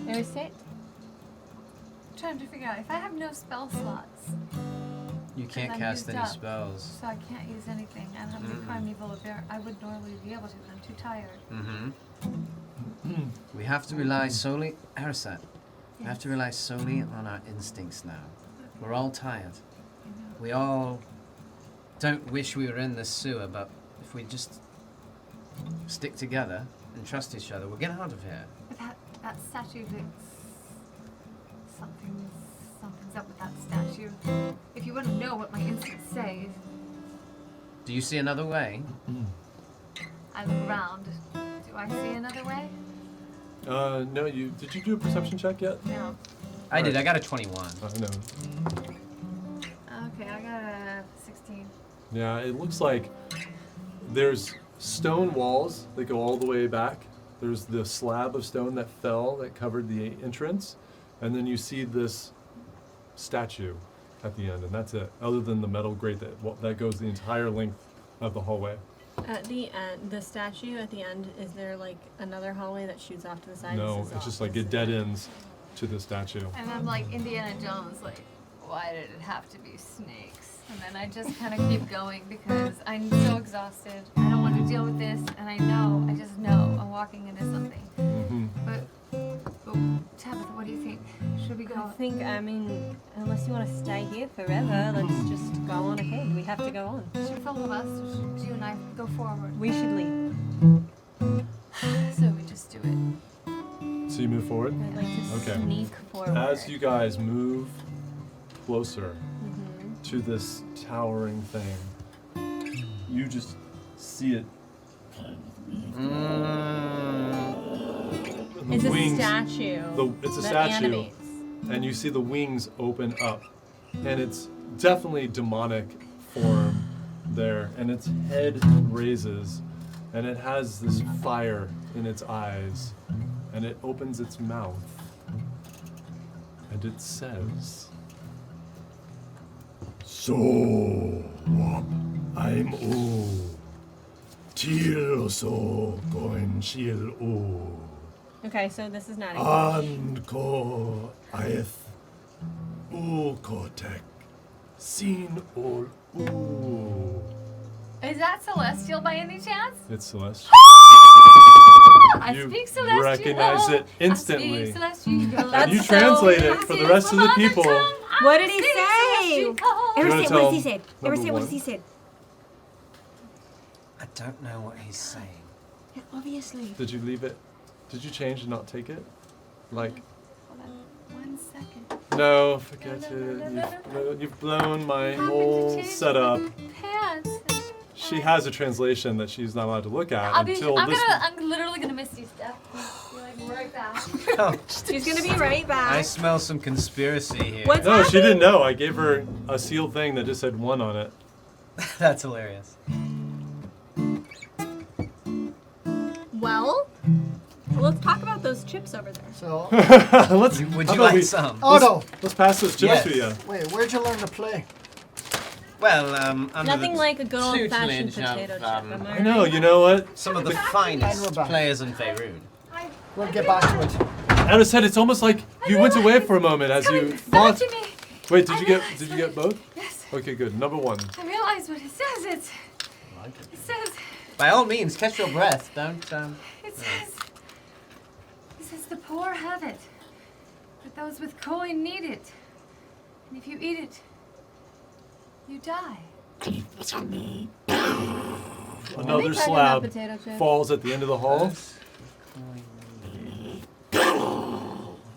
Is it? I'm trying to figure out if I have no spell slots, You can't I'm cast used any up. spells. so I can't use anything. I don't have any primeval affair. I would normally be able to, but I'm too tired. Mm-hmm. We have to rely solely, Arasat, we have to rely solely on our instincts now. We're all tired. We all don't wish we were in this sewer, but if we just stick together and trust each other, we'll get out of here. But that statue, something's up with that statue. If you want to know what my instincts say, Do you see another way? I look around. Do I see another way? No, did you do a perception check yet? No. I did, I got a 21. No. Okay, I got a 16. Yeah, it looks like there's stone walls that go all the way back. There's the slab of stone that fell that covered the entrance, and then you see this statue at the end, and that's it. Other than the metal grate that goes the entire length of the hallway. At the end, the statue at the end, is there like another hallway that shoots off to the side? No, This is it's off. just like This it is dead off. ends to the statue. And I'm like Indiana Jones, like, why did it have to be snakes? And then I just kind of keep going because I'm so exhausted. I don't want to deal with this, and I just know I'm walking into something. Mm-hmm. But Tabitha, what do you think? Should we I go? think, I mean, unless you want to stay here forever, let's just go on ahead. We have to go on. Should both of us, or should you and I go forward? We should leave. So we just do it. So you move forward. I'd like to Okay. sneak forward. As you guys move closer Mhm. to this towering thing, you just see it. And It's the a wings, statue. it's a that statue, animates. and you see the wings open up, and it's definitely demonic form there, and its head raises, and it has this fire in its eyes, and it opens its mouth, and it says, "So, I'm O. Til so going shil O. Okay, so this is not English. Anko aeth U kotek. Sin ol U." Is that celestial by any chance? It's Celeste. I You speak celestial. recognize it I instantly. speak celestial. And you That's translate so it for the rest of the people. What did he say? You wanna Everett, tell what does he say? number Everett, what one? does he say? I don't know what he's saying. Yeah, obviously. Did you leave it? Did you change and not take it? Like, Hold on 1 second. no, forget No, no, no, it. no, no, You've blown my Happened to whole change setup. my Pants. She has a translation that she's not allowed to look at until this. I'm literally gonna miss you, Steph. Be like right back. She's gonna be right I back. smell some conspiracy here. What's No, she didn't know. I gave her a sealed thing that just said 1 on it. That's hilarious. Well, let's talk about those chips over there. So, Let's. Would how you about like we- some? Otto, Let's pass those chips Yes. to you. wait, where'd you learn to play? Well, under Nothing the like a good old-fashioned tutelage potato of, chip. Am I I know. right? You know what? some of the And we're finest back. players in Faerun. We'll get back to it. Anna said it's almost like you went away for a moment as you Back thought. to me. Wait, I did realized you get both? Yes. Okay, good. Number 1. I realize what it says. It says. By all means, catch your breath. Don't. It says the poor have it, but those with coin need it. And if you eat it, you die. Another talking slab about potato chips? falls at the end of the hall.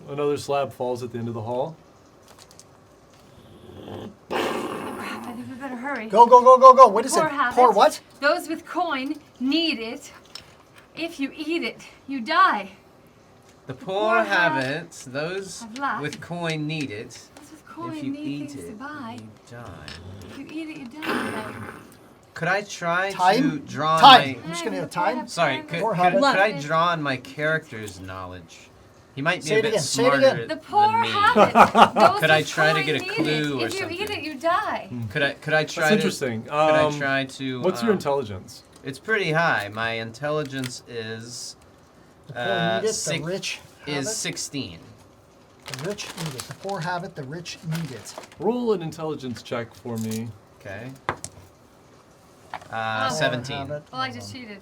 Another slab falls at the end of the hall. Crap, I think we better hurry. Go, go, go, go, go. What is Poor it? habit. Pour what? Those with coin need it. If you eat it, you die. The poor have it. Those Have luck. with coin need it. Those with coin If you need eat things it, to buy. you die. If you eat it, you die. Could I try to Time? draw on Time. my... I'm just gonna have time. Sorry, could Poor habit. I draw on my character's knowledge? He might be Say a it bit again, say it smarter again. The poor than me. have it. Those Could I with try to coin get a need clue it. or If you eat something? it, you die. Could I try That's to... interesting. Could I try to... What's your um, intelligence? It's pretty high. My intelligence is The poor need it, the Six rich have is it. 16. The rich need it. The poor have it, the rich need it. Roll an intelligence check for me. Okay. Oh. 17. Have it. Well, I just cheated.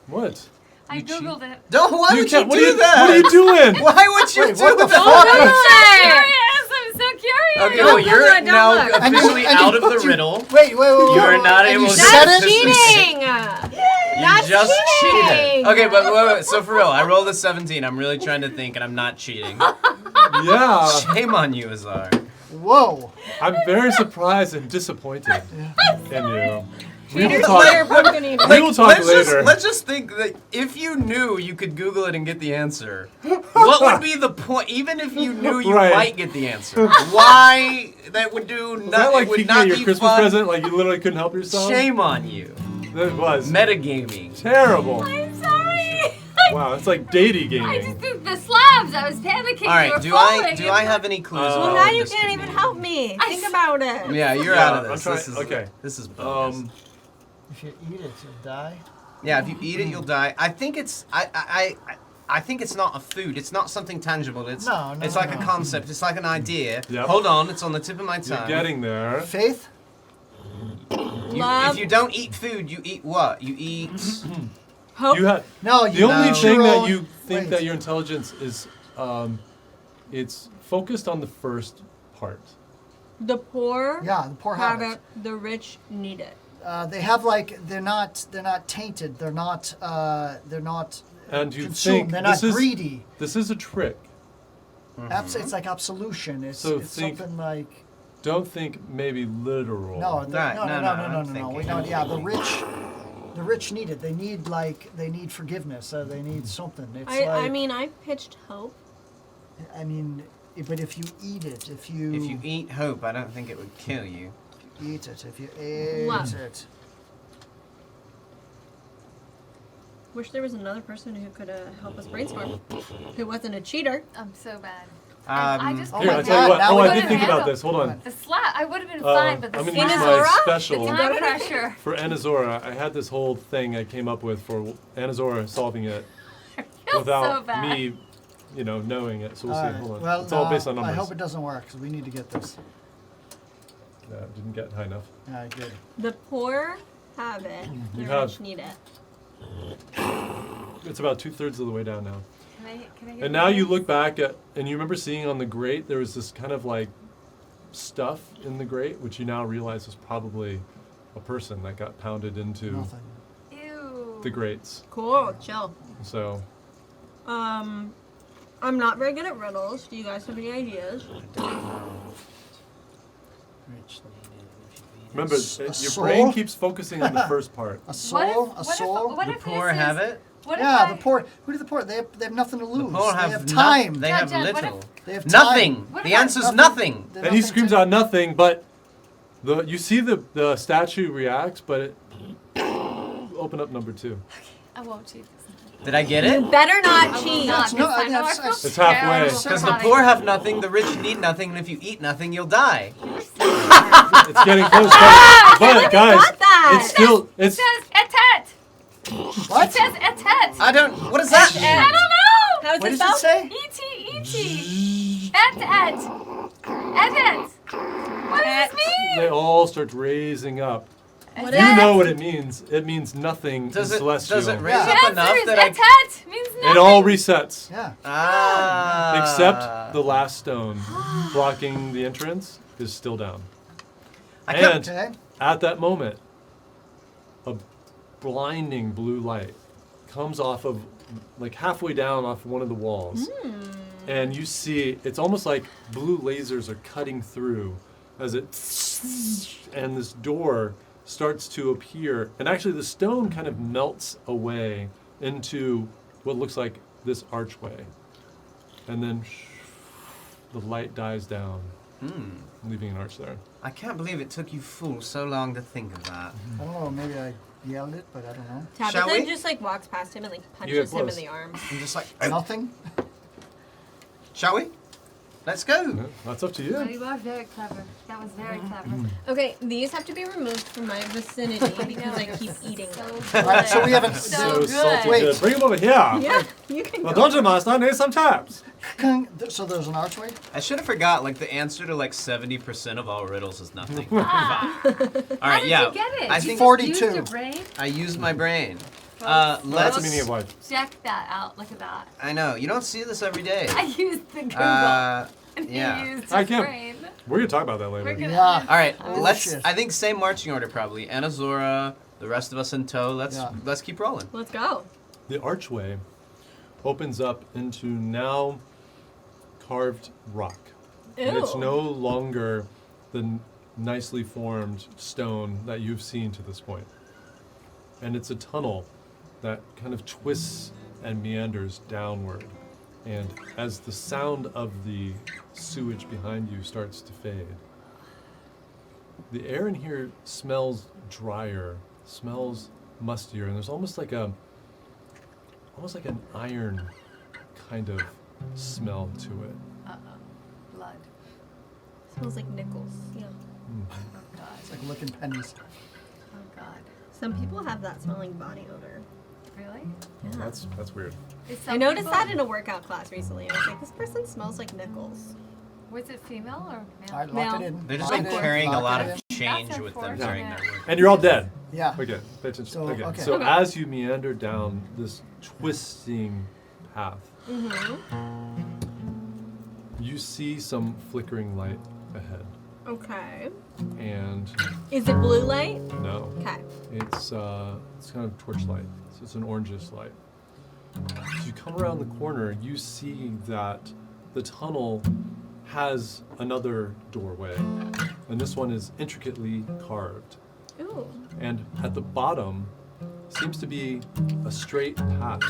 What? I You cheat? googled it. Don't. Why would you can't- do what are you, that? What are you doing? Why would you Wait, do what the that? fuck? I'm so curious. Okay, Don't well, look, you're don't now look. officially And you- out of the you- riddle. Wait. You are not and able you to- said That's it? cheating! You That's just cheated. cheating. Okay, but wait. So for real, I rolled a 17. I'm really trying to think, and I'm not cheating. Yeah. Shame on you, Azar. Whoa. I'm very surprised and disappointed in you. We will Cheaters talk. later, pumpkin eater. We will talk later. Let's just think that if you knew you could Google it and get the answer, what would be the point? Even if you knew you Right. might get the answer, why that would do Was that nothing? like It would peeking not at your be Christmas fun. present? Like you literally couldn't help yourself? Shame on you. That was Metagaming. terrible. I'm sorry. Wow, it's like dating I gaming. just did the slabs. I was panicking. All right. They Do were I falling. do I have any clues? Well, on Well, what now you this can't could even mean? help me. I Think s- about it. Yeah, you're Yeah, out of I'm this. trying- This is okay. This is bogus. If you eat it, you'll die. Yeah, if you eat it, you'll die. I think it's I think it's not a food. It's not something tangible. It's No, it's no, like a no. concept. It's like an idea. Yep. Hold on, it's on the tip of my You're tongue. getting there. Faith? Love. If you don't eat food, you eat what? You eat. Hope. You had No, the only No. thing that Natural- you think wait. that your intelligence is, it's focused on the first part. The poor Yeah, the poor have it. The rich need it. They have like they're not tainted. They're not And you consumed. think They're not this is greedy. this is a trick. It's like absolution. It's, So it's think- something like Don't think maybe literal. no, Right, no. I'm We thinking. don't. Yeah, the rich need it. They need forgiveness. They need something. It's I mean, I pitched hope. but if you eat it, if If you eat hope, I don't think it would kill you. eat it, if you ate Love. it. Wish there was another person who could help us brainstorm. Who wasn't a cheater. I'm so bad. I Um, just Oh Here, my I'll tell you God, what. now Oh, we I gotta did think about handle- this. Hold on. The slap. I would have been fine, but the I'm slap. gonna use Inazora? my The special time pressure. for Anazora. I had this whole thing I came up with for Anazora solving it I feel without so bad. me, knowing it. So we'll see. Alright, Hold on. well, it's all based on I numbers. hope it doesn't work because we need to get this. Yeah, it didn't get high enough. All right, good. The poor have it. The You rich have- need it. It's about 2/3 of the way down now. Can I get And now you this? look back at, and you remember seeing on the grate, there was this kind of like stuff in the grate, which you now realize is probably a person that got pounded into Nothing. Ew. the grates. Cool. Chill. So, I'm not very good at riddles. Do you guys have any ideas? remember, your soul? brain keeps focusing on the first part. A soul, What if, a soul. What the if poor this have is, it. What Yeah, if the I, poor. Who do the poor? They have nothing to lose. The poor they have have no- time. They Judge, have Judge, what little. They have Nothing. time. What The if I- answer's nothing. They And have he nothing screams to- out nothing, but you see the statue reacts, but it open up number 2. I won't cheat this. Did I get it? Better not I will cheat. not No, this time. No, I that's- feel It's halfway. terrible Because Because for the having- poor have nothing, the rich need nothing, and if you eat nothing, you'll die. It's getting close, but guys, got that. it's still It it's says etet. What? It says etet. I don't. What does that I mean? don't know. How's What it does it spelled? say? E-T-E-T. Et-et. Et-et. What does this mean? they all start raising up. What You is know what it means. It means nothing Does in it celestial. raise The up answer enough is that I? etet means nothing. It all resets. Yeah. Ah. Except the last stone blocking the entrance is still down. I kept- And Okay. at that moment, a blinding blue light comes off of, like halfway down off one of the walls. And you see, it's almost like blue lasers are cutting through as it, and this door starts to appear. And actually the stone kind of melts away into what looks like this archway. And then the light dies down, leaving an arch there. I can't believe it took you fools so long to think of that. I don't know. Maybe I yelled it, but I don't know. Shall Tabitha we? just like walks past him and like You get punches him in close. the arm. I'm just like, Nothing. shall we? Let's go. That's up to Oh, you. you are very clever. That was very clever. Okay, these have to be removed from my vicinity because I keep eating So them. good. All right, so we haven't. So good. salty Wait. good. Bring him over here. Yeah, you can The go. dungeon master needs some taps. So there's an archway. I should have forgot. Like the answer to like 70% of all riddles is nothing. Ah. All How right, did yeah. you get it? I You think 40 used 42. your brain? I used my brain. That's Let's. the meaning of life. Check that out. Look at that. I know you don't see this every day. I used the Google. And yeah. he used his I can't- brain. We're gonna talk about that later. We're gonna Yeah. All right, Oh, let's. shit. I think same marching order probably. Anazora, the rest of us in tow. Let's keep rolling. Let's go. The archway opens up into now carved rock. And it's Ew. no longer the nicely formed stone that you've seen to this point. And it's a tunnel that kind of twists and meanders downward. And as the sound of the sewage behind you starts to fade, the air in here smells drier, smells mustier, and there's almost like an iron kind of smell to it. Blood. Smells like nickels. Yeah. Oh God. It's like licking pennies. Oh God. Some people have that smelling body odor. Really? Yeah. That's weird. Is I some noticed people- that in a workout class recently. I was like, this person smells like nickels. Was it female or All male? right, lock Now- it in. They're just Lock like it in, carrying a lock lot it of in. change That's with them unfortunate. during their work. And you're all dead. Yeah. Okay, pay attention. So, okay. So Okay. as you meander down this twisting path, you see some flickering light ahead. Okay. And Is it blue light? no, Okay. it's kind of torchlight. So it's an orangish light. As you come around the corner, you see that the tunnel has another doorway, and this one is intricately carved. Ooh. And at the bottom seems to be a straight path.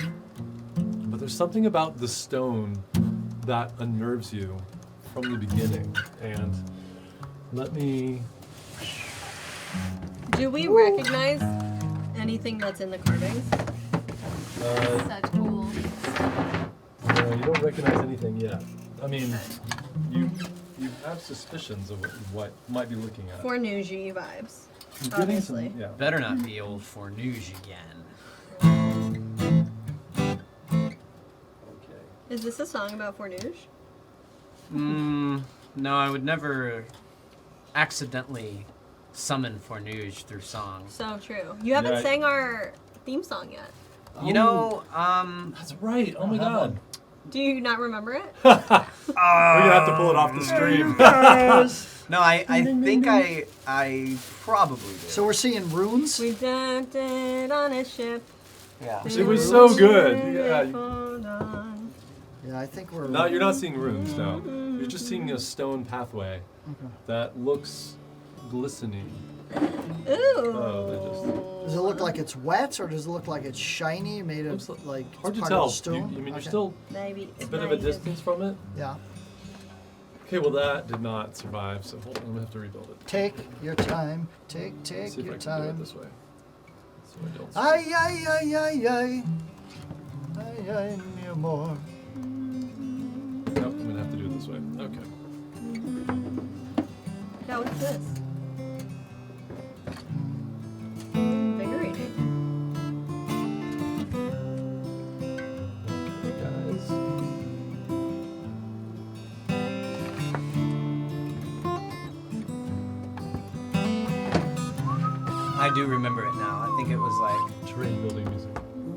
But there's something about the stone that unnerves you from the beginning. And let me. Do we recognize anything that's in the carvings? Such cool. You don't recognize anything yet. I mean, you have suspicions of what you might be looking at. Fornugi vibes. You're getting some- obviously. yeah. Better not be old Fornuge again. Okay. Is this a song about Fornuge? No, I would never accidentally summon Fornuge through song. So true. You haven't Yeah. sang our theme song yet. You know, That's right. Oh my god. Do you not remember it? We're gonna have to pull it off the stream. no, I think I probably did. So we're seeing runes. We dumped it on a ship. yeah. It was so good. Yeah. Hold on. Yeah, I think we're. No, you're not seeing runes. No, you're just seeing a stone pathway that looks glistening. Ooh. Oh, Does it look like it's wet, or does it look like it's shiny, made of Looks like hard it's to part of tell. the stone? I mean, you're Okay. still Maybe a it's bit of a nice. distance from it. Yeah. Okay, well that did not survive. So hold on, I'm gonna have to rebuild it. Take your time. Take See if your I can do it time. this way. So I don't. Ay, ay, ay, ay, ay. Ay, ay, mi amor. Nope, I'm gonna have to do it this way. Okay. Yeah, what's this? Invigorating. Hey guys. I do remember it now. I think it was like Terrain building music.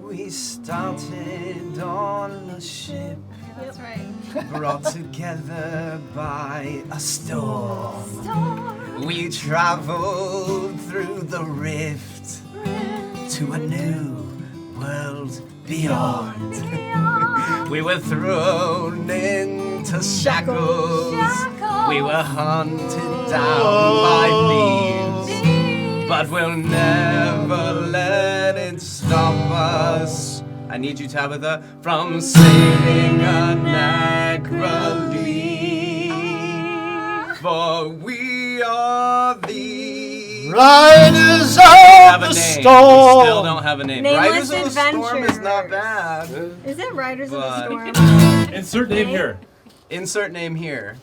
we started on a ship That's right. brought together by a storm. Storm. We traveled through the rift to a new world beyond. We were thrown into shackles. We were hunted down by thieves. But we'll never let it stop us. I need you, Tabitha, from singing a necrolee. For we are the Riders have of a the name. We storm. still don't have a name. Nameless Riders of the Storm is not Adventurers. bad. Is it Riders of the But- Storm? Insert name here. insert name here.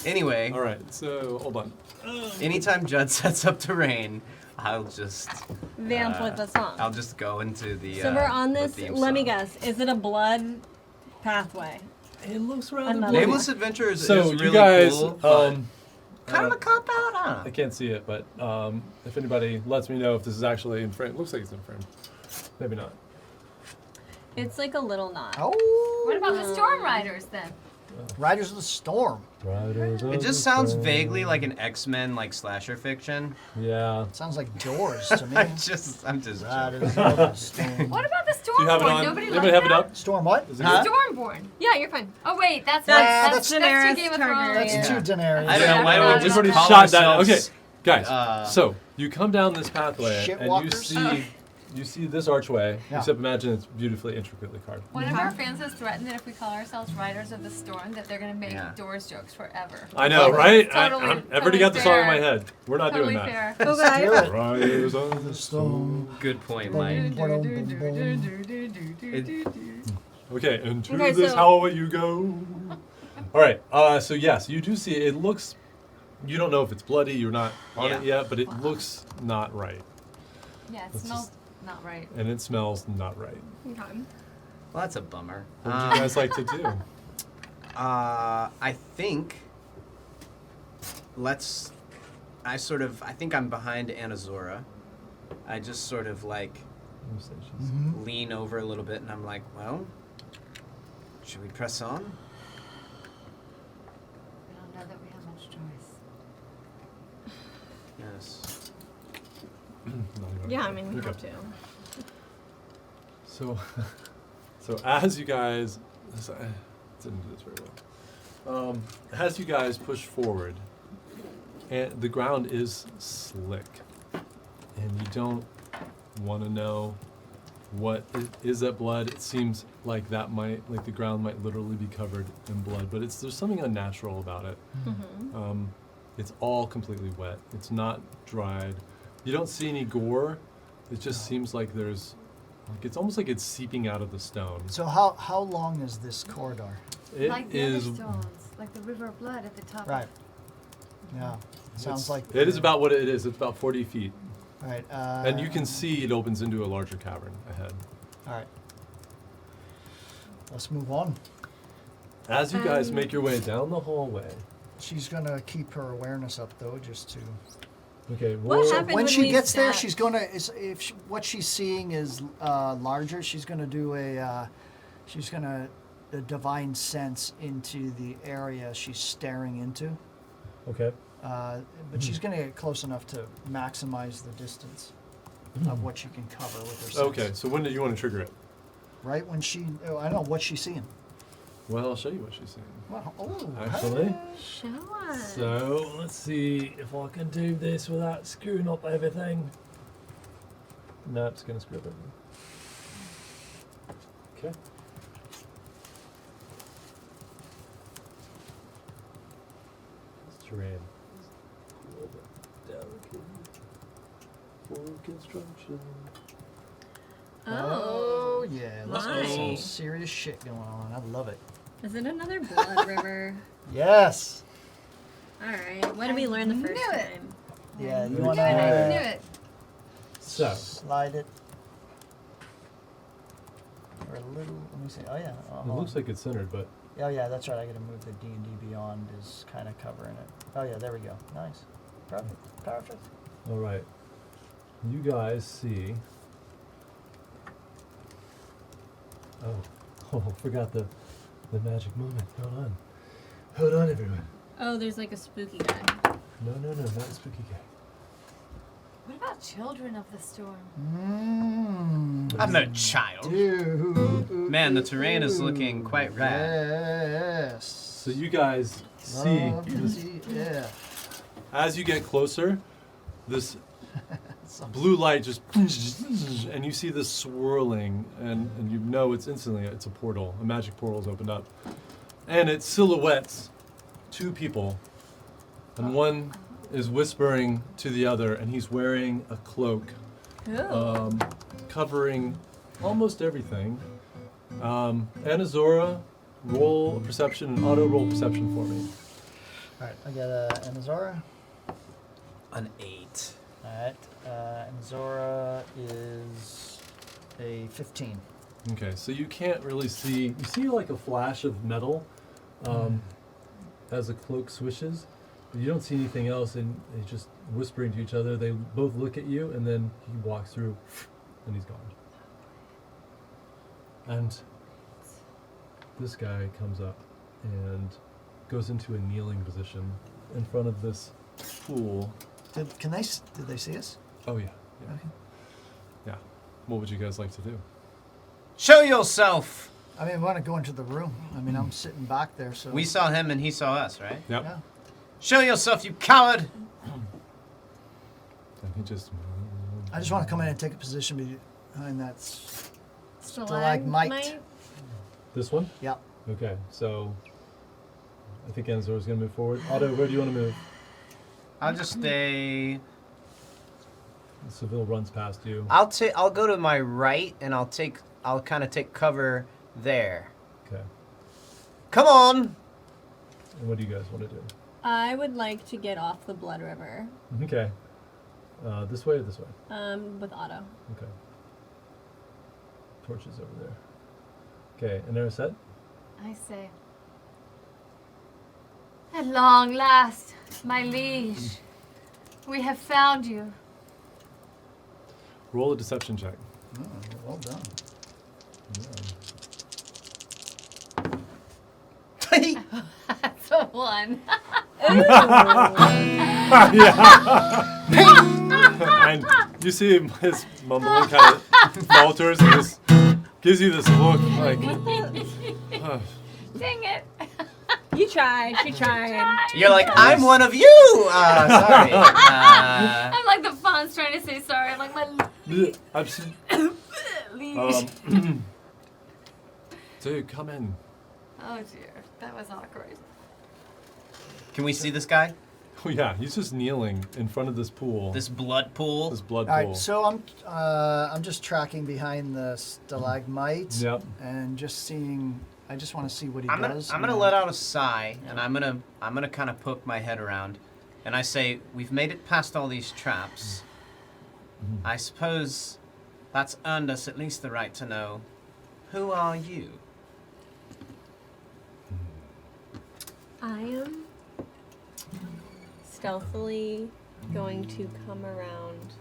Anyway, All right, so hold on. anytime Judd sets up terrain, I'll just Vamp with the song. I'll just go into the. So we're on the this. theme Let me song. guess. Is it a blood pathway? It looks rather Another- bloody. Nameless Adventure is So is you really guys, cool, but Kind of a cop out, huh? I can't see it, but if anybody lets me know if this is actually in frame, looks like it's in frame. Maybe not. It's like a little knot. Oh. What about the Storm Riders then? Riders of the Storm. it just sounds vaguely like an X-Men like slasher fiction. Yeah. Sounds like Doors to me. I'm just joking. Riders of the Storm. What about the Do you have it Stormborn? on? Nobody Anybody liked have it that? up? Storm what? Is it Huh? Stormborn. Yeah, you're fine. Oh wait, that's That's too Daenerys Game of Targaryen. Thrones. That's Yeah. two Daenerys. I don't know why Yeah. we We've just already call shot that. ourselves, Okay, guys. So you come down this pathway and you Shitwalkers? see this archway. Yeah. Except imagine it's beautifully intricately carved. One of our fans has threatened that if we call ourselves Riders of the Storm, that they're gonna make Yeah. Doors jokes forever. I know, right? Totally- I've already got the song in my fair. head. We're not Totally doing that. fair. Okay. Do it. Riders of the Storm. Good point, Mike. Okay, into Okay, this so- how you go. All right, so yes, you do see it looks. You don't know if it's bloody. You're not on it Yeah. yet, but it looks not right, Yeah, it Let's smells just- not right. and it smells not right. Okay. Well, that's a bummer. What would you guys like to do? I think I think I'm behind Anazora. I just sort of like lean over a little bit and I'm like, well, should we press on? We don't know that we have much choice. Yes. Yeah, I mean, we Okay. have to. So, so as you guys, didn't do this very well. As you guys push forward, and the ground is slick, and you don't want to know what is that blood. It seems like the ground might literally be covered in blood, but there's something unnatural about it. Mm-hmm. It's all completely wet. It's not dried. You don't see any gore. It just seems like it's almost like it's seeping out of the stone. So how long is this corridor? It like the is. other stones, like the River of Blood at the top. Right. Yeah. Sounds like. It is about what it is. It's about 40 feet, Right. and you can see it opens into a larger cavern ahead. All right. Let's move on. As you guys make your way down the hallway. She's gonna keep her awareness up though, just to. Okay. What happened When when she we gets there, stepped? she's gonna. What she's seeing is larger, she's gonna do a divine sense into the area she's staring into. Okay. But she's gonna get close enough to maximize the distance of what she can cover with her sense. Okay. So when do you want to trigger it? Right when she, I don't know what she's seeing. Well, I'll show you what she's seeing. Well, oh, Actually. Show us. So let's see if I can do this without screwing up everything. No, it's gonna screw up everything. Okay. This terrain is a little bit delicate for construction. Oh yeah, let's get some Nice. serious shit going on. I love it. Is it another blood river? Yes. All right. What did we learn the first knew it. time? Yeah, you Okay. wanna I knew it. So, slide it. Or a little. Let me see. Oh yeah. it looks like it's centered, but Oh yeah, that's right. I gotta move the D&D Beyond is kind of covering it. Oh yeah, there we go. Nice. Perfect. Perfect. all right. You guys see. Oh, forgot the magic moment. Hold on, everyone. Oh, there's like a spooky guy. No, not a spooky guy. What about Children of the Storm? I'm not a child. Dude. Man, the terrain is looking quite rad. Yes. So you guys see, Love to see- yeah. as you get closer, this blue light just, and you see this swirling, and you know it's a portal. A magic portal's opened up, and it silhouettes two people, and one is whispering to the other, and he's wearing a cloak, covering almost everything. Anazora, roll perception and auto roll perception for me. All right, I got Anazora. An 8. All right, Anazora is a 15. Okay, so you can't really see. You see like a flash of metal as the cloak swishes, but you don't see anything else. And they're just whispering to each other. They both look at you, and then he walks through, and he's gone. And this guy comes up and goes into a kneeling position in front of this pool. Did they see us? Oh yeah, yeah, Okay. yeah. What would you guys like to do? Show yourself! I mean, we want to go into the room. I mean, I'm sitting back there, so. We saw him and he saw us, right? Yep. Yeah. Show yourself, you coward! And he just. I just want to come in and take a position behind that stalagmite. This one? Yep. Okay, so I think Enzo's gonna move forward. Otto, where do you want to move? I'll just stay. Seville runs past you. I'll go to my right and I'll kind of take cover there. Okay. Come on! And what do you guys want to do? I would like to get off the Blood River Okay. This way or this way? with Otto. Okay. Torches over there. Okay, and there's set. I say, at long last, my liege, we have found you. Roll a deception check. Oh, well done. That's a 1. And you see him, his mumbling kind of falters and just gives you this look like. Dang it. You tried. She tried. You're like, I'm one of you! Sorry. I'm like the fawn's trying to say sorry. I'm like, my liege. So come in. Oh dear, that was awkward. Can we see this guy? Oh yeah, he's just kneeling in front of this pool. This blood pool? This blood All pool. right, so I'm just tracking behind the stalagmite. Yep. And just seeing. I just want to see what he I'm does. gonna let out a sigh, and I'm gonna kind of poke my head around, and I say, we've made it past all these traps. I suppose that's earned us at least the right to know, who are you? I am stealthily going to come around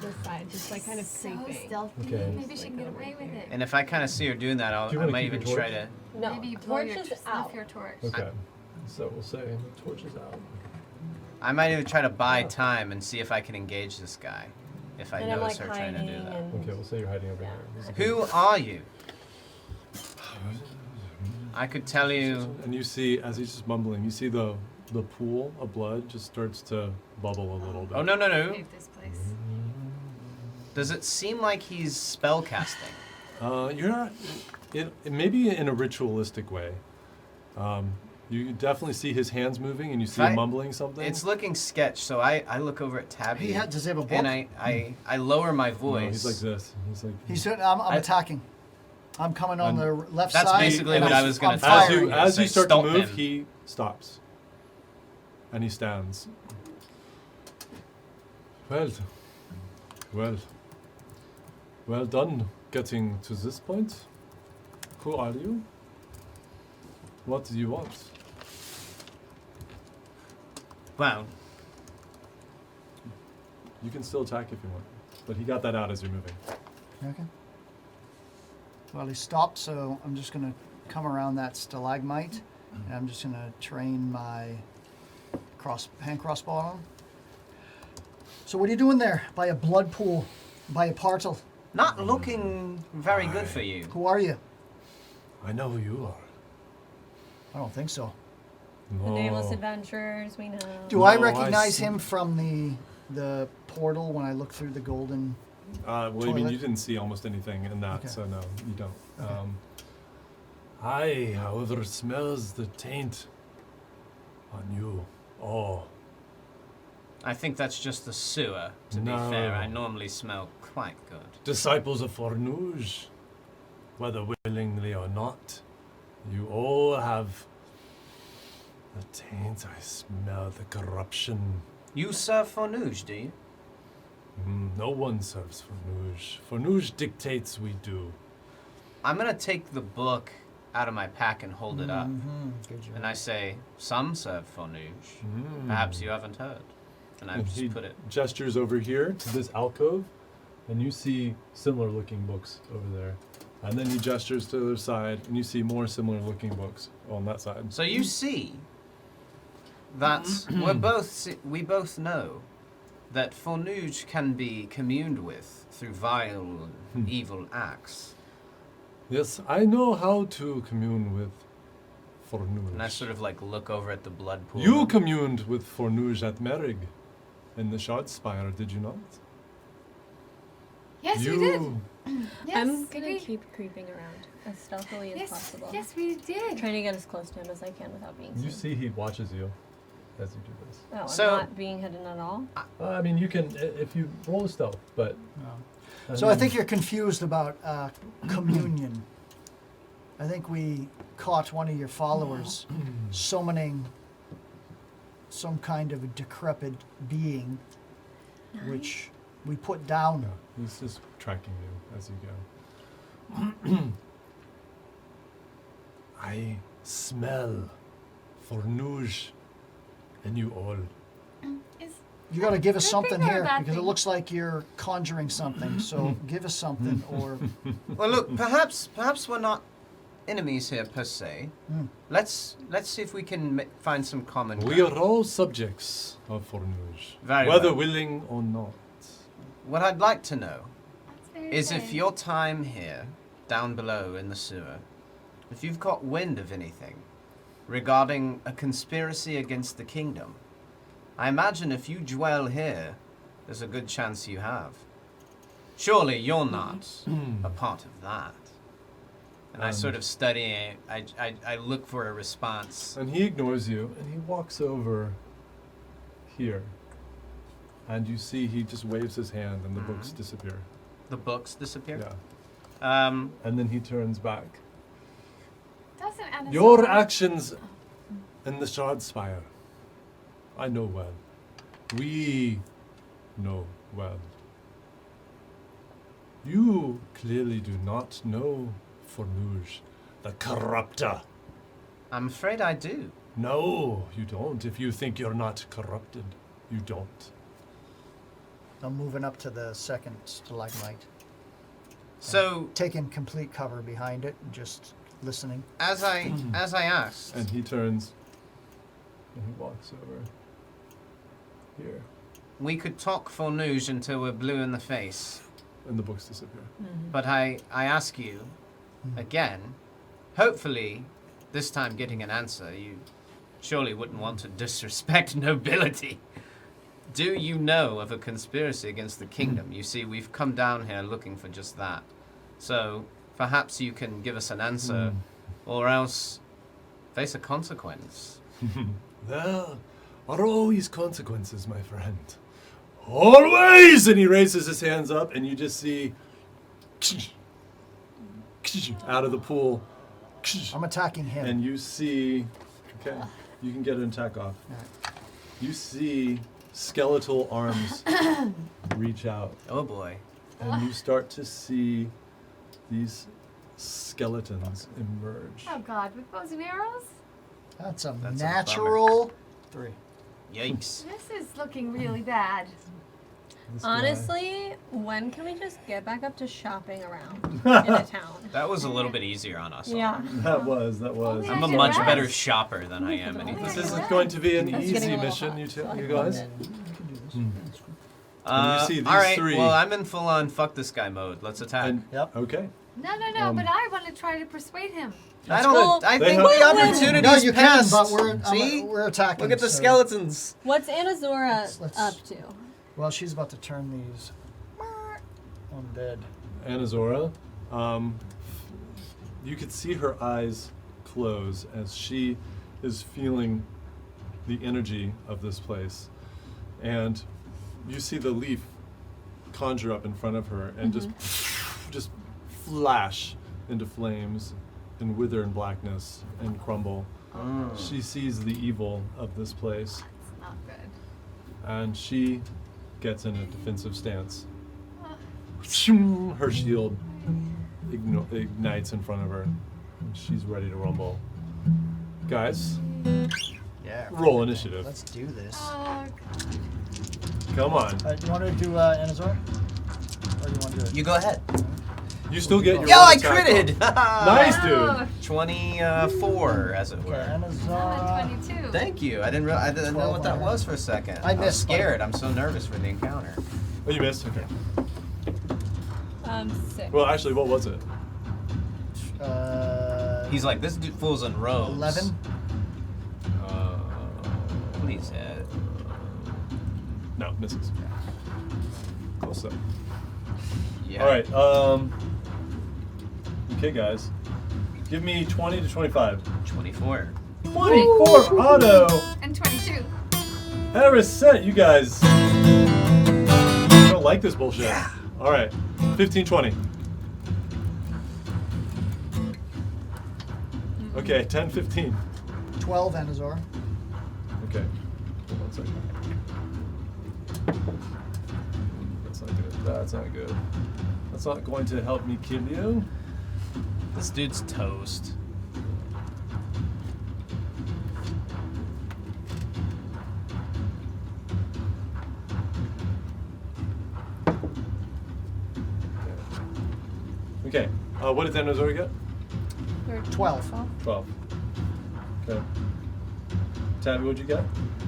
this side, just like kind of So creeping. stealthy. Okay. Maybe she can get away with it. And if I kind of see her doing that, Do you I wanna might keep even your try torch? to. No, Maybe you blow your torch is snuff out. your torch. Okay. So we'll say torch is out. I might even try to buy time and see if I can engage this guy, if I And I'm notice like her trying to do hiding that. and Okay, we'll say you're hiding over Yeah. here. This is Who are you? I could tell you. And you see, as he's just mumbling, you see the pool of blood just starts to bubble a little bit. Oh, no. Save this place. Does it seem like he's spell casting? You're not. It maybe in a ritualistic way. You definitely see his hands moving, and you see him mumbling something. It's looking sketch, so I look over at Tabby. Does he have a book? And I lower my voice. No, he's like this. He's like. I'm attacking. I'm coming on the left That's side. basically and what I was gonna I'm say. firing. As you Say, start to "Stop move, him." he stops. And he stands. Well done getting to this point. Who are you? What do you want? Well, You can still attack if you want. But he got that out as you're moving. Okay. Well, he stopped, so I'm just going to come around that stalagmite, and I'm just going to train my hand crossbow on him. So what are you doing there? By a blood pool, by a portal. not looking very good for you. Who are you? I know who you are. I don't think so. The nameless No. adventurers, we know. Do I No, I recognize see. him from the portal when I look through the golden? Well, I mean, Toilet? you didn't see almost anything in that, Okay. so no, you don't. Okay. I, however, smells the taint on you. Oh, I think that's just the sewer, to be No. fair. I normally smell quite good. disciples of Fornouge, whether willingly or not, You all have the taint. I smell the corruption. You serve Fornuge, do you? No one serves Fornuge. Fornuge dictates we do. I'm gonna take the book out of my pack and hold it up. Good job. And I say, some serve Fornuge. Perhaps you haven't heard. And I And just he put it. gestures over here to this alcove, and you see similar looking books over there. And then he gestures to the other side, and you see more similar looking books on that side. So you see that we both know that Fornuge can be communed with through vile and evil acts. Yes, I know how to commune with Fornuge. And I sort of like look over at the blood pool. You communed with Fornuge at Merrig in the Shard Spire, did you not? Yes, we did. Yes, I'm gonna we- keep creeping around as stealthily as Yes, possible. yes, we did. Trying to get as close to him as I can without being seen. You see he watches you as you do this. Oh, I'm So- not being hidden at all? I mean, you can, if you roll a stealth, but... So I think you're confused about communion. I think we caught one of your followers summoning some kind of a decrepit being, which we put down. He's just tracking you as you go. I smell Fornuge and you all. Is, You got to give us Good something thing or here bad because it thing? looks like you're conjuring something. So give us something, or Well, look, perhaps we're not enemies here per se. Let's see if we can find some common We ground. are all subjects of Fornuge, Very whether well. willing or not. What I'd like to know that's very is if vague. your time here, down below in the sewer, if you've caught wind of anything regarding a conspiracy against the kingdom. I imagine if you dwell here, there's a good chance you have. Surely you're not a part of that. And I sort of study it. I look for a response. And he ignores you, and he walks over here. And you see he just waves his hand, and the books disappear. The books disappear. Yeah. And then he turns back. Doesn't Anna Your say- actions in the Shard Spire, I know well. We know well. You clearly do not know Fornuge, the corrupter. I'm afraid I do. No, you don't. If you think you're not corrupted, you don't. I'm moving up to the second stalagmite, So taking complete cover behind it, and just listening. as I asked, And he turns and he walks over here, we could talk Fornuge until we're blue in the face. and the books disappear. But I ask you again, hopefully this time getting an answer. You surely wouldn't want to disrespect nobility. Do you know of a conspiracy against the kingdom? You see, we've come down here looking for just that. So perhaps you can give us an answer, or else face a consequence. There are always consequences, my friend. Always! And he raises his hands up, and you just see out of the pool. I'm attacking him. And you see, okay, you can get an attack off. You see skeletal arms reach out, Oh boy. and you start to see these skeletons emerge. Oh God, with bows and arrows? That's a That's a natural 3. Yikes. This is looking really bad. This guy- Honestly, when can we just get back up to shopping around in a town? That was a little bit easier on us. all. Yeah. That was. Only I'm I a did much rest. better shopper than I am anything. This Yeah. isn't going to be an That's easy getting a little mission, hot, you so I you can guys. end it. And you see these all right, three. well, I'm in full-on fuck this guy mode. Let's attack. And, Yep. Okay. No, but I want to try to persuade him. I don't. Well, I they think have- the opportunity No, is you past. can, but we're See, we're attacking. look at the so- skeletons. What's Anazora Let's- up to? Well, she's about to turn these undead. Anazora, you could see her eyes close as she is feeling the energy of this place. And you see the leaf conjure up in front of her and just flash into flames and wither in blackness and crumble. She sees the evil of this place, It's not good. and she gets in a defensive stance. Her shield ignites in front of her, and she's ready to rumble. Guys, Yeah. roll initiative. Let's do this. Oh, God. Come on. Do you want to do Anazor? Or do you want to do it? You go ahead. You still get your Yo, own I attack critted! Nice, Oh, dude. 24, as it Okay, were. I'm Anazor. at 22. Thank you. I didn't know what that was for a second. I was missed, scared. I'm so nervous for the encounter. Oh, you missed? Okay. 6. Well, actually, what was it? He's like, this dude fool's in robes. 11. Please, No, misses. Close up. yeah. All right. Okay, guys. Give me 20 to 25. 24. 24 Otto. And 22. Eris set, you guys. Don't like this bullshit. Yeah. All right. 15, 20. Okay, 10, 15. 12 Anazor. Okay. Hold on a second. That's not good. That's not good. That's not going to help me kill you. This dude's toast. Okay. What did Dinosaur get? 12. 12. Okay. Tabby, what'd you get?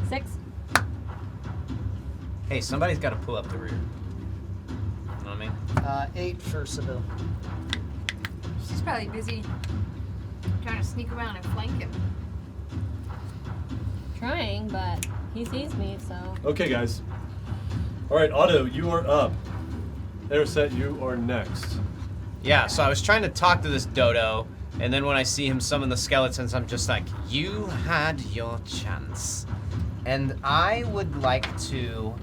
6. Hey, somebody's got to pull up the rear. You know what I mean? 8 for Sybil. She's probably busy trying to sneak around and flank him. Trying, but he sees me, so. Okay, guys. All right, Otto, you are up. Erisset, you are next. Yeah, so I was trying to talk to this dodo, and then when I see him summon the skeletons, I'm just like, you had your chance. And I would like to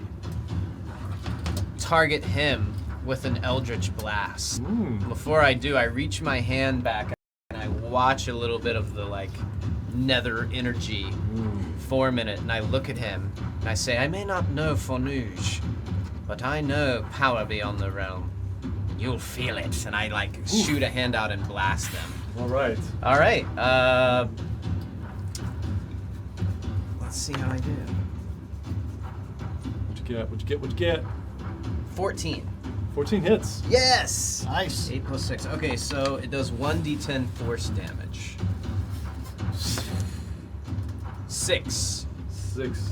target him with an Eldritch Blast. Before I do, I reach my hand back and I watch a little bit of the, like, nether energy form in it, and I look at him, and I say, I may not know Fornuge, but I know power beyond the realm. You'll feel it. And I, like, shoot a hand out and blast them. All right. All right. Let's see how I do. What'd you get? What'd you get? What'd you get? 14. 14 hits. Yes! Nice. 8 plus 6. Okay, so it does 1d10 force damage. 6. 6.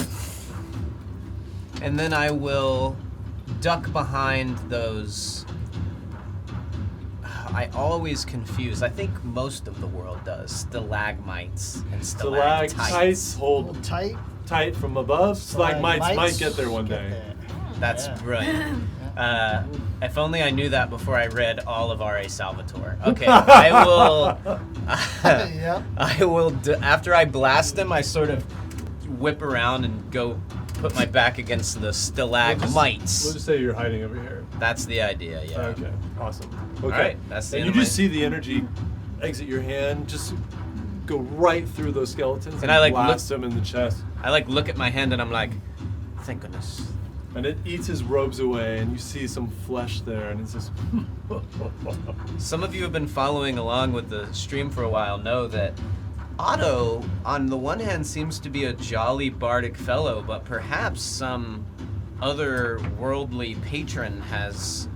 And then I will duck behind those. I always confuse. I think most of the world does. Stalagmites and stalactites. Stalactites hold Tight. tight from above. Stalagmites might get there one day. there. That's Yeah. brilliant. If only I knew that before I read all of R.A. Salvatore. Okay, I will. Yep. I will. After I blast them, I sort of whip around and go put my back against the stalagmites. We'll just say you're hiding over here. That's the idea. Yeah. Okay, awesome. Okay, right, that's the and end you of just my- see the energy exit your hand, just go right through those skeletons and I, like, blast them in the chest. I like look at my hand and I'm like, thank goodness. And it eats his robes away, and you see some flesh there, and it's just. Some of you have been following along with the stream for a while know that Otto, on the one hand, seems to be a jolly bardic fellow, but perhaps some other worldly patron has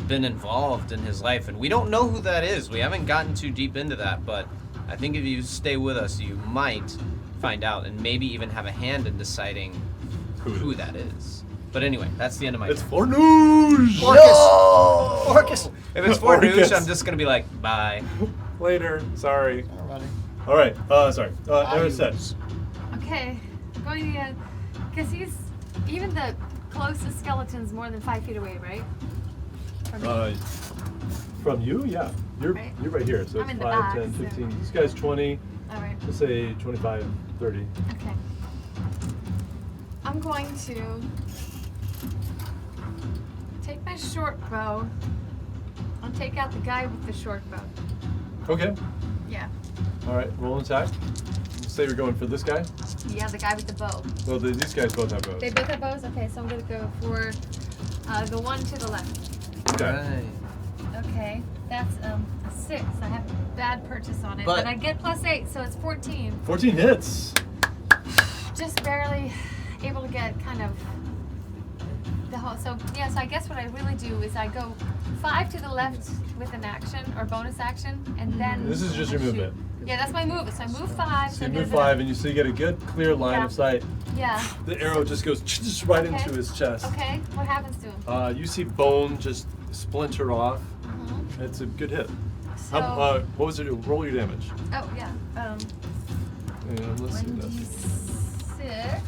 been involved in his life, and we don't know who that is. We haven't gotten too deep into that, but I think if you stay with us, you might find out, and maybe even have a hand in deciding who that is. But anyway, that's the end of my It's turn. Fornuge! Orcus! Orcus! If it's for Orcus. Noosh, I'm just gonna be like, bye. Later. Sorry. Alrighty. All right. Sorry. Erisset. Okay, going to, because he's, even the closest skeleton's more than 5 feet away, right? From me? From you, yeah. You're Right. you're right here. So I'm it's in the 5, back, 10, so- 15. This guy's 20. All right, Let's say 25, 30. okay. I'm going to take my short bow and take out the guy with the short bow. Okay. Yeah. All right. Roll an attack. Say you're going for this guy. Yeah, the guy with the bow. Well, these guys both have bows. They both have bows? Okay, so I'm gonna go for the one to the left. Okay. Okay, that's a 6. I have a bad purchase on it, But- but I get +8, so it's 14. 14 hits. Just barely able to get kind of the whole. So yeah, so I guess what I really do is I go 5 to the left with an action or bonus action, and then This is just your I shoot. movement. Yeah, that's my movement. So I move 5. So you I get move a bit 5, and you get a good, clear line Yeah. of sight. Yeah. The arrow just goes just right Okay. into his chest. Okay. What happens to him? You see bone just splinter off. Mhm. It's a good hit. So. What was it? Roll your damage. Oh yeah. And let's see this. 1d6.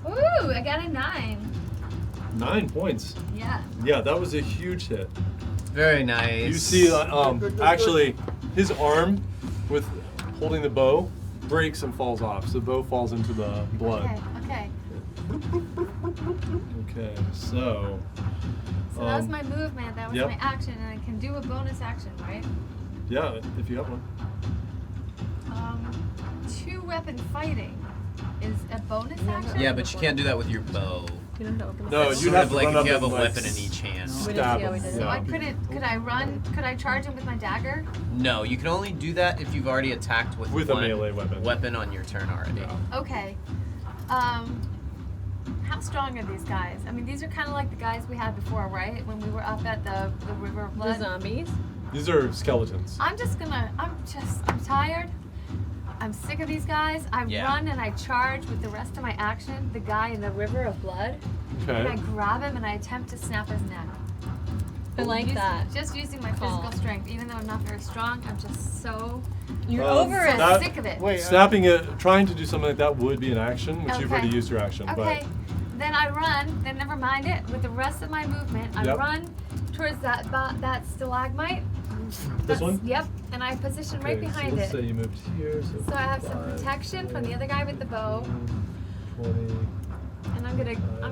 Ooh, I got a 9. 9 points. Yeah. Yeah, that was a huge hit. Very nice. You see, actually, his arm with holding the bow breaks and falls off. So the bow falls into the blood. Okay. Okay, so. So that was my movement. That was yep. my action, and I can do a bonus action, right? Yeah, if you have one. 2-weapon fighting is a bonus action. Yeah, but you can't do that with your bow. You don't know. No, That's you'd sort have of to like run if up you have a and, like, weapon in each hand. Stab how we him. did it. So Yeah. I couldn't. Could I run? Could I charge him with my dagger? No, you can only do that if you've already attacked with With a one melee weapon. weapon on your turn already. Yeah. Okay. How strong are these guys? I mean, these are kind of like the guys we had before, right? When we were up at the River of The Blood. zombies. These are skeletons. I'm tired. I'm sick of these guys. I Yeah. run and I charge with the rest of my action the guy in the River of Blood. And I Okay. grab him and I attempt to snap his neck. I like that. Just using my Call. physical strength. Even though I'm not very strong, I'm just so You're Um, over it. that- sick of it. Wait, Snapping it, trying to do something like that would be an action, which you've Okay. already used your action. Okay. Then I run. Then never mind it. With the rest of my movement, I Yep. run towards that stalagmite. This one? Yep. And I position right Okay, behind so let's it. say you moved here. So I have some 5, protection from the other guy with the bow, 20. and I'm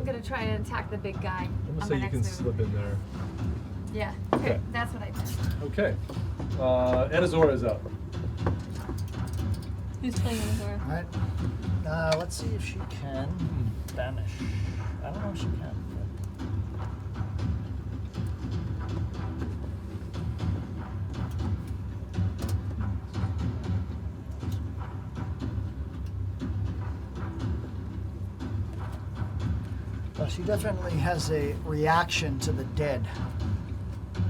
gonna try and attack the big guy. I'm on gonna my say you next can move. slip in there. Yeah. Okay. Okay. That's what I did. Okay. Anazora is up. Who's playing on the door? All right. Let's see if she can banish. I don't know if she can. Well, she definitely has a reaction to the dead.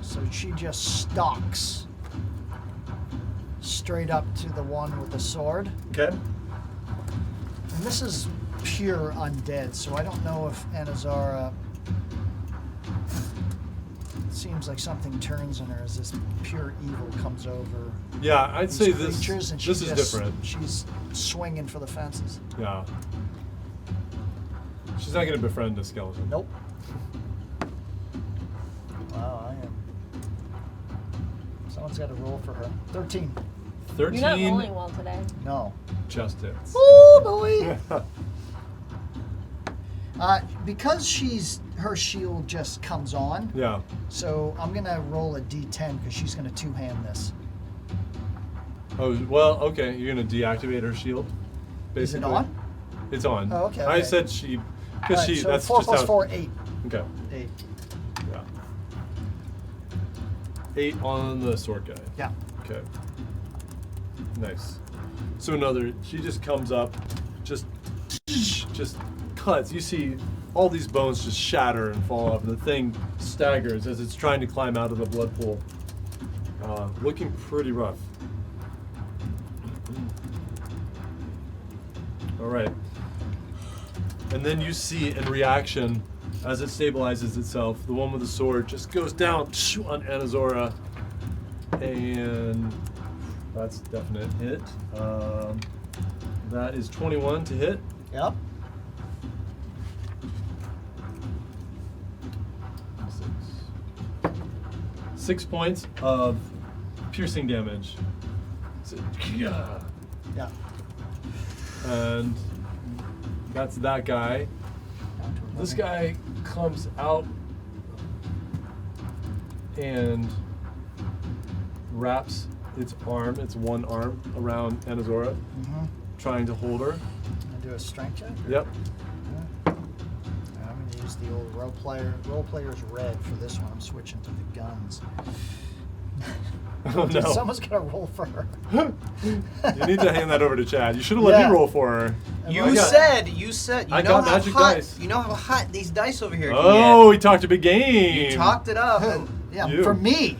So she just stalks straight up to the one with the sword. Okay. And this is pure undead, so I don't know if Anazara. It seems like something turns in her as this pure evil comes over Yeah, I'd these say this. creatures, and This is different. She's swinging for the fences. Yeah. She's not gonna befriend a skeleton. Nope. Wow, I am. Someone's got to roll for her. 13. 13. You're not rolling well today. No. Just hits. Oh boy! Because her shield just comes on, Yeah. so I'm gonna roll a d10 because she's gonna two-hand this. Oh well. Okay. You're gonna deactivate her shield. Is it Basically. on? It's on. Oh, okay, I okay. said she, because Alright, she. so That's 4 just plus how. 4, 8. Okay. 8. Yeah. 8 on the sword guy. Yeah. Okay. Nice. So she just comes up, just cuts. You see all these bones just shatter and fall off, and the thing staggers as it's trying to climb out of the blood pool. Looking pretty rough. All right. And then you see in reaction, as it stabilizes itself, the one with the sword just goes down on Anazora, and that's a definite hit. That is 21 to hit. Yep. 6 points of piercing damage. So, yeah. Yeah. And that's that guy. This guy comes out and wraps its one arm around Anazora, trying to hold her. Gonna do a strength check. Yep. I'm gonna use the old role player's red for this one. I'm switching to the guns. Oh, Dude, no. someone's gonna roll for her. You need to hand that over to Chad. You should have let Yeah. me roll for her. You said. You I know got how magic hot. dice. You know how hot these dice over here. Oh, can he talked a big get. game. You talked it up. And, Yeah, You. for me.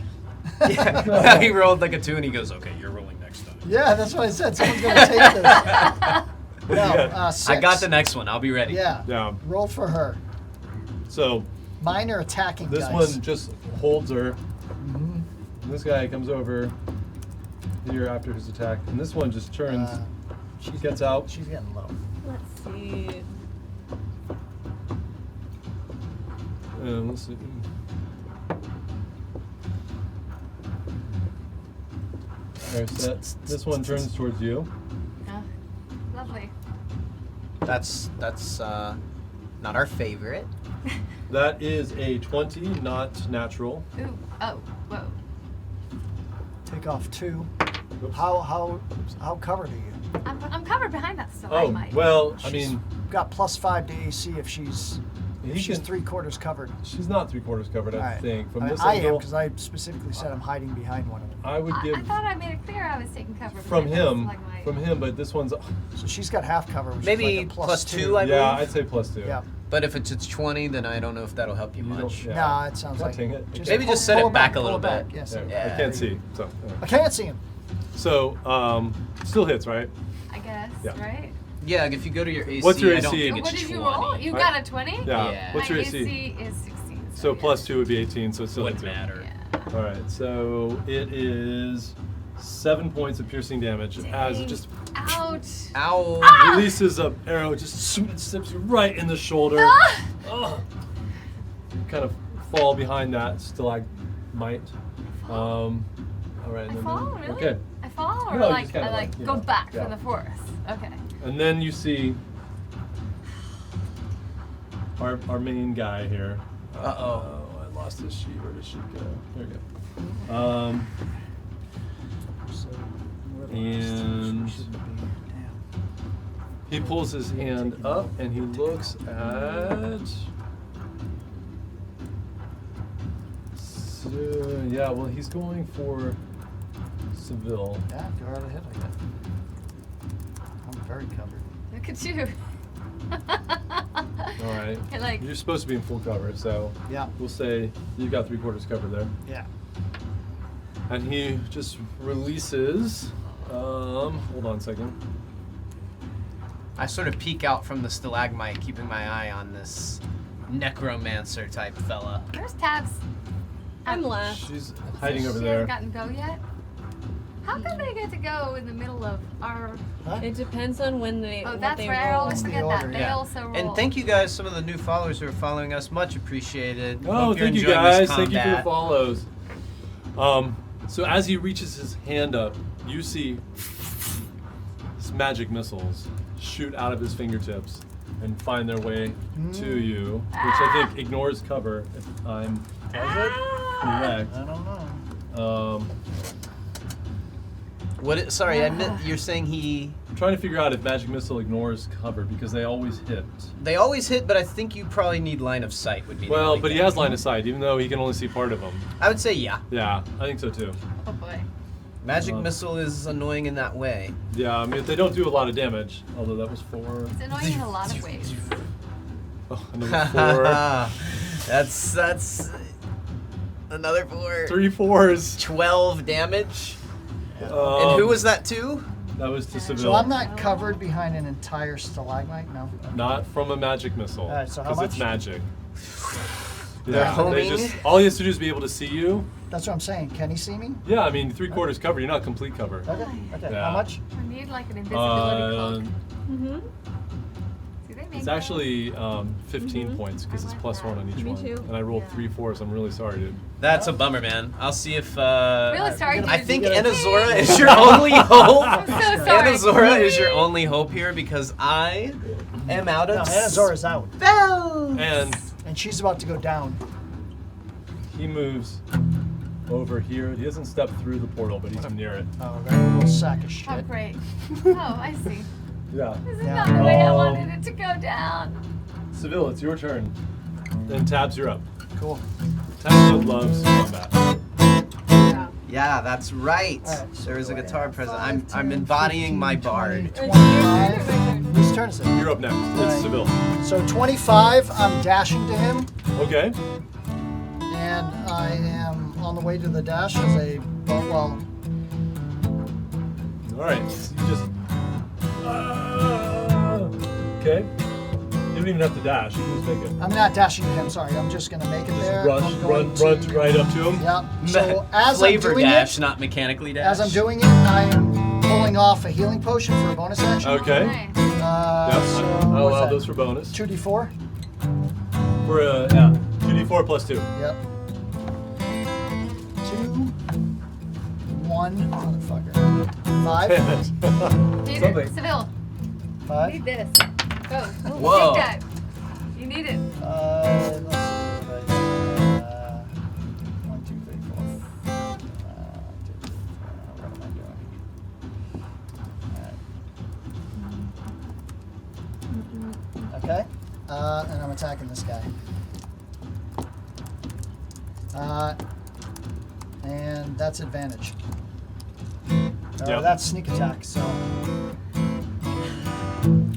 yeah. He rolled like a 2, and he goes, "Okay, you're rolling next time." Yeah, that's what I said. Someone's gonna take this. No, Yeah. 6. I got the next one. I'll be ready. Yeah. Yeah. Roll for her. So Mine are attacking this dice. one just holds her. And this guy comes over here after his attack, and this one just turns. She gets out. She's getting low. Let's see. And let's see. Alright, so this one turns towards you. Oh, lovely. That's not our favorite. That is a 20, not natural. Ooh. Oh. Whoa. Take off 2. Oops. How covered are you? I'm covered behind that Oh, stalagmite. well, I She's mean, got +5 to AC if she's he she's can- 3/4 covered. she's not 3/4 covered, I All right. think. From I this am angle, because I specifically said I'm hiding behind one of them. I would give I thought I made it clear I was taking cover from behind that him, stalagmite. but this one's, So she's got half cover, which Maybe is like a plus +2. 2, I yeah, believe. I'd say +2. Yeah. But if it's 20, then I don't know if that'll help you You don't- much. yeah. Nah, it sounds like. Cutting it. Maybe just set pull it back a pull little back. bit. Yes. Yeah, Yeah. I can't see. So, I can't see him. still hits, right? I guess, Yeah. right? Yeah, if you go to your AC, What's your I don't AC? think What it's did 20. you roll? You got a 20? Yeah. Yeah. What's My your AC? AC is 16. So yeah. +2 would be 18, so it still Wouldn't hits you. matter. Yeah. All right, so it is 7 points of piercing damage as it just Ouch. Ow. releases a arrow, just slips you right in the shoulder. Ah! Ugh. You kind of fall behind that stalagmite. All right, I and then fall, really? okay, I fall, or No, you like just kinda I like like, you go know, back yeah. from the forest? Okay. and then you see our main guy here. Uh-oh. I lost his sheet. Where did she go? There we go. So, where the And- rest should be. Damn. He pulls his hand up and he looks at. Yeah, well, he's going for Seville. Yeah, go right ahead. I guess. I'm very covered. Look at you. All right. You're like, You're supposed to be in full cover, so Yeah. we'll say you've got 3/4 cover there. Yeah. And he just releases. Hold on a second. I sort of peek out from the stalagmite, keeping my eye on this necromancer type fella. where's Tabs? I'm last. She's hiding over She there. hasn't gotten go yet? How come they get to go in the middle of our... Huh? It depends on when they. Oh, what that's they right. I roll. always The forget order, that. They yeah. also roll. And thank you guys, some of the new followers who are following us. Much appreciated. Oh, Hope you're thank you enjoying this guys. Thank you for the combat. follows. So as he reaches his hand up, you see his magic missiles shoot out of his fingertips and find their way to you, which I think ignores cover if I'm correct. I don't know. Sorry, you're saying I'm trying to figure out if magic missile ignores cover because they always hit. they always hit, but I think you probably need line of sight would be. the Well, only but he thing. has line of sight, even though he can only see part of them. I would say yeah. Yeah, I think so too. Oh, boy. Magic missile is annoying in that way. Yeah, I mean they don't do a lot of damage, although that was 4. It's annoying in a lot of ways. Oh, another 4. That's another 4. 3 4s. 12 damage. And who was that to? That was to Seville. So I'm not covered behind an entire stalagmite? No? Not from a magic missile. Alright, so how Because it's much? magic. They're They homing? just, all he has to do is be able to see you. That's what I'm saying. Can he see me? Yeah, I mean 3/4 cover. You're not complete cover. Okay. Okay. Yeah. How much? I need like an invisibility cloak. Mm-hmm. Do they make It's that? actually 15 points because I it's want +1 on each Me one. too. And I rolled Yeah. 3 4s. I'm really sorry, dude. That's a bummer, man. I'll see if. Really sorry, I dude. think You gotta- Anazora is your only hope. I'm so sorry. Anazora is your only hope here because I am out No, of Anazora's out. spells. And And she's about to go down. he moves over here. He hasn't stepped through the portal, but he's near it. Oh, that little sack of shit. Oh, great. Oh, I see. Yeah. This is Yeah. not the way I wanted it to go down. Seville, it's your turn. Then Tabs, you're up. Cool. Tabs loves combat. Yeah. Yeah, that's right. All right, so There is a do I guitar have present. 5, I'm 10, embodying 15, my 20, bard. 25. Whose turn is it? You're up next. It's Alright. Seville. So 25, I'm dashing to him, Okay. and I am on the way to the dash as a, well, All right. So you just. Okay. You don't even have to dash. You can just make it. I'm not dashing to him, sorry, I'm just gonna make it there. Just I'm going run to- right up to him. Yep. So as Flavor I'm doing dash, it, not mechanically dash. as I'm doing it, I am pulling off a healing potion for a bonus action. Okay. Nice. Yep. So I'll what's allow that? those for bonus. 2d4. For yeah, 2d4 plus 2. Yep. 2, 1, motherfucker. 5. Need Something. it. Seville, 5. need this. Go. Whoa. Take that. You need it. Let's see. 1, 2, 3, 4. What am I doing? Alright. Okay. And I'm attacking this guy. And that's advantage. Yep. That's sneak attack. So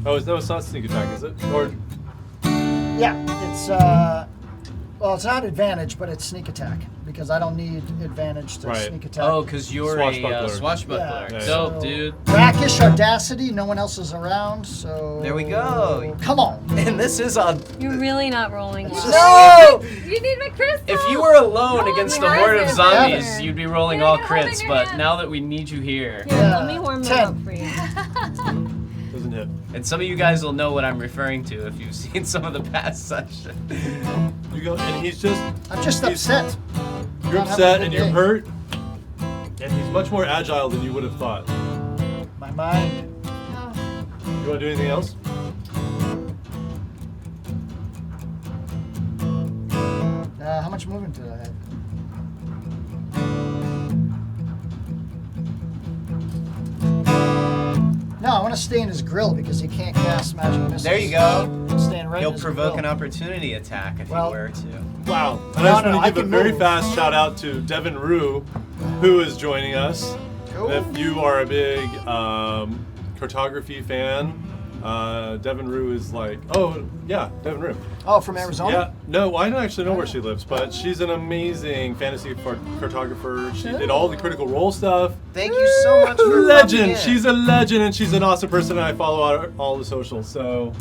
Oh, no, it's not sneak attack, is it? Or yeah, it's well, it's not advantage, but it's sneak attack because I don't need advantage to Right. sneak attack. Oh, because you're Swashbuckler. a swashbuckler. Yeah. Dope, So- dude. Brackish audacity, no one else is around, so There we go. Come on. And this is a. You're really not rolling well. No! You need my crystal. If you were alone Oh, against my a horde of eyes are zombies, better. you'd be rolling Yeah, all you're holding crits. your But hand. now that we need you here, Here, Yeah. let me warm 10. that up for you. doesn't hit. and some of you guys will know what I'm referring to if you've seen some of the past sessions. You go, and he's just. I'm just He's- upset. You're Not upset having a and good you're day. hurt, and he's much more agile than you would have thought. My mind. Oh, You want to do anything else? How much movement did I have? No, I want to stay in his grill because he can't cast magic missiles. There you go. I'm staying right in He'll his provoke grill. an opportunity attack if Well- you were to. Wow. And No, I just no, want I to give a can very move. fast shout out to Devin Rue, who is joining us. Cool. If you are a big cartography fan, Devin Rue is like, oh, yeah, Devin Rue. Oh, from Arizona? Yeah, no, I don't actually know where she lives, but she's an amazing fantasy cartographer. She did all the Critical Role stuff. Thank you so much for coming in. Legend. She's a legend, and she's an awesome person, and I follow all the socials. So,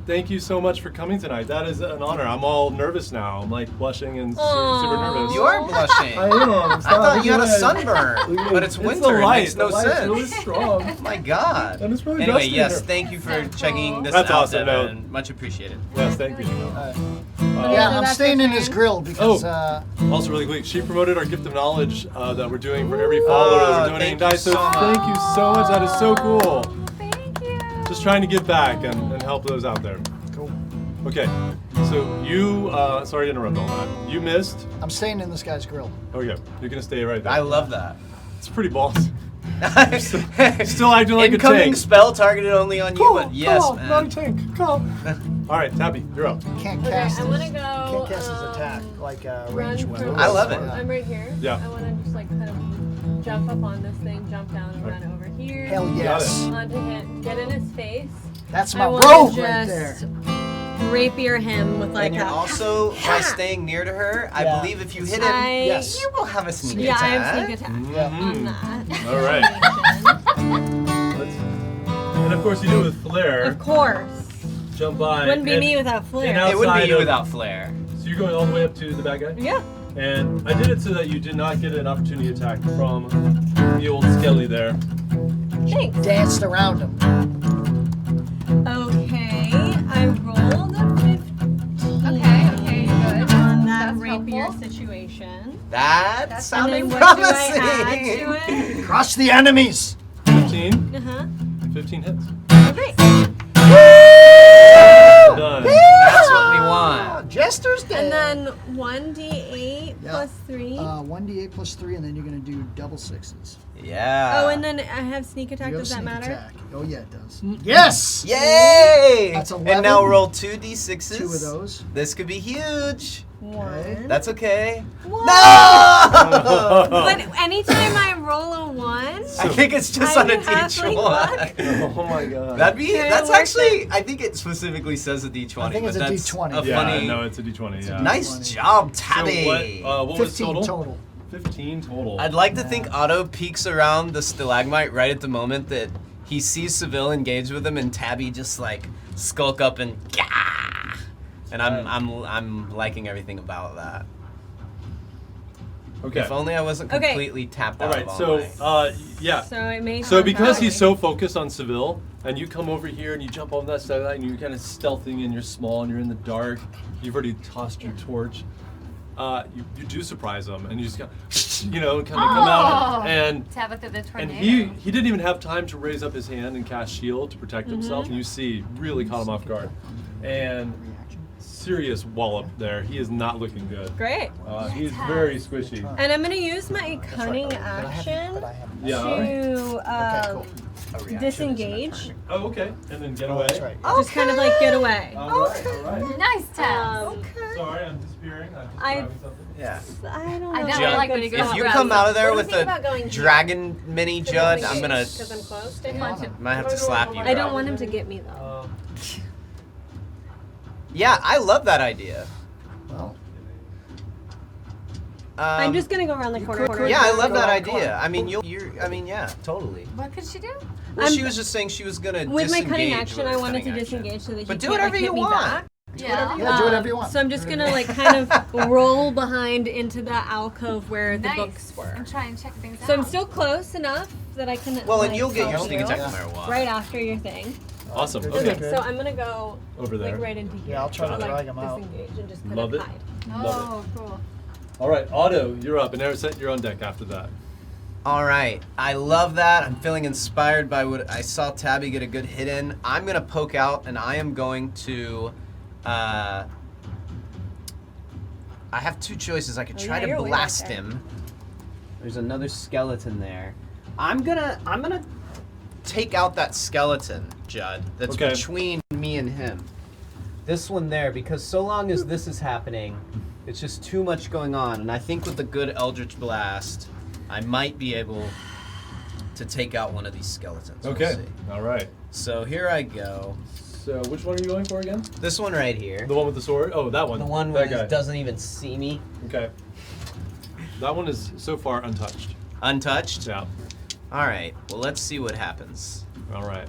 thank you so much for coming tonight. That is an honor. I'm all nervous now. I'm like blushing and super nervous. You are blushing. I am. I thought you had a sunburn, but it's the winter. It light. makes no The light's sense. really strong. Oh my god. And it's really Anyway, dusty yes, here. thank you for So checking cool. this That's out, awesome, Devin. no. Much appreciated. Yes, thank you. Yeah, So I'm that's staying your in his turn? grill because Also, really quick, she promoted our gift of knowledge that we're doing for every follower that we're donating thank you dice. So so much. thank you so much. That is so cool. thank you. Just trying to give back and help those out there. cool. Okay, so you, sorry to interrupt all that. You missed. I'm staying in this guy's grill. Okay, you're gonna stay right there. I love that. It's pretty ballsy. Still acting like Incoming a tank. spell targeted only on you, but yes, Call, man. not a tank. Call. All right, Tabby, you're up. You can't Okay, cast I his, wanna you go, can't cast his um, attack like Run range from weapon. I love it. I'm right here. Yeah. I want to just like kind of jump up on this thing, jump down, and run over here. Hell yes. Onto him, get in his face. That's I my wanna rogue right there. just rapier him with like And you're a. also, by staying near to her, I Yeah. believe if you hit him, Yes. you will have a sneak Yeah, I attack. have sneak attack on that. All right. Let's, and of course, you do it with flair. Of course. Jump by. Wouldn't be and- me without and flair. now- It wouldn't be outside you of- without flair. So you're going all the way up to the bad guy? Yeah. And I did it so that you did not get an opportunity attack from the old Skelly there. Thanks. Danced around him. Okay, I rolled a 15 Okay, good. on that That's rapier helpful. situation. That's That's sounding And then what do I promising. add to it? Crush the enemies. 15. Uh-huh. 15 hits. Okay. Done. That's what we want. Jet Chester's dead. And then 1d8 Yeah. plus 3. 1d8 plus 3, and then you're going to do double sixes. Yeah. Oh, and then I have sneak attack. You have Does that sneak matter? attack. Oh, yeah, it does. Yes! Yay! That's 11. And now roll 2d6s. 2 of those. This could be huge. 1. That's okay. What? No! But anytime I roll a 1, I think it's just I on a do halfling D20. Oh my god. That's work actually, I think it specifically says a D20. I think it's but a that's D20. A Yeah, funny, no, it's a D20. Yeah. nice job, So Tabby. what was 15 total. 15 total. I'd like to think Otto peeks around the stalagmite right at the moment that he sees Seville engage with him, and Tabby just like skulk up and gah! And I'm liking everything about that. Okay. If only I wasn't Okay. completely tapped All out. right. of all So my- yeah. so it may So come because back. he's so focused on Seville, and you come over here and you jump on that side and you're kind of stealthing and you're small and you're in the dark, you've already tossed your torch. You do surprise him, and you just kind of come out, and Tabitha the tornado. he didn't even have time to raise up his hand and cast shield to protect himself, and you see really caught him off guard, and serious wallop there. He is not looking good. Great. He's very squishy. And I'm going to use my cunning action Yeah. to cool. disengage. Oh, okay. And then get away. That's right. Just kind of like get away. All right. Nice, Tabs. Sorry, I'm disappearing. I'm just I- grabbing something. yeah. I don't know. I know, if I I like when could you go stop. If you grab come out of there What with do you think about going a here? dragon mini Judd, I'm gonna Because I'm close to him. might have to slap you. I don't bro. want him to get me though. Yeah, I love that idea. Well, I'm just gonna go around the corner. Yeah, I love Go that around idea. corner. I mean, yeah, totally. What could she do? Well, she was just saying she was gonna With my disengage cunning with action, her I wanted to cunning action. disengage so that he But do can't whatever like, you hit me want. back. Yeah. yeah, do whatever you want. So I'm just gonna like kind of roll behind into the alcove where the Nice. books were. And try and check things out. So I'm still close enough that I can. Well, and like, you'll get your help sneak you attack no matter what. right after your thing. Awesome. Okay. Okay. So I'm gonna go Over there. like right into here. Yeah, I'll try to like, drag him out. disengage and just kind Love of it. hide. Oh, cool. All right, Otto, you're up, and Erisette, you're on deck after that. All right, I love that. I'm feeling inspired by what I saw Tabby get a good hit in. I'm gonna poke out, and I am going to. I have two choices. I could Oh, try yeah, to you're way blast back there. him. There's another skeleton there. I'm gonna take out that skeleton, Judd. That's Okay. between me and him. This one there, because so long as this is happening, it's just too much going on. And I think with the good Eldritch Blast, I might be able to take out one of these skeletons. We'll Okay. see. All right. So here I go. So which one are you going for again? This one right here. The one with the sword? Oh, that one. The one that that guy. doesn't even see me. Okay. That one is so far untouched. Untouched? Yeah. All right. Well, let's see what happens. All right.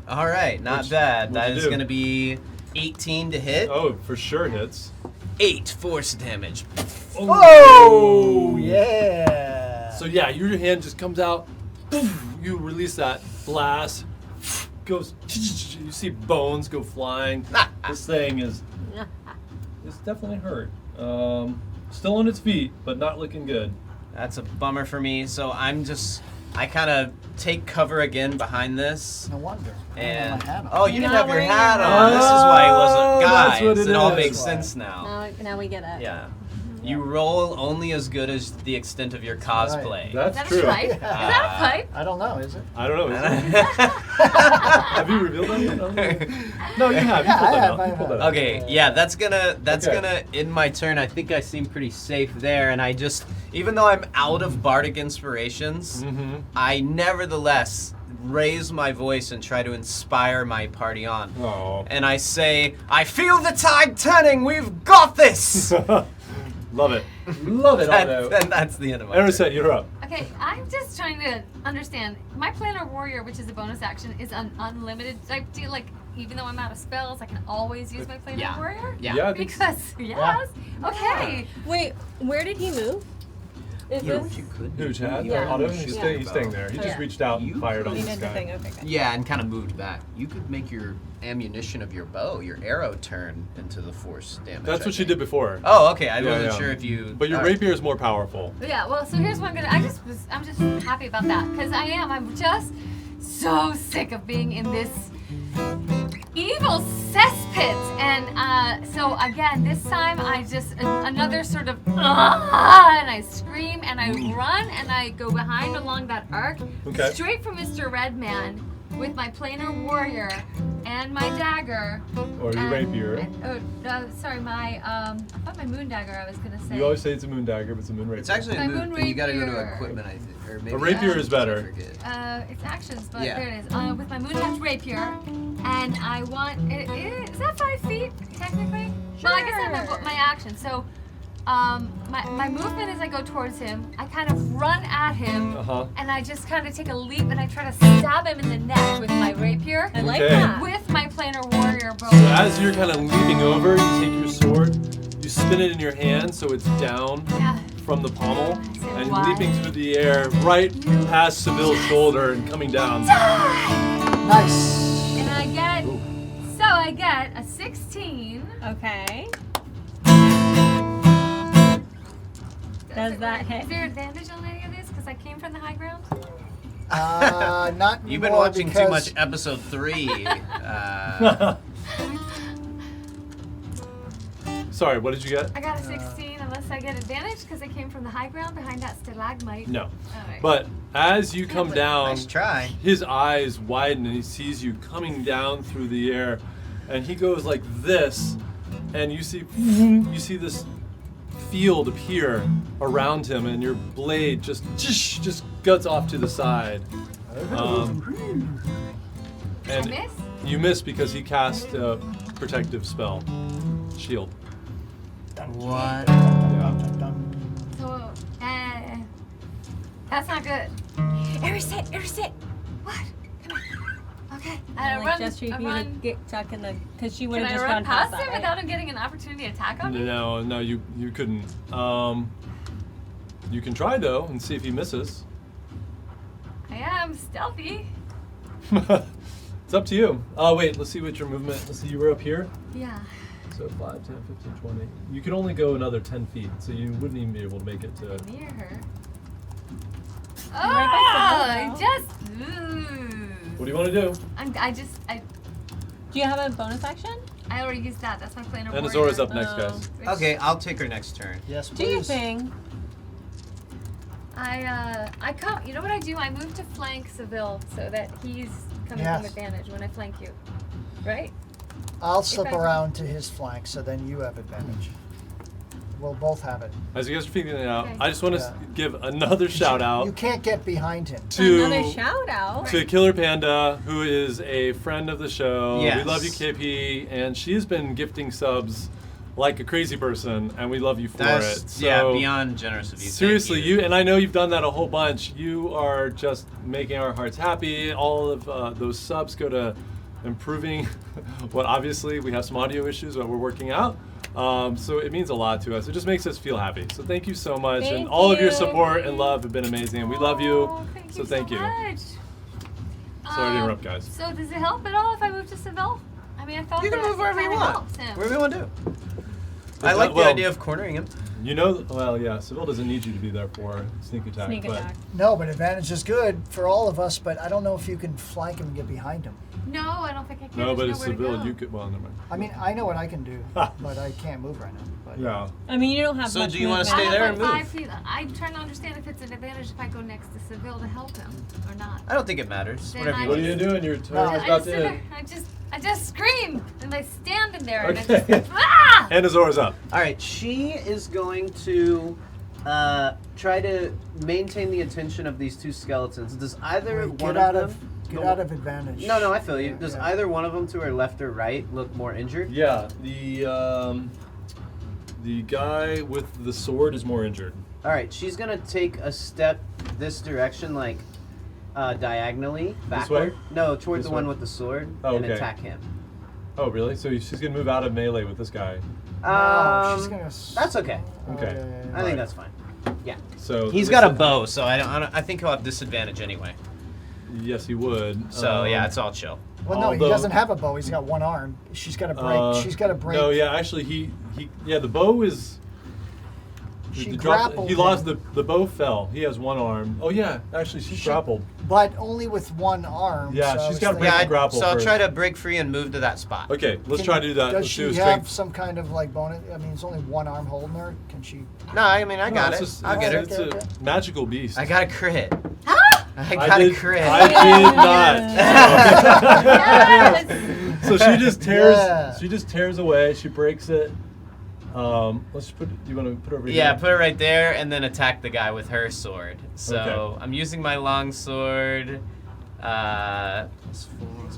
All right. Not What'd bad. you That is do? going to be 18 to hit. Oh, for sure hits. 8 force damage. Oh, yeah. So yeah, your hand just comes out. You release that blast. Goes. You see bones go flying. This thing is. It's definitely hurt. Still on its feet, but not looking good. That's a bummer for me. So I kind of take cover again behind this. No wonder. I don't And have my hat on. oh, you didn't You're have not your wearing hat your on. hat. This is why he wasn't. Oh, Guys, that's what it it all is. makes That's why. sense now. Now we get it. Yeah. You roll only as good as the extent of your cosplay. That's Is that true. a pipe? Is that a pipe? I don't know, is it? I don't know. Is it? Have you revealed that yet? No, you have. You Yeah, pulled I that have, out. I You pulled have. that out. Okay, yeah, that's Okay. gonna end my turn. I think I seem pretty safe there, and I just, even though I'm out of bardic inspirations, Mm-hmm. I nevertheless raise my voice and try to inspire my party on. Oh. And I say, I feel the tide turning. We've got this. Love it. Love it, Otto. And that's the end of my turn. Erisette, you're up. Okay, I'm just trying to understand. My Planar Warrior, which is a bonus action, is an unlimited type deal. Like, even though I'm out of spells, I can always use my Planar Yeah. Warrior? Yeah. I think so. Because, yes. Okay. Wait, where did he move? Is Yeah, this? what you could Who, do. Chad? Yeah. Otto? Yeah. He's staying there. He just Yeah. reached out and You fired on He this did the guy. thing. Okay, good. Yeah, and kind of moved back. You could make your ammunition of your bow, your arrow, turn into the force damage. That's I what she think. did before. Oh, okay. I Yeah, wasn't yeah. sure if you. But your all right. rapier is more powerful. Yeah, well, so here's what I'm gonna. I'm just happy about that because I'm just so sick of being in this evil cesspit. And so again, this time I just another sort of and I scream and I run and I go behind along that arc, straight for Mr. Redman with my planar warrior and my dagger. Or your rapier. Sorry, my I thought my moon dagger. I was gonna say. You always say it's a moon dagger, but it's a moon rapier. It's actually My a moon moon. You gotta go to rapier. equipment, I think. Or maybe A rapier is I better. forget. It's actions, but Yeah. there it is. With my moon touch rapier, and I want. Is that 5 feet technically? Well, I guess I meant my action. So, my movement as I go towards him, I kind of run at him, and I just kind of take a leap and I try to stab him in the neck with my rapier. I like Okay. that. With my planar warrior bow. So as you're kind of leaping over, you take your sword, you spin it in your hand so it's down from the pommel, and you're leaping through the air right past Seville's shoulder and coming down. Nice. And I get a 16. Okay. Does that hit? Is there advantage on any of this? Because I came from the high ground? Not You've been anymore watching too because- much episode 3. Sorry, what did you get? I got a 16 unless I get advantage because I came from the high ground behind that stalagmite. No. Alright. But as you come down, Nice try. his eyes widen and he sees you coming down through the air, and he goes like this, and you see this field appear around him, and your blade just guts off to the side. And I miss? you miss because he cast a protective spell, shield. What? So, that's not good. Erisit! What? Come here. Okay. I Like run. gesture you I can run. get stuck in the, because she would Can have I just run run past past him that, right? without him getting an opportunity to attack on me? No, you couldn't. You can try though and see if he misses. I am stealthy. It's up to you. Oh wait, let's see what your movement. Let's see, you were up here. Yeah. So 5, 10, 15, 20. You can only go another 10 feet, so you wouldn't even be able to make it to. Near her. Oh, right by the What do you want to do? Do you have a bonus action? I already used that. That's my planar And warrior. Azora's up next, Oh. guys. Which Okay, I'll take her next turn. Yes, Do your please. thing. I come. You know what I do? I move to flank Seville so that he's coming from Yes. advantage when I flank you. Right? I'll slip I- around to his flank, so then you have advantage. We'll both have it. As you guys are figuring it out, Okay. I just want to Yeah. give another shout out You can't get behind him. Another to shout out. to Killer Panda, who is a friend of the show. Yes. We love you, KP, and she's been gifting subs like a crazy person, and we love you for That's it. So yeah, beyond generous of you. Thank seriously, you and I know you've done that a whole bunch. You are just making our hearts happy. All of those subs go to improving what obviously we have some audio issues that we're working out. So it means a lot to us. It just makes us feel happy. So thank you so much, and Thank all of your you. support and love have been amazing. And we love you. Oh, thank So you thank so you. much. Sorry to interrupt, guys. So does it help at all if I move to Seville? I mean, I thought You can that move wherever you kinda want. helps him. Whatever you want to do. I that- like the well- idea of cornering him. You know, well, yeah, Seville doesn't need you to be there for sneak attack. Sneak but attack. No, but advantage is good for all of us, but I don't know if you can flank him and get behind him. No, I don't think I can. No, but There's it's nowhere to Seville. go. You could. Well, never mind. I mean, I know what I can do, but I can't move right now. But Yeah. I mean, you don't have So much do you wanna movement. stay I there have and like move? 5 feet. I'm trying to understand if it's an advantage if I go next to Seville to help him or not. I don't think it matters. Then Whatever I you What are want. you doing? Your turn No, is I about just to sit end. there. I just scream and I stand in there Okay. and I just ah! And Azora's up. All right, she is going to try to maintain the attention of these two skeletons. Does either Wait, one get out of of them? get out of advantage. No, I feel you. Does Yeah. either one of them to her left or right look more injured? Yeah. The guy with the sword is more injured. All right, she's gonna take a step this direction, like diagonally backward. way? No, toward This the one way? with the sword, Oh, and okay. attack him. Oh, really? So she's gonna move out of melee with this guy. No, she's Um, gonna. That's okay. Okay. yeah. I think that's fine. Yeah. So He's got a bow, so I think he'll have disadvantage anyway. Yes, he would. So yeah, it's all chill. Well, no, although- he doesn't have a bow. He's got one arm. She's got to break. She's got to break. No, yeah, actually, he yeah, the bow is. She He grappled He lost him, the bow fell. He has one arm. Oh yeah, actually she's grappled. but only with one arm. Yeah, so I she's was gotta thinking, break the grapple so I'll first. try to break free and move to that spot. Okay, let's can- try to do that. Does Let's she do a have strength. some kind of like bonus? I mean, it's only one arm holding her. Can she? No, I mean I No, got it's it. just- I'll get her. It's a magical beast. I got a crit. Ah! I got a crit. I did not. Yes! So she just tears. Yeah. She just tears away. She breaks it. Let's put. You want to put it over Yeah, here? put it right there and then attack the guy with her sword. So Okay. I'm using my long sword.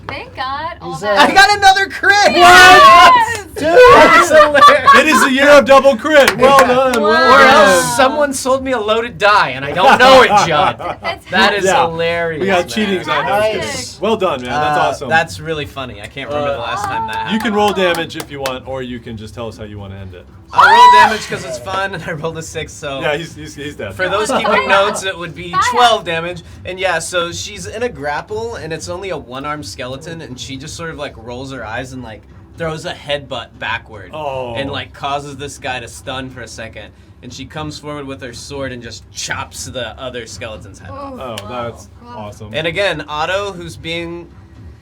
Thank God. All He's, that. I got another crit! Yes! That's hilarious. It is the year of double crit. Well done. Or Well else done. someone sold me a loaded die and I don't know it, Judd. That's That is Yeah. hilarious. We got man. cheating on Fantastic. Well done, man. That's awesome. That's really funny. I can't remember the last time that happened. You can roll damage if you want, or you can just tell us how you want to end it. I roll damage because it's fun, and I rolled a 6, so... Yeah, he's dead. For those keeping Fire. notes, it would be Fire. 12 damage. And yeah, so she's in a grapple, and it's only a one-armed skeleton, and she just sort of like rolls her eyes and like throws a headbutt backward. Oh. And like causes this guy to stun for a second. And she comes forward with her sword and just chops the other skeleton's head off. Oh, that's awesome. And again, Otto, who's being,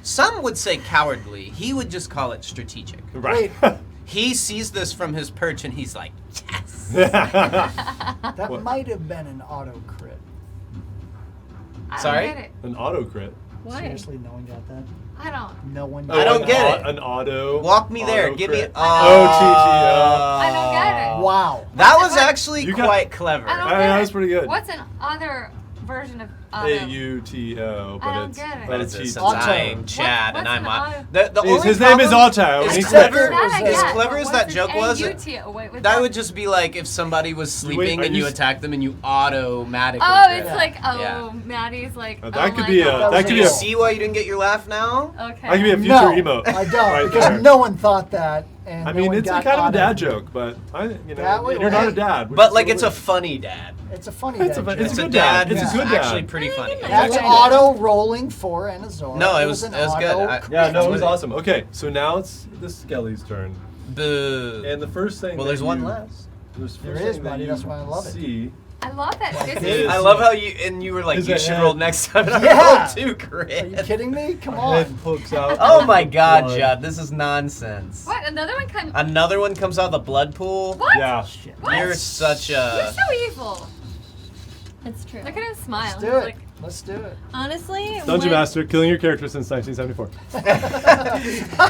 some would say cowardly, he would just call it strategic. Right. He sees this from his perch and he's like, yes! That What? might have been an auto crit. I don't Sorry? get it. An auto crit. Why? Seriously, no one got that. I don't. No one. I don't an get au- it. An auto. Walk me there, auto give me... crit. I don't get it. Wow. That was What? actually You got- quite clever. I don't I mean, get that it. was pretty good. What's an other version of auto? AUTO, but I don't it's get it. but But it's it's cheat. Auto. I'm Chad, What's and I'm an auto? the only His name is problem Otto. As He's clever, That I as get, clever as that joke was, that would just be like if somebody was sleeping are and you you s- attacked them and you automatically. Oh, crit. it's like, oh, Yeah. Maddie's like, That oh could my be a- God. that Do could you be a- see why you didn't get your laugh now? Okay. That could be a future No, emote. I don't, right because there. no one thought that. And I no mean, one it's a got kind of a auto. dad joke, but That and would- you're not a dad. which But is like so it's a weird. funny dad. It's a funny It's dad a- joke. it's It's a a good dad. dad. It's a who's good dad. actually pretty funny. That's Okay. auto rolling for Anazora. No, it It was an good. auto I- crit. Yeah, no, it was awesome. Okay, so now it's the Skelly's turn, Boo. and the first thing. Well, that there's one you- less. There is, buddy, that's why I love it. See, I love that. This Is- is I love how you were like, Is you it should head? roll next time. And I Yeah. rolled 2 Are you crit. kidding me? Come head on. pokes out. Oh my God, Blood. Judd, this is nonsense. what? Another one come. Another one comes out of the blood pool. What? Yeah. Shit. What? You're such You're a. so evil. It's true. Look at him smile. Let's do He's it. like, Let's do it. Honestly, Dungeon when- Master, killing your character since 1974.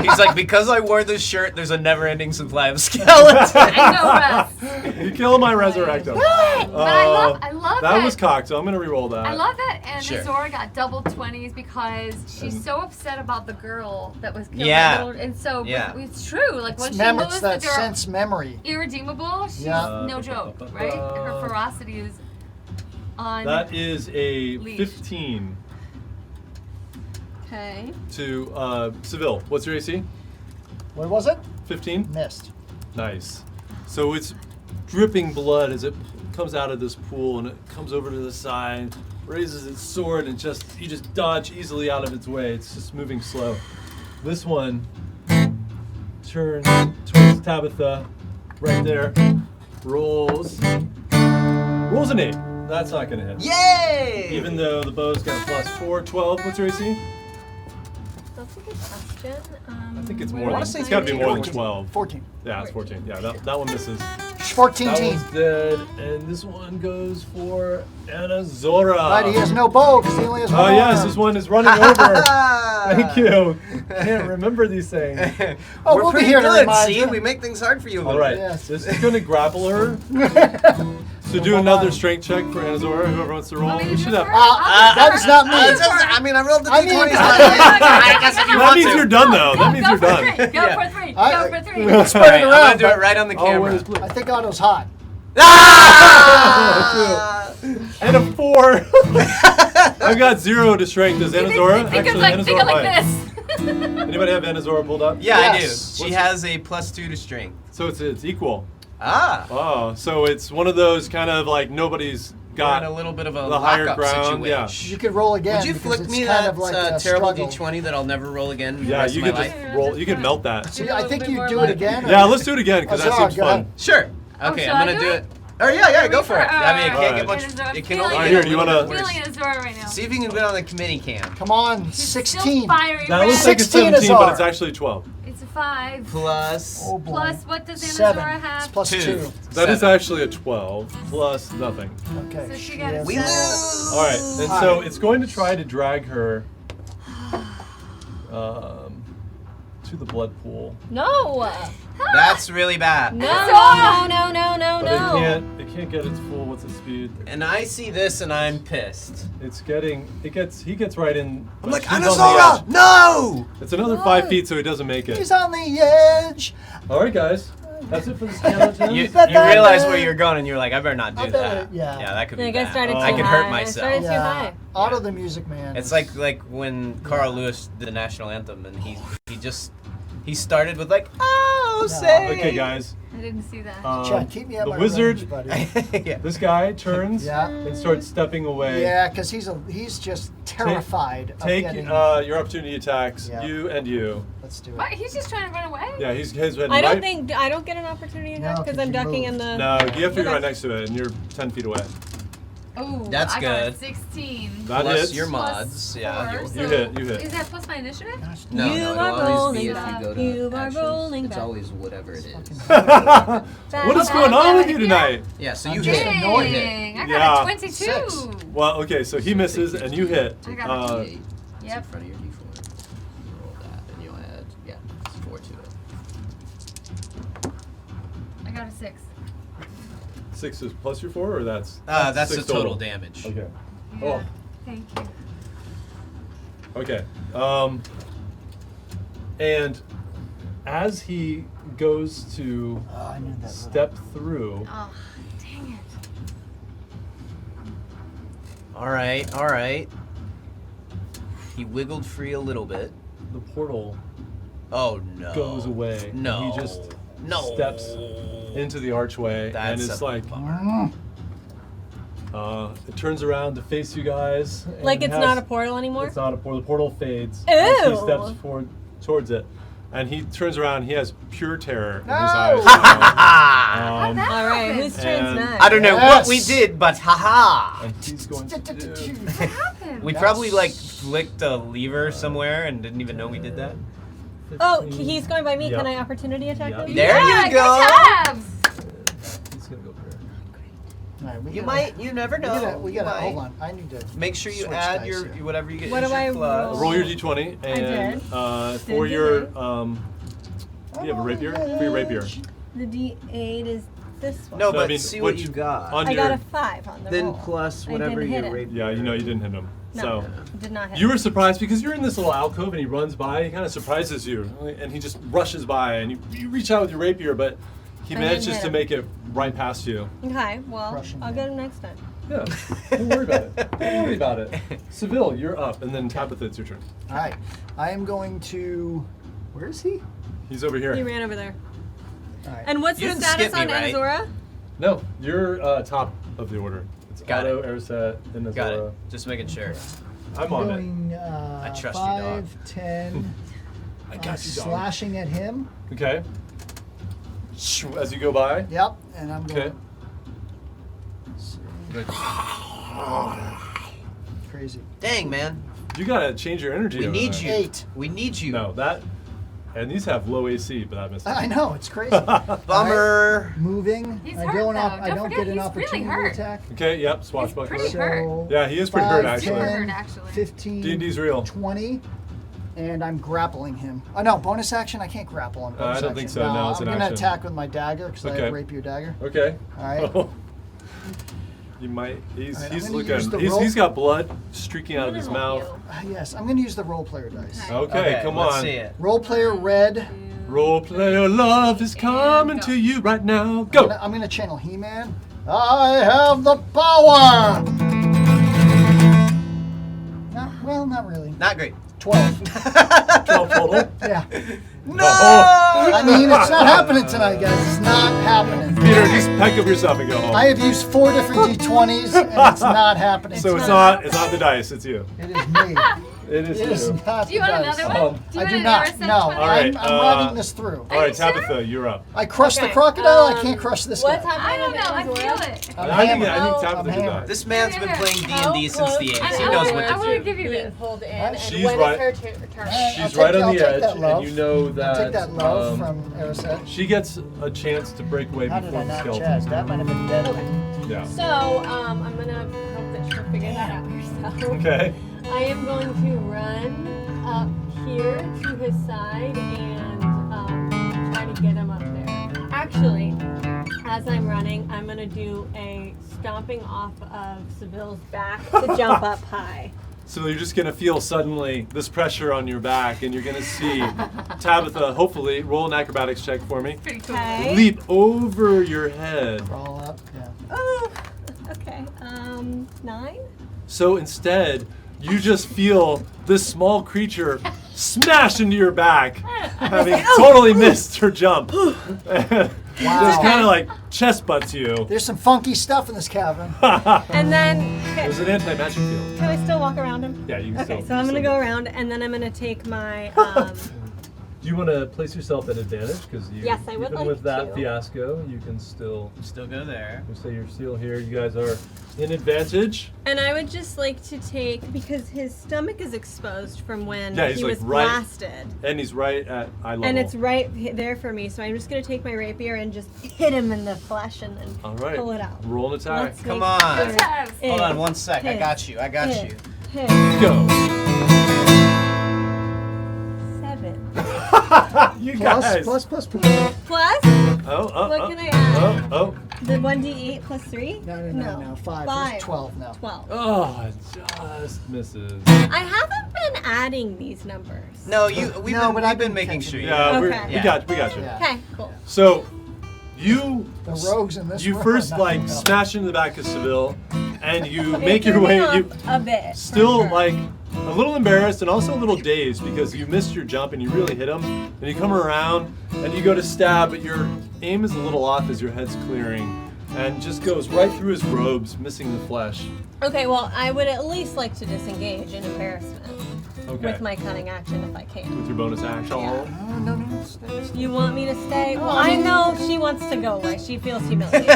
He's like, because I wore this shirt, there's a never-ending supply of skeletons. I know rest. You kill him, I resurrect him. But I love That was cocked, so I'm gonna re-roll that. I love that, and Sure. Zora got double 20s because she's And- so upset about the girl that was killed. Yeah. And so Yeah. it's true. Like when It's, she it's moves the that dirt, sense memory. irredeemable, she's Yeah. no joke, right? Her ferocity is on. That is a Leash. 15 Okay. to Seville. What's your AC? What was it? 15? Missed. Nice. So it's dripping blood as it comes out of this pool, and it comes over to the side, raises its sword, and you just dodge easily out of its way. It's just moving slow. This one turns towards Tabitha, right there, rolls an 8. That's not gonna hit. Yay! Even though the bow's got a +4, 12. What's your AC? That's a good question. I think it's where more do than. I It's find got to be it? more than 12. 14. Yeah, it's 14. Yeah, that one misses. 14 That team. one's dead, and this one goes for Anazora. But he has no bow because he only has one Oh yes, arm. this one is running over. Thank you. Can't remember these things. Oh, We're we'll be pretty here to good, remind see? you. We make things hard for you a All little right, bit. Yes. this is going to grapple her. So do another strength check for Anazora. Whoever wants to roll. We should have. That was not me. I mean, I rolled the I mean- D20s. I guess if you That want means to. you're done though. That means Go you're for done. 3. Go Yeah. for 3. I- Go for 3. All Spread right, it I'm around. gonna do it but right on the camera. Always blue. I think Otto's hot. Ah! And a 4. I've got 0 to strength. Does Anazora? Think of Actually, like Anazora might. this. Anybody have Anazora pulled up? Yeah, Yes. I do. She has a +2 to strength. So it's equal. Ah. Oh, so it's one of those kind of like nobody's We're got in a little bit of a the higher lockup ground, yeah. situation. You could roll again. Would you because flick it's me kind that of like a terrible struggle. D20 that I'll never roll again? the Yeah, rest you of could my just life? roll. You could melt that. See, I think bit you more do like- it again. Yeah, let's do it again because that Azar, seems go fun. ahead. Sure. Okay, should I'm I gonna do do it? it. Oh yeah, go for it. for- I mean, it can't Alright. get much. I'm It can feeling only Alright, get here, a do you little wanna- bit Feeling worse. Azora right now. See if you can get on the committee cam. Come on, She's 16. Still fiery That red. looks like a 16 17, but Azar. it's actually 12. It's a 5. Plus. Oh boy. Plus, what does 7. Anazora It's have? plus 2. 2. That is 7. actually a 12 plus nothing. Okay. So she got a has- We 7. lose. All right, and so it's going to try to drag her to the blood pool, No. That's really bad. No. Azora! No. but it can't get its full. What's its speed? And I see this and I'm pissed. He gets right in. I'm but like, she's on the Anazora, edge. no! It's another 5 feet, so he doesn't make it. He's on the edge. All right, guys, that's it for the skeleton. You Da-da-da. realize where you're going and you're like, I better not do I better- that. yeah. that could I be think I bad. started too I could high. hurt I myself. started too high. Yeah. Otto the Music Man. It's like when Carl Lewis did the national anthem and he started with like, oh, No. say. Okay, guys. I didn't see that. Chad, keep me at the my wizard. range, buddy. Yeah. This guy turns Yeah. and starts stepping away. Yeah, because he's just terrified Take of getting. your opportunity attacks. Yeah. You and you. Let's do it. What? He's just trying to run away? Yeah, he's heading I right. don't get an opportunity attack No, because 'cause I'm you ducking moved. in the. No, you have to be Okay. right next to it, and you're 10 feet away. Oh, That's I got a good. 16. That Plus hits. your Plus mods. Yeah. 4, you'll- so You hit. Is that plus my initiative? No, You no, are it'll always be rolling if you go to You are actions. rolling It's back. always whatever it is. What is going on with you tonight? Yeah, so you I'm hit. just annoyed. Dang, I got Yeah. a 22. 6. Well, okay, so he misses and you hit. I got a D8. It's in Yep. front of your D4. You roll that, and you'll add 4 to it. I got a 6. 6 is plus your 4, or that's? That's the 6 total damage. Okay. Yeah. Oh. Thank you. Okay. And as he goes to Oh, I knew that. step through, Oh, dang it. All right. He wiggled free a little bit. the portal Oh no. goes away. and No. He just No. steps into the archway, and That's it's a like Mm. it turns around to face you guys. and Like it's has- not a portal anymore. It's not a portal. The portal fades as he Ew. steps towards it, and he turns around. He has pure terror in his No. eyes. How'd that All right, happen? whose turn's And- next? I don't know Yes. what we did, but haha. And he's going to do. What happened? We probably like flicked a lever somewhere and didn't even know we did that. Oh, he's going by me. Yeah. Can I opportunity attack Yeah. him? There yeah, you good go. tabs. He's gonna go here. All right, we You gotta- might, you never We know. gotta, You might. hold on. I need to Make sure you switch add dice your here. whatever you get. What is do your I plus. roll? Roll your d20, and for your do you have a rapier? For your rapier. The D8 is this one. No, No, but I mean, see what which- you got. on I your, got a 5 on the Then roll. plus I whatever didn't your hit it. rapier. yeah, you know you didn't hit him. No, So did not hit. you were surprised because you're in this little alcove and he runs by. He kind of surprises you, and he just rushes by, and you reach out with your rapier, but he I didn't manages hit to him. make it right past you. Okay, well, Crush him I'll down. get him next time. Yeah, don't worry about it. Don't worry about it. Seville, you're up, and then Tabitha, it's your turn. All right, I am going to. Where is he? He's over He here. ran over there. All right. And what's You the didn't status skip me, on right? Azora? No, you're top of the order. It's Got Otto, Erset, and Got Azora. it. Just making sure. I'm on it. Going, I trust you, dog. 5, 10. I got you, dog. Slashing at him. Okay. As you go by. Yep, and I'm going. Okay. Good. Crazy. Dang, man. You gotta change your energy. We over need there. you. 8. We need you. No, that. And these have low AC, but that missed. I know it's crazy. Bummer. Moving. He's I hurt, don't. though. I Don't don't forget, get an he's really opportunity hurt. attack. Okay. Yep. pretty Swashbuckler. hurt. So Yeah, he is pretty hurt 5, actually. 10, Hurt, actually. 15, D&D's real. 20, and I'm grappling him. Oh no, bonus action. I can't grapple on bonus I don't action. think so. No, it's I'm an gonna action. attack with my dagger because I Okay. have rapier dagger. Okay. All right. You might. He's All right, I'm he's gonna use looking. the He's, roll. he's got blood streaking out of his mouth. Yes, I'm gonna use the role player dice. Okay, come let's on. see it. Role player red. Role player love is coming go. to you right now. Go. I'm gonna channel He-Man. I have the power. Well, not really. Not great. 12. 12 total. Yeah. No. I mean, it's not happening tonight, guys. It's not happening. Peter, just pack up your stuff and go home. I have used 4 different D20s, and it's not happening. So it's tonight. not the dice, it's you. It is me. It is It is you. not Do you the want dice. another one? Do you I want do an not. Araseth No, 20? All right, I'm running this through. All right, you sure? Tabitha, you're up. I crushed the Okay, crocodile. I can't crush this What's guy. I don't know. I happening? feel it. I'm I think hammered. Tabitha I'm did that. hammered. This man's been Here. playing How D&D since the close- 80s. He I knows want- what I to want to do. give you this. Hold in, Alright. and She's when right- is her turn? I'll She's right take- on I'll the take edge, that love. and you know that Take that love from Araseth. she gets a chance to break away How did before I the not skeleton. chest? That might have been deadly. Yeah. So, I'm gonna hope that she'll figure that out herself. Okay. I am going to run up here to his side and try to get him up there. Actually, as I'm running, I'm gonna do a stomping off of Seville's back to jump up high. So you're just gonna feel suddenly this pressure on your back, and you're gonna see Tabitha, hopefully, roll an acrobatics check for me. Pretty cool. Okay. Leap over your head. Crawl up. Yeah. Oh, okay. 9. So instead, you just feel this small creature smash into your back, having totally missed her jump. Just kind of like chest butts you. There's some funky stuff in this cavern. And then, There's an anti-magic field. can I still walk around him? Yeah, you can Okay, still. so I'm you gonna still go around, and then I'm gonna take my. Do you want to place yourself at advantage? Because you, Yes, I would even like with that to. fiasco, you can still. Still go there. You say you're still here. You guys are in advantage. And I would just like to take, because his stomach is exposed from when Yeah, he's he like was right- blasted. And he's right at eye level. And it's right there for me, so I'm just gonna take my rapier and just hit him in the flesh and then All right. pull it out. Roll an attack. Let's Come make on. sure Yes. it Hold on one sec. I hits. got you. I got Hit. you. Hit. Go. 7. You Plus, guys. plus. Plus? Oh. What can I add? Oh. The 1d8 plus 3? No. 5. Five. There's 12 now. 12. Oh, it just misses. I haven't been adding these numbers. No, we've No, been, but we've I've been been making catching sure. you. Yeah, Okay. we Yeah. got you. Yeah. Okay, cool. So, you The rogues in this you room first are not like gonna help. smash into the back of Seville, and you It make your threw me way. off You a bit. still for sure. like a little embarrassed and also a little dazed because you missed your jump and you really hit him. And you come around and you go to stab, but your aim is a little off as your head's clearing, and just goes right through his robes, missing the flesh. Okay, well, I would at least like to disengage in embarrassment Okay. with my cunning action if I can. With your bonus action. Yeah. No. Stay. You want me to stay? Well, Oh, I I mean- know she wants to go away. She feels humiliated.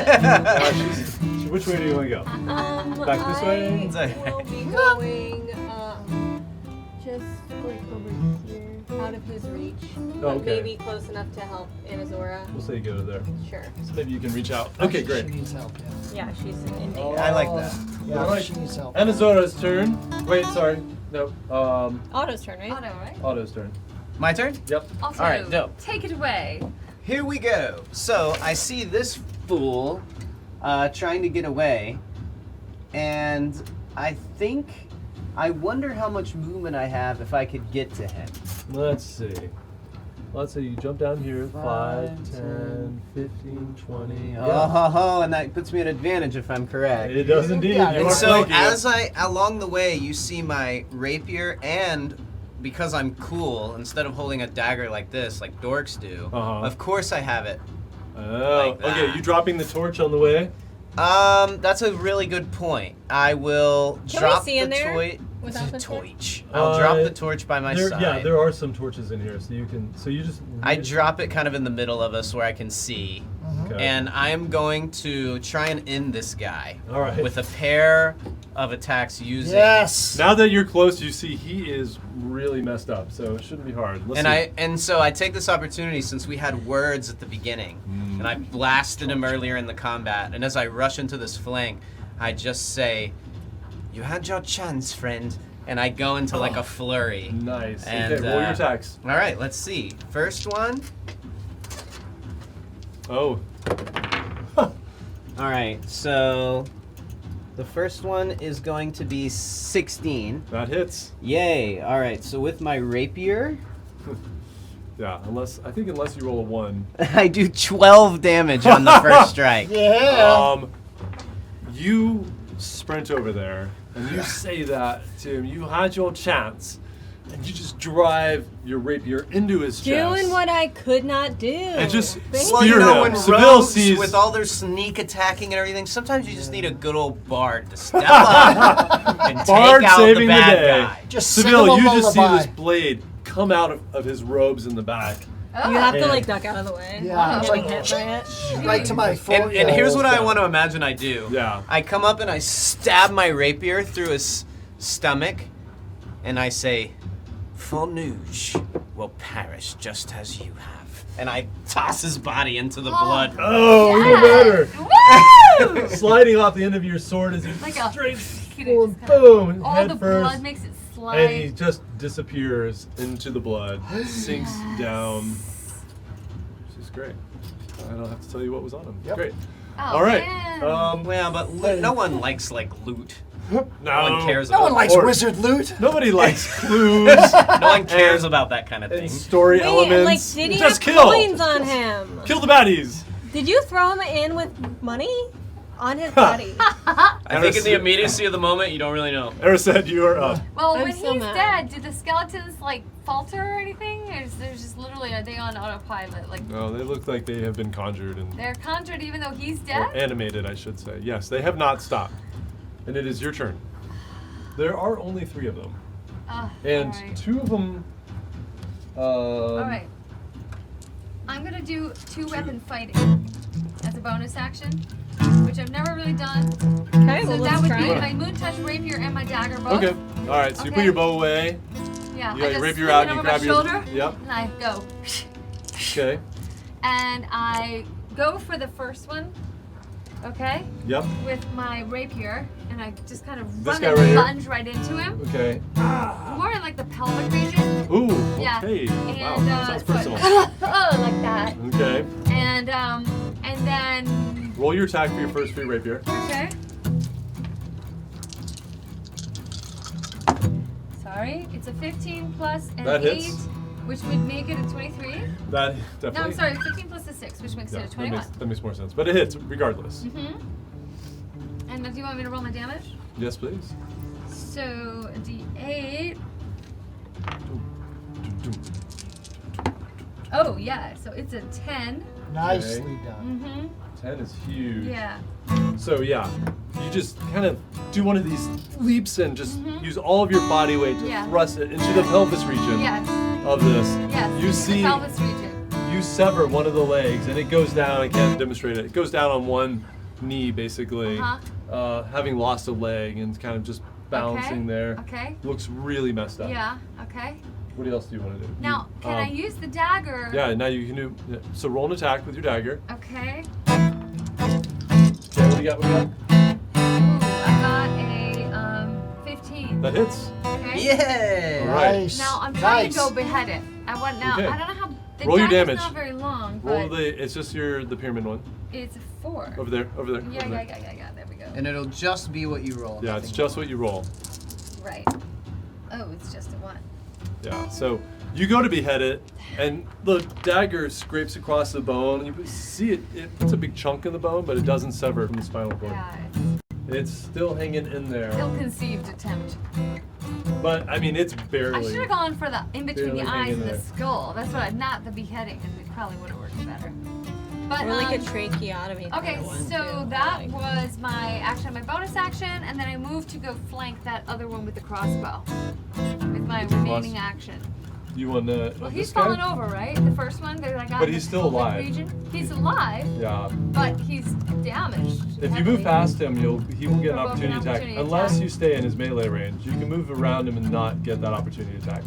Which way do you want to go? Back this way? I will be going just like over here, out of his reach. But okay. maybe close enough to help Inazora. We'll say you go there. Sure. So maybe you can reach out. Okay, great. She needs help. Yeah. Yeah, she's in danger. I like that. Yeah, All right. she needs help. Anazora's turn. Wait, sorry. No. Otto's turn, right? Auto, right? Auto's turn. My turn? Yep. Also, All right, dope. take it away. Here we go. So I see this fool trying to get away, and I wonder how much movement I have if I could get to him. Let's see. Let's say you jump down here. 5, 10, 15, 20. Oh, and that puts me at advantage if I'm correct. It does indeed. Yeah, You And are so flanking as it. along the way, you see my rapier, and because I'm cool, instead of holding a dagger like this, like dorks do, Uh-huh. of course I have it. Oh, like okay. that. You dropping the torch on the way? That's a really good point. I will Can we drop see the in there torch. without the torch? I'll drop the torch by my There, side. yeah, there are some torches in here, so you can. So you just. I drop it kind of in the middle of us where I can see. Okay. And I'm going to try and end this guy All right. with a pair of attacks using. Yes. Now that you're close, you see he is really messed up, so it shouldn't be hard. Let's see. And so I take this opportunity since we had words at the beginning, and I blasted him earlier in the combat. And as I rush into this flank, I just say, "You had your chance, friend," and I go into like a flurry. Nice. And, okay, roll your attacks. All right, let's see. First one. Oh. All right, so the first one is going to be 16. That hits. Yay! All right, so with my rapier, Yeah, unless you roll a 1. I do 12 damage on the first strike. Yeah. You sprint over there and you say that to him. You had your chance, and you just drive your rapier into his chest. Doing what I could not do. And just Thank Well, spear you know, him. when Seville rogues, sees with all their sneak attacking and everything, sometimes you just need a good old bard to step up and Bard take out saving the the bad day. guy. Just sing Seville, him a you just see lullaby. this blade come out of his robes in the back. Oh. You have to And- like duck out of the way. Yeah, You're it's getting like hit by it. right to my foot. And here's what I want to imagine I do. Yeah. I come up and I stab my rapier through his stomach, and I say, Fornuge will perish just as you have. And I toss his body into the blood. Oh, Yes. even Woo! better. Sliding off the end of your sword as you Like a straight boom, boom, all head the first. blood makes it slide. And he just disappears into the blood, sinks down. This is great. I don't have to tell you what was on him. Yep. Great. Oh, All right. man. Well, but no one likes like loot. No No one cares No about one likes Or- wizard loot. Nobody likes clues No one cares about that kind of thing. and story Wait, and like, elements. did he Just have kill. coins on him? Kill the baddies. Did you throw him in with money on his body? I think in the immediacy of the moment, you don't really know. Erised, you are up. Well, I'm when so he's mad. dead, do the skeletons like falter or anything? Or is there's just literally are they on autopilot? Like No, they look like they have been conjured and they're conjured even though he's or dead? animated, I should say. Yes, they have not stopped. And it is your turn. There are only 3 of them. And alright. 2 of them. Alright. I'm gonna do 2-weapon fighting as a bonus action, which I've never really done. Okay, So well, that let's would try be it. my moon touch rapier and my dagger both. Okay. All right. So you put Okay. your bow away. Yeah. You got I your just rapier swing out. it You over grab my your. shoulder. Yep. And I go. Okay. And I go for the first one. Okay. Yep. With my rapier, and I just kind of This run guy and right here? lunge right into him. Okay. More in like the pelvic region. Ooh. Yeah. Okay. Wow. And Sounds so I- personal. like that. Okay. And then Roll your attack for your first free rapier. okay. Sorry, it's a 15 plus an That 8, hits. which would make it a 23. That definitely. No, I'm sorry, 15 plus a 6, which makes Yeah, it a 21. that makes more sense. But it hits regardless. And do you want me to roll my damage? Yes, please. So a D8. Oh yeah, so it's a 10. Nicely done. Mm-hmm. 10 is huge. Yeah. So yeah, you just kind of do one of these leaps and just use all of your body weight to Yeah. thrust it into the pelvis region Yes. of this. Yes. You the see, pelvis region. you sever one of the legs and it goes down. I can't demonstrate it. It goes down on one knee basically, having lost a leg and kind of just bouncing there. Okay. Looks really messed up. Yeah. Okay. What else do you want to do? Now, You, can I use the dagger? Yeah, now you can do. Yeah. So roll an attack with your dagger. Okay. Okay, what do you got? What do you got? Ooh, I got a 15. That hits. Okay. Yeah. All right. Nice. Now I'm trying nice. to go behead it. I want now. Okay. I don't know how. The Roll your dagger's damage. Not very long, Roll but it's just the pyramid one. it's a 4. Over there. Yeah, over yeah, there. yeah. There we go. And it'll just be what you roll. Yeah, it's just what you roll. Right. Oh, it's just a 1. Yeah, so you go to behead it, and the dagger scrapes across the bone. You see it puts a big chunk in the bone, but it doesn't sever from the spinal cord. Yeah. It's still hanging in there. Ill-conceived attempt. But, I mean, it's I barely. should have gone for the in between barely the eyes hanging and the there. skull. That's what I, not the beheading, and it probably would have worked better. But Or like a tracheotomy. kind okay, of one, so too, that like- was my action, my bonus action, and then I moved to go flank that other one with the crossbow with my the remaining cross- action. You want to. Well, this he's guy? fallen over, right? The first one that I got. But in he's the still pelvic alive. Region. He's alive, Yeah. but he's damaged. If you heavily. move past him, he will get an Provoke an opportunity attack. opportunity Unless attack. you stay in his melee range. You can move around him and not get that opportunity attack.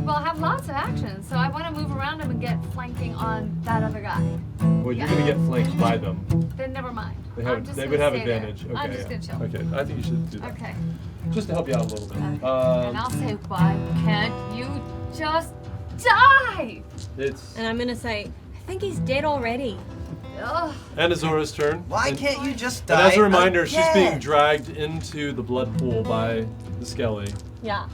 Well, I have lots of actions, so I want to move around him and get flanking on that other guy. Well, you're going to get flanked by them. Then never mind. They, I'm have, just they gonna would have stay there. advantage. Okay, I'm just yeah. gonna chill. Okay, I think you should do that. Okay. Just to help you out a little bit. And I'll say, why can't you just die? It's And I'm gonna say, I think he's dead already. Ugh. and Azora's turn. Why and, can't you just and die? as a reminder, she's being again? dragged into the blood pool by the Skelly. Yeah.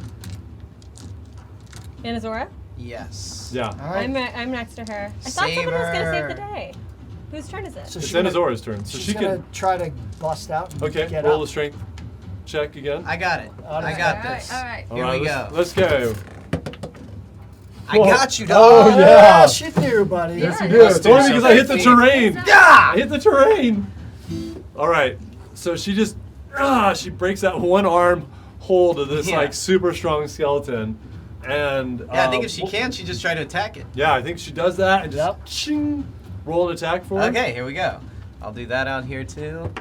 And Azora? Yes. Yeah. All right. I'm next to her. I thought someone was gonna save the day. Whose turn is it? So It's she's then gonna- Azora's turn. So she's she gonna can. try to bust out. And Okay, Get roll up. a strength check again. I got it. I Alright. got All right, this. all right. Here we go. Let's go. I got you, Oh, dog. yeah. She knew, buddy. Yes, You you do. did. It's only because I hit the terrain. Yeah. I hit the terrain. All right. So she just, she breaks that one arm hold of this Yeah. like super strong skeleton. And Yeah, I think if she can, she just try to attack it. Yeah, I think she does that and just Yep. ching, roll an attack for her. Okay, here we go. I'll do that out here too.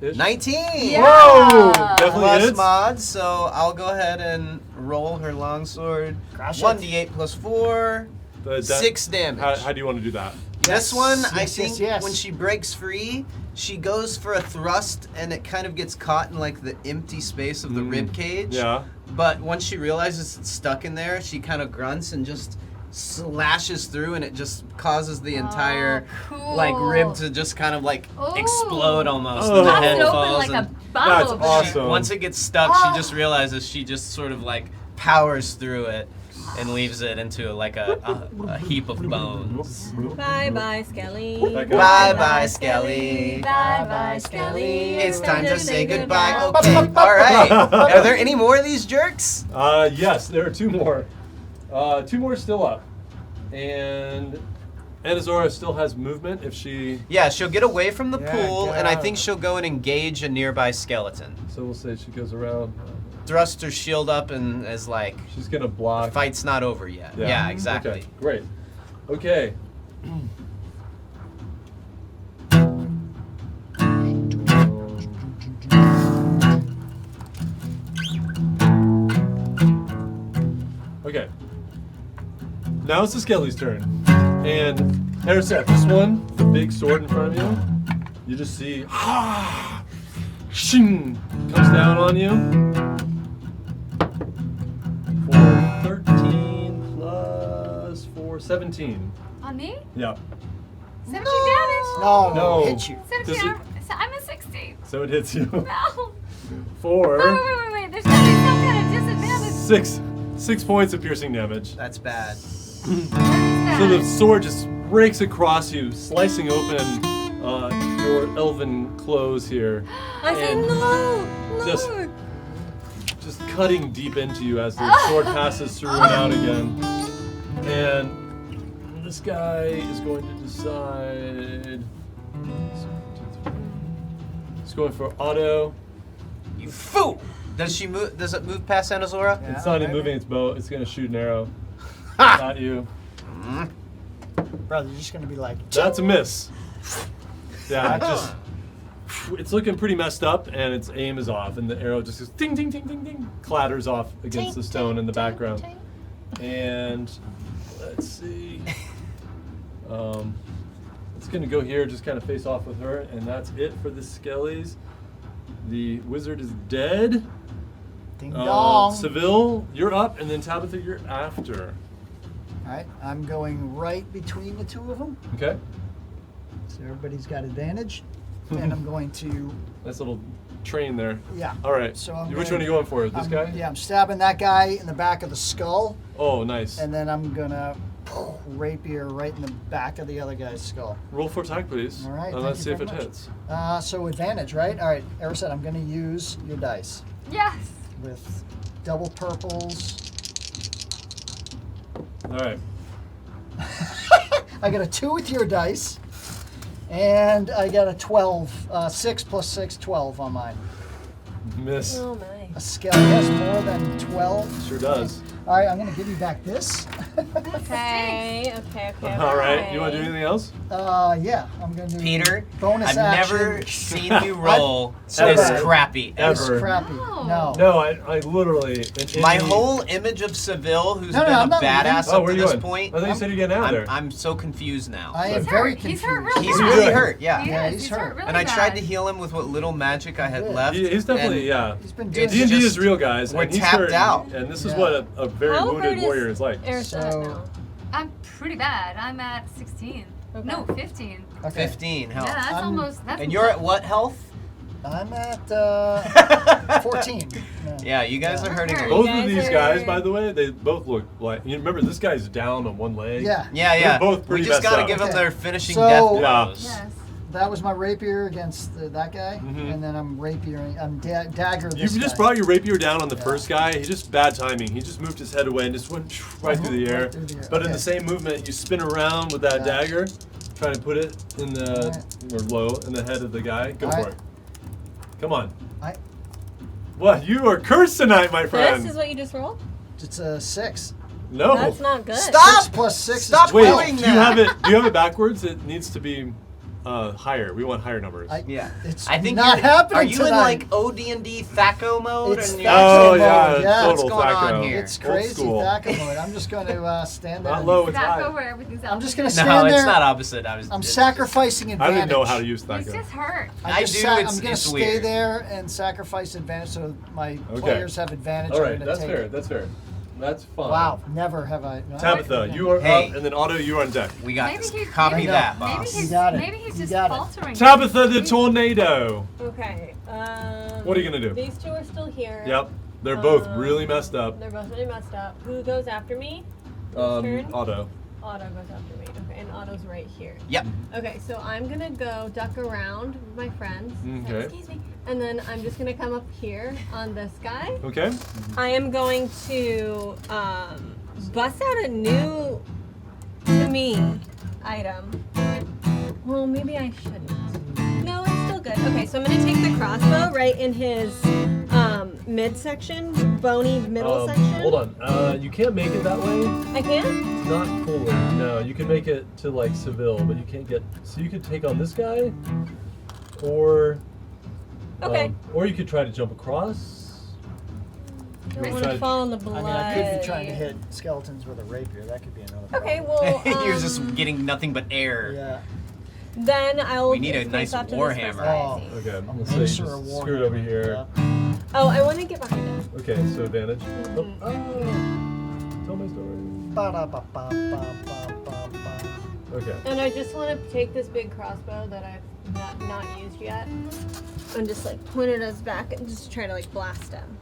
Ish. 19. Yeah. Whoa! Definitely Plus hits. mods, so I'll go ahead and roll her longsword. Crush it. 1d8 plus 4. That- 6 damage. How do you want to do that? This one, I Yes, think yes. when she breaks free, she goes for a thrust and it kind of gets caught in like the empty space of the rib cage. Yeah. But once she realizes it's stuck in there, she kind of grunts and just slashes through, and it just causes the entire cool. like rib to just kind of like Ooh. explode almost. Oh. And the Pops head it open falls like a and bottle That's opener. awesome. once it gets stuck, Oh. she just realizes she just sort of like powers through it and leaves it into like a heap of bones. Bye bye, Skelly. That guy- Bye bye, Skelly. Bye bye, Skelly. It's time to say goodbye. Okay, all right. Are there any more of these jerks? Yes, there are 2 more. 2 more still up. And Anazora still has movement if she... Yeah, she'll get away from the Yeah, pool, get and I out. think she'll go and engage a nearby skeleton. So we'll say she goes around. Thrust her shield up and is like, She's going to the block. fight's not over yet. Yeah, exactly. Okay, great. Okay. Okay. Now it's the Skelly's turn. And Harrisette, this one, the big sword in front of you, you just see, shing, comes down on you. For 13 plus 4, 17. On me? Yeah. 17 damage. No, No. hit you. 17. Does it- So I'm a 16. So it hits you. No. For Wait. There's gotta be some kind of disadvantage. 6 points of piercing damage. That's bad. What is that? So the sword just breaks across you, slicing open your elven clothes here. I said And no, just- no. Just cutting deep into you as the sword passes through and out again. And this guy is going to decide. He's going for auto. You fool! Does she move? Does it move past Anazora? Yeah, It's not even maybe. moving its bow. It's going to shoot an arrow Ha! at you. Brother, you're just gonna be like, That's a miss. Yeah, it just. It's looking pretty messed up, and its aim is off, and the arrow just goes ding, ding, ding, ding, ding, clatters off against the stone in the background. And let's see. It's gonna go here, just kind of face off with her, and that's it for the Skellies. The wizard is dead. ding dong. Seville, you're up, and then Tabitha, you're after. All right, I'm going right between the 2 of them, Okay. so everybody's got advantage. And I'm going to, Nice little train there. yeah. All right. So I'm Which gonna- one are you going for? This I'm- guy? Yeah, I'm stabbing that guy in the back of the skull, Oh, nice. and then I'm gonna rapier right in the back of the other guy's skull. Roll for attack, please. All right, And thank let's you see if very it much. hits. So advantage, right? All right, Erisette, I'm gonna use your dice Yes. with double purples. All right. I got a 2 with your dice, and I got a 12. 6 plus 6, 12 on mine. Miss. Oh my. A scale has more than 12. Sure does. All right, I'm gonna give you back this. Okay. All right. You want to do anything else? Yeah, I'm gonna do Peter, bonus I've action. never seen you roll So this bad. crappy. It's ever. crappy. No. No. No, I literally. My whole image of Seville, who's No, no, been I'm a not badass leaving. Oh, up where to are you this going? point, I thought you said you're getting out of there. I'm so confused now. I am He's very hurt. confused. He's hurt really He's bad. really good? hurt, yeah. He Yeah, is. he's He's hurt. hurt really And I tried to bad. heal him with what little magic I had Good. left. He's definitely, and yeah. He's been doing It's D&D just- is real, guys. we're and he's tapped hurt, out. And this is Yeah. what a very How wounded hurt warrior is like. Erisette So- now? I'm pretty bad. I'm at 16. Okay. No, 15. Okay. 15 health. Yeah, that's I'm- almost. That's And you're at what health? I'm at 14. Yeah, you guys Yeah. are hurting a Hurt. little. Both of guys these are- guys, by the way, they both look like. You remember, this guy's down on one leg. Yeah. Yeah, They're yeah. both pretty we just messed gotta up. give them Okay. their finishing So- death Yeah. blows. Yes. that was my rapier against that guy, and then I'm rapiering. I'm dagger. You just brought your rapier down on the first guy. He just bad timing. He just moved his head away and just went right through the air. But in the same movement, you spin around with that dagger, trying to put it in the or low in the head of the guy. Go for it. Come on. What? You are cursed tonight, my friend. This is what you just rolled? It's a 6. No. That's not good. Stop! 6 plus 6 Stop is Wait, 12. doing do that. you have it? Do you have it backwards? It needs to be higher. We want higher numbers. Yeah. It's I think not you're- happening Are you tonight. in like OD&D Thaco mode? It's and Thaco you're- Oh mode, yeah, yeah. total What's going on Thaco. here? It's Old crazy school. Thaco mode. I'm just going to stand there. Not low, it's Thaco high. where everything's out. I'm just going to No, stand it's there. not opposite. I'm sacrificing I advantage. didn't know how to use He's Thaco. just hurt. I just do, I'm it's- going to it's stay weird. there and sacrifice advantage so my Okay. players have advantage. All I'm right, gonna that's take fair. it. That's fair. That's fine. Wow, never have I. No, Tabitha, you are Hey. up, and then Otto, you are on deck. We got Maybe this. he's- Copy maybe- that, Maybe boss. You he's, got it. maybe he's You just got it. faltering. Tabitha the tornado. Okay. What are you gonna do? These two are still here. Yep, they're both really messed up. They're both really messed up. Who goes after me? turn? Otto. Otto goes after me. Okay, and Otto's right here. Yep. Okay, so I'm gonna go duck around with my friends. Okay. Excuse me. And then I'm just gonna come up here on this guy. Okay. I am going to bust out a new, to me, item. Well, maybe I shouldn't. No, it's still good. Okay, so I'm gonna take the crossbow right in his midsection, bony middle section. Hold on. You can't make it that way. I can? Not fully. No, you can make it to like Seville, but you can't get. So you could take on this guy, or. Okay. Or you could try to jump across. Don't Maybe want try to to- fall in the blood. I mean, I could be trying to hit skeletons with a rapier. That could be another. Okay, problem. well, You're just getting nothing but air. Yeah. then I'll We need a face nice off to this warhammer. first guy I see. Okay. A Let's say you mace or a just war screw it over here. Oh, I want to get behind him. Okay, so advantage. Mhm. Oh, tell my story. Ba-da-ba-bum-bum-bum-bum. Okay. And I just want to take this big crossbow that I've not used yet and just like point it at his back and just try to like blast him.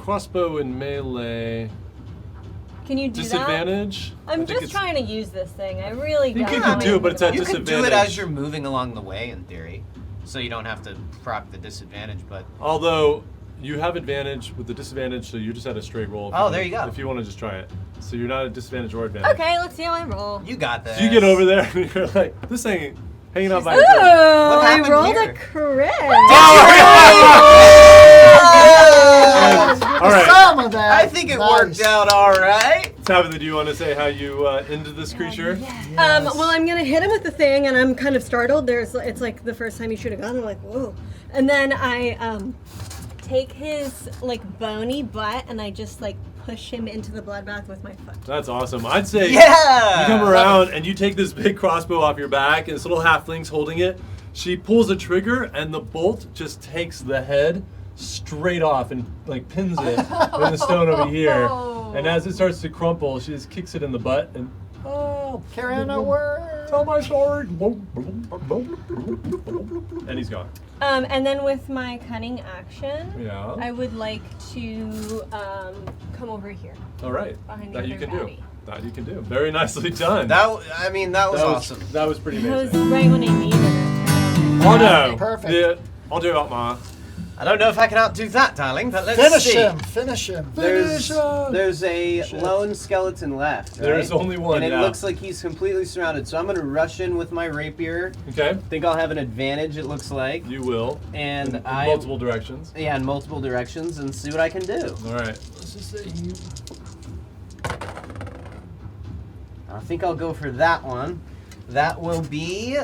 Crossbow and melee. Can you do that? Disadvantage? I I'm think just trying to use this thing. I really You don't. could do it, but it's at You could do disadvantage. it as you're moving along the way, in theory, so you don't have to proc the disadvantage. But Although you have advantage with the disadvantage, so you're just at a straight roll. Oh, there you go. If you want to just try it, so you're not at disadvantage or advantage. Okay, let's see how I roll. you got this. So you get over there and you're like, this ain't hanging out by Ooh, itself. I happened rolled here? a crit. All right, Some of that. I think it worked out all right. Tabitha, do you want to say how you ended this creature? Well, I'm gonna hit him with the thing, and I'm kind of startled. It's like the first time you shoot a gun. I'm like, whoa, and then I take his like bony butt, and I just like push him into the bloodbath with my foot. That's awesome. I'd say Yeah. you come around and you take this big crossbow off your back, and this little halfling's holding it. She pulls a trigger, and the bolt just takes the head straight off and like pins it in the stone over here. And as it starts to crumple, she just kicks it in the butt and Carry on a word. tell my story. And he's gone. And then with my cunning action, Yeah. I would like to come over here. All right. Behind the That you other can do. baddie. That you can do. Very nicely done. That was awesome. That was pretty That was amazing. right when I needed it. Oh no. Perfect. Yeah, I'll do it, Ma. I don't know if I can outdo that, darling, but let's Finish see. him. Finish him. There's a lone skeleton left. Right? There's only one, and it yeah. looks like he's completely surrounded. So I'm gonna rush in with my rapier. Okay. Think I'll have an advantage. It looks like. You will. And in I multiple directions. Yeah, in multiple directions, and see what I can do. All right. Let's just say you. I think I'll go for that one. That will be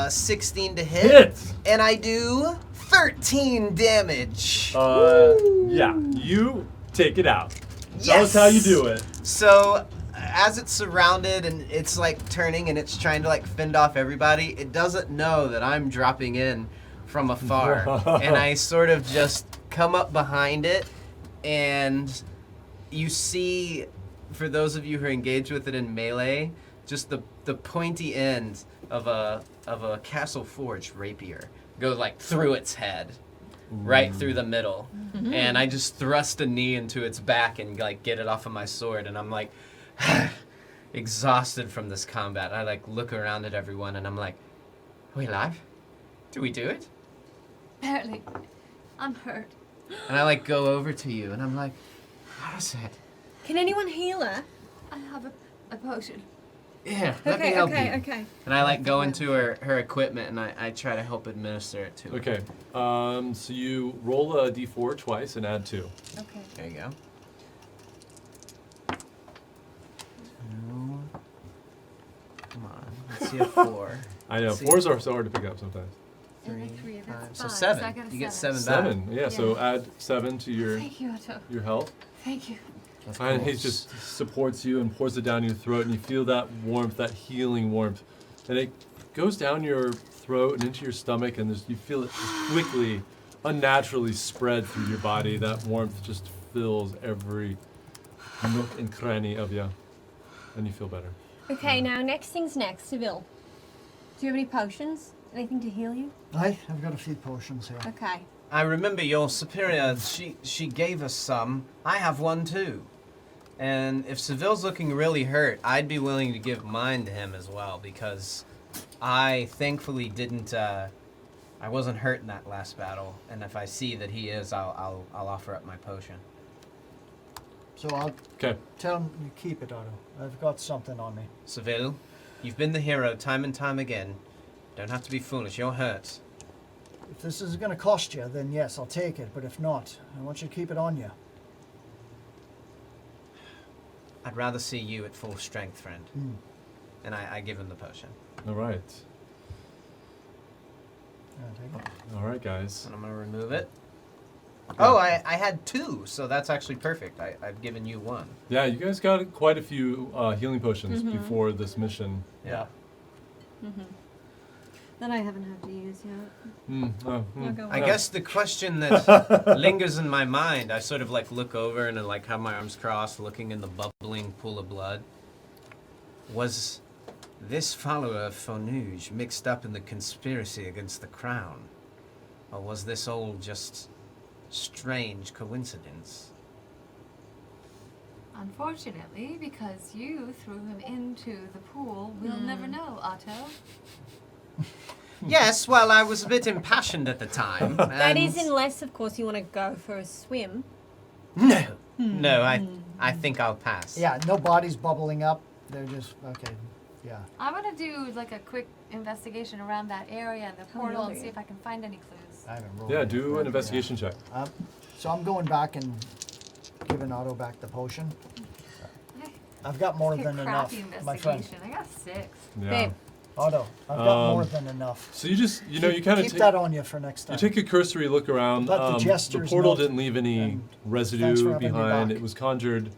16 to hit. And I do 13 damage. Yeah. You take it out. Tell us how you do it. So, as it's surrounded and it's like turning and it's trying to like fend off everybody, it doesn't know that I'm dropping in from afar. And I sort of just come up behind it, and you see, for those of you who are engaged with it in melee, just the pointy end of a Castle Forge rapier go like through its head. Right through the middle. And I just thrust a knee into its back and like get it off of my sword, and I'm like exhausted from this combat. I like look around at everyone and I'm like, Are we alive? Do we do it? Apparently, I'm hurt. And I like go over to you, and I'm like, how is it? Can anyone heal her? I have a potion. Yeah, let me help you. Okay. And I like go into her equipment, and I try to help administer it to her. Okay. So you roll a d4 twice and add 2. Okay. There you go. 2. Come on. Let's see a 4. I know. See. 4s are so hard to pick up sometimes. And 3, three, that's 5. So five. 7. So I got a You get 7. 7 back. 7. Yeah, so add 7 to Thank you, Otto. your health. Thank you. That's And cool. he just supports you and pours it down your throat, and you feel that warmth, that healing warmth. And it goes down your throat and into your stomach, and you feel it just quickly, unnaturally spread through your body. That warmth just fills every nook and cranny of you, and you feel better. Okay, now next thing's next. Seville, do you have any potions? Anything to heal you? I've got a few potions here. Okay. I remember your superior, she gave us some. I have one too. And if Seville's looking really hurt, I'd be willing to give mine to him as well, because I thankfully didn't, I wasn't hurt in that last battle. And if I see that he is, I'll offer up my potion. So I'll Okay. tell him you keep it, Otto. I've got something on me. Seville, you've been the hero time and time again. Don't have to be foolish, you're hurt. If this is going to cost you, then yes, I'll take it. But if not, I want you to keep it on you. I'd rather see you at full strength, friend. Mm. And I give him the potion. All right. Yeah, take it. All right, guys. And I'm going to remove it. Oh, I had 2, so that's actually perfect. I've given you 1. Yeah, you guys got quite a few healing potions before this mission. Yeah. That I haven't had to use yet. I'll go I on. guess the question that lingers in my mind, I sort of like look over and I like have my arms crossed, looking in the bubbling pool of blood. Was this follower of Fonouge mixed up in the conspiracy against the crown? Or was this all just strange coincidence? Unfortunately, because you threw him into the pool, we'll never know, Otto. Yes, well, I was a bit impassioned at the time. That and- is unless, of course, you want to go for a swim. No. No, I think I'll pass. Yeah, no bodies bubbling up. They're just, okay, yeah. I'm gonna do like a quick investigation around that area and the portal and see if I can find any clues. I haven't rolled Yeah, yet. do an investigation check. So I'm going back and giving Otto back the potion. Okay. I've got more Take a than enough, crappy my friend. investigation. I got 6. Yeah. Babe. Otto, I've got more than enough. So you just, you know, you kind of keep take that on you for next time. You take a cursory look around. Let the The gestures portal note, didn't leave any and thanks for residue having me behind. back. It was conjured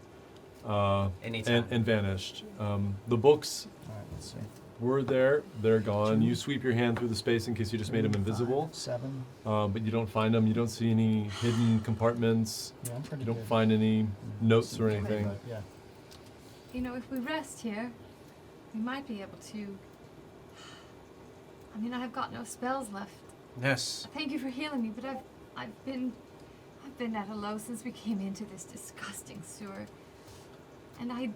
Anytime. and vanished. The books All right, let's see. were there. They're gone. You sweep your hand through the space in case you just made them 5, invisible. 7. But you don't find them. You don't see any hidden compartments. Yeah, I'm pretty You don't good. find any notes or anything. But, yeah. You know, if we rest here, we might be able to. I mean, I've got no spells left. Yes. Thank you for healing me, but I've been at a low since we came into this disgusting sewer. And I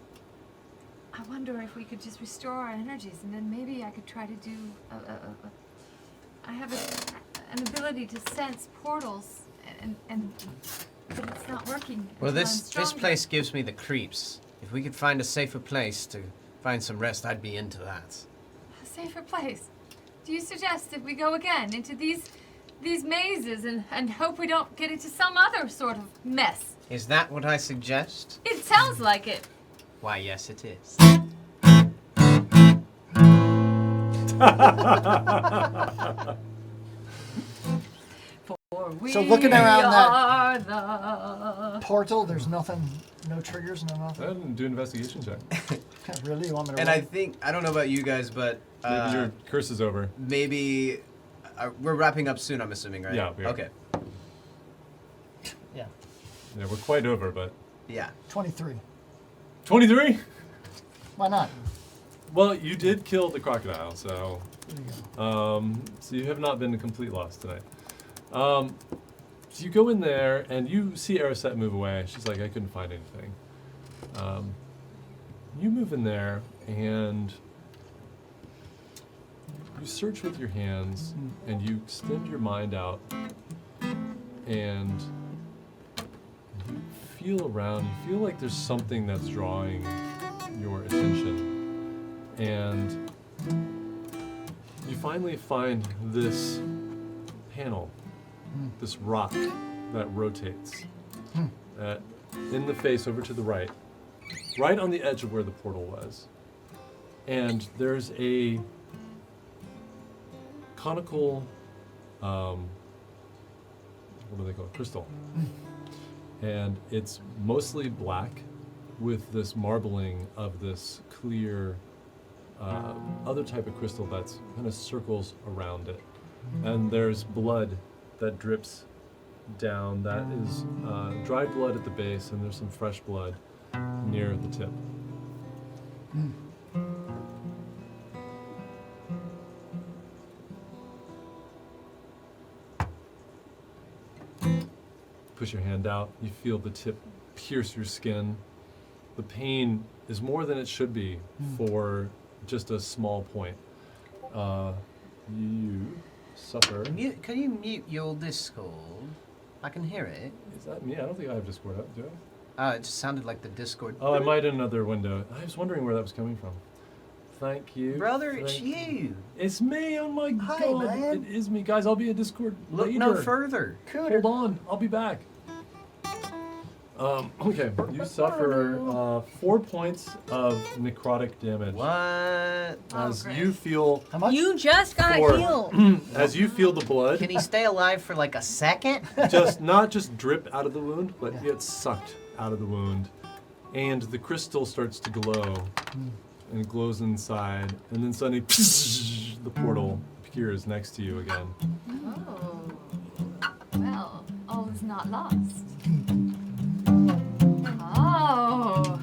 wonder if we could just restore our energies, and then maybe I could try to do I have an ability to sense portals, and but it's not working. Well, until I'm this stronger. place gives me the creeps. If we could find a safer place to find some rest, I'd be into that. A safer place. Do you suggest that we go again into these mazes and hope we don't get into some other sort of mess? Is that what I suggest? It sounds like it. Why, yes, it is. For we So looking around are the... Portal, there's nothing, no triggers, no nothing. And do an investigation check. Really? You want me to And roll? I think, I don't know about you guys, but Maybe your curse is over. maybe we're wrapping up soon, I'm assuming, right? Yeah, we are. Okay. Yeah. Yeah, we're quite over, but Yeah. 23. 23. Why not? Well, you did kill the crocodile, so There you go. so you have not been a complete loss tonight. So you go in there and you see Ariset move away. She's like, I couldn't find anything. You move in there and you search with your hands and you extend your mind out and you feel around. You feel like there's something that's drawing your attention. And you finally find this panel, this rock that rotates in the face over to the right on the edge of where the portal was. And there's a conical, what do they call it? Crystal. And it's mostly black with this marbling of this clear other type of crystal that's kind of circles around it. And there's blood that drips down. That is dried blood at the base, and there's some fresh blood near the tip. Push your hand out. You feel the tip pierce your skin. The pain is more than it should be for just a small point. You suffer. Can you mute your Discord? I can hear it. Is that me? I don't think I have Discord up, do I? It just sounded like the Discord. Oh, I might in another window. I was wondering where that was coming from. Thank you. Brother, it's you. It's me. Oh my Hi, God. man. It is me. Guys, I'll be in Discord Look later. no further. Hold on. I'll be back. Okay. You suffer 4 points of necrotic damage. What? As great. you feel How much? You just got Four. healed. as you feel the blood Can he stay alive for like a second? just not just drip out of the wound, but get sucked out of the wound. And the crystal starts to glow. And it glows inside. And then suddenly the portal appears next to you again. Oh. Well, all is not lost. Oh.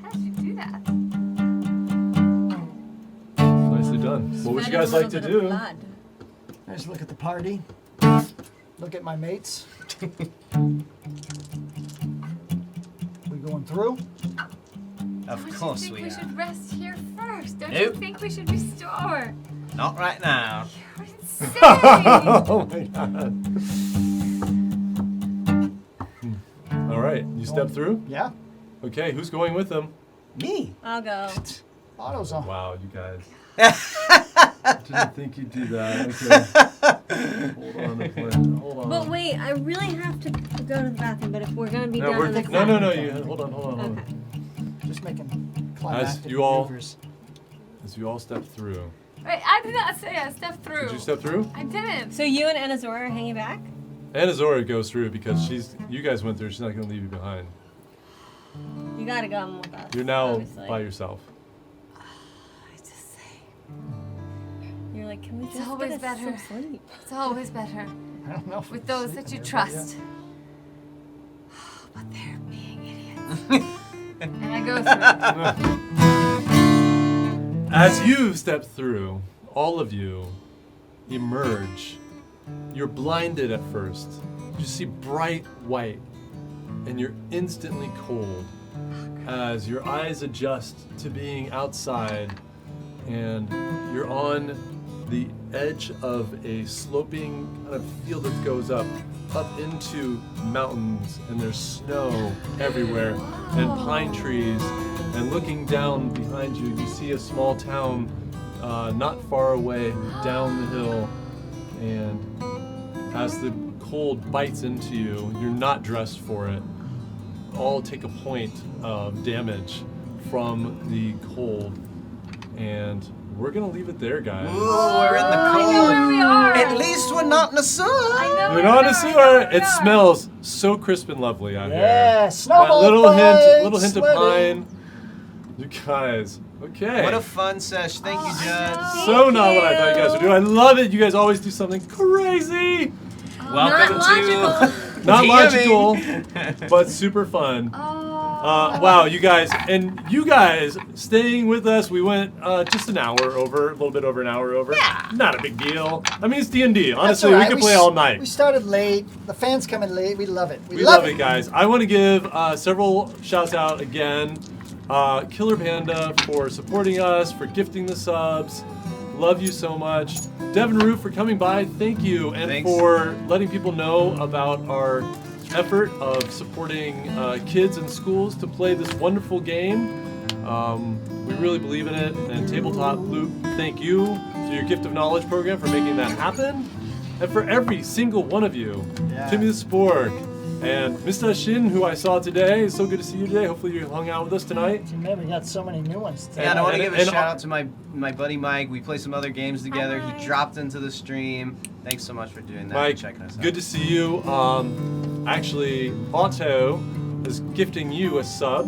How did you do that? Nicely done. What would you guys like to do? Let's look at the party. Look at my mates. We going through? Of Don't course you think we we are. should rest here first? Don't you Nope. think we should restore? Not right now. You're insane. Oh my God. All right, you step through? Yeah. Okay, who's going with them? Me. I'll go. AutoZone. Wow, you guys. Didn't think you'd do that. Okay. Hold on a minute. Hold on. But wait, I really have to go to the bathroom. But if we're gonna be No, done in the no. You hold on. Okay. Just making climactic you all- maneuvers. As you all step through. Wait, I did not say I stepped through. Did you step through? I didn't. So you and Anazora are hanging back? Anna Zora goes through because you guys went through. She's not going to leave you behind. You gotta come with us. You're now obviously. by yourself. I just say You're like, can we It's just always get us better. some sleep? it's always better I don't know. if with we those sleep that you in there, but trust. But they're being idiots. And I go through. As you step through, all of you emerge. You're blinded at first. You see bright white, and you're instantly cold as your eyes adjust to being outside, and you're on the edge of a sloping kind of field that goes up into mountains, and there's snow everywhere and pine trees. And looking down behind you, you see a small town not far away down the hill. And as the cold bites into you, you're not dressed for it. All take a point of damage from the cold. And we're gonna leave it there, guys. Ooh, we're in the I know where we are. At least we're not in the sewer. I know You're where not we a are. sewer. I know It where smells so crisp and lovely out here. Yeah, That snowball little fights, hint of sweating. pine. You guys, okay. What a fun sesh. Thank you, Judge. So not what I thought you guys would do. I love it. You guys always do something crazy. Welcome Not to Not DMing. logical, but super fun. Oh. Wow, you guys, and you guys staying with us. We went just an hour over, a little bit over an hour over. Yeah. Not a big deal. I mean, it's D&D. That's Honestly, all right. we could play all night. We started late. The fans coming late. We love it. We love it, guys. I want to give several shouts out again. Killer Panda for supporting us, for gifting the subs. Love you so much. Devin Rue for coming by, thank you. And Thanks. for letting people know about our effort of supporting kids in schools to play this wonderful game. We really believe in it. And Tabletop Loop, thank you to your Gift of Knowledge program for making that happen. And for every single one of you, Timmy the Spork, and Mr. Shin, who I saw today. It's so good to see you today. Hopefully you hung out with us tonight. Man, we got so many new ones today. Yeah, and I want to give a and- shout out to my buddy Mike. We play some other games together. Hi, Mike. He dropped into the stream. Thanks so much for doing that. Mike, and checking us out. good to see you. Actually, Otto is gifting you a sub,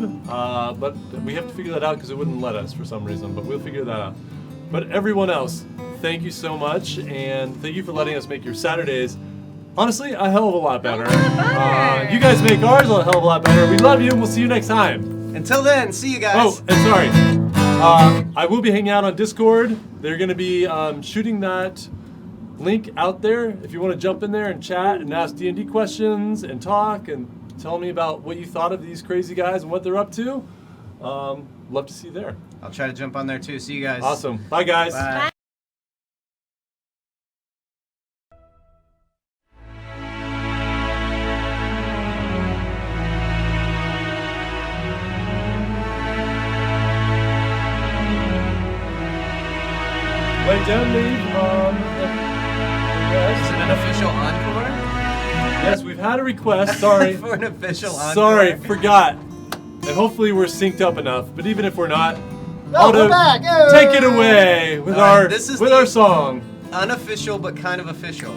but we have to figure that out because it wouldn't let us for some reason, but we'll figure that out. But everyone else, thank you so much, and thank you for letting us make your Saturdays, honestly, a hell of a lot better. You guys make ours a hell of a lot better. We love you, and we'll see you next time. Until then, see you guys. Oh, and sorry. I will be hanging out on Discord. They're going to be shooting that link out there. If you want to jump in there and chat and ask D&D questions and talk and tell me about what you thought of these crazy guys and what they're up to, love to see you there. I'll try to jump on there too. See you guys. Awesome. Bye, guys. Bye. Wait, don't leave. Is it an official encore? Yes, we've had a request. Sorry. For an official encore. Sorry, forgot. And hopefully we're synced up enough. But even if we're not, No, Otto, we're back. take it away with All right, our this is with the- our song. Unofficial but kind of official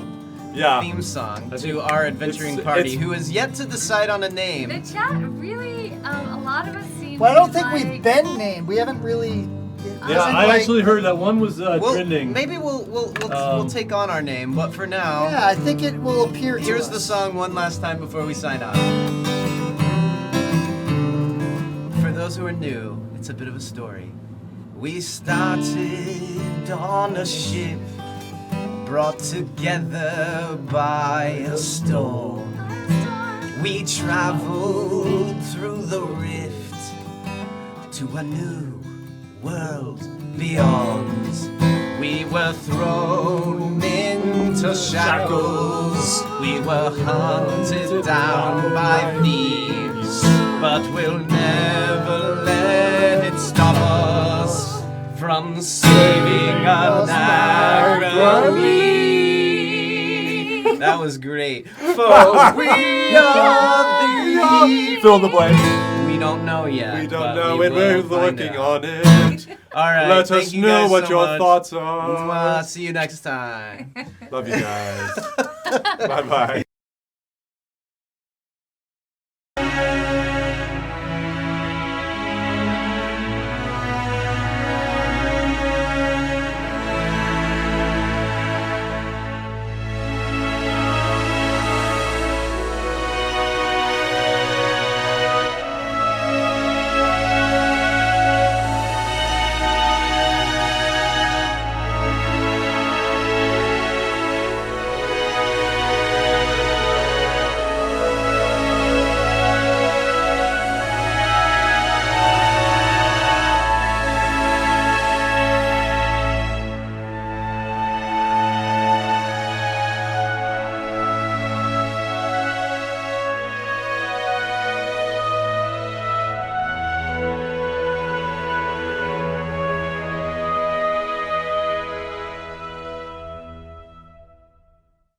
Yeah. theme song I to think our adventuring it's- party, it's- who has yet to decide on a The name. chat really, a lot of us seem Well, I don't to think like, we've been named. We haven't really. Yeah, I actually heard that one was trending. Maybe we'll take on our name, but for now, Yeah, I think it will appear to here's us. the song one last time before we sign off. For those who are new, it's a bit of a story. We started on a ship brought together by a storm. We traveled through the rift to a new world beyond. We were thrown into shackles. We were hunted down by thieves, but we'll never let it stop us from saving Anagami. That was great. For we are thieves. Fill the blank. We don't know yet. We don't but know, we and will we're find working out. on it. All right. Let thank us you know guys what so your much. thoughts are. See you next time. Love you guys. Bye bye.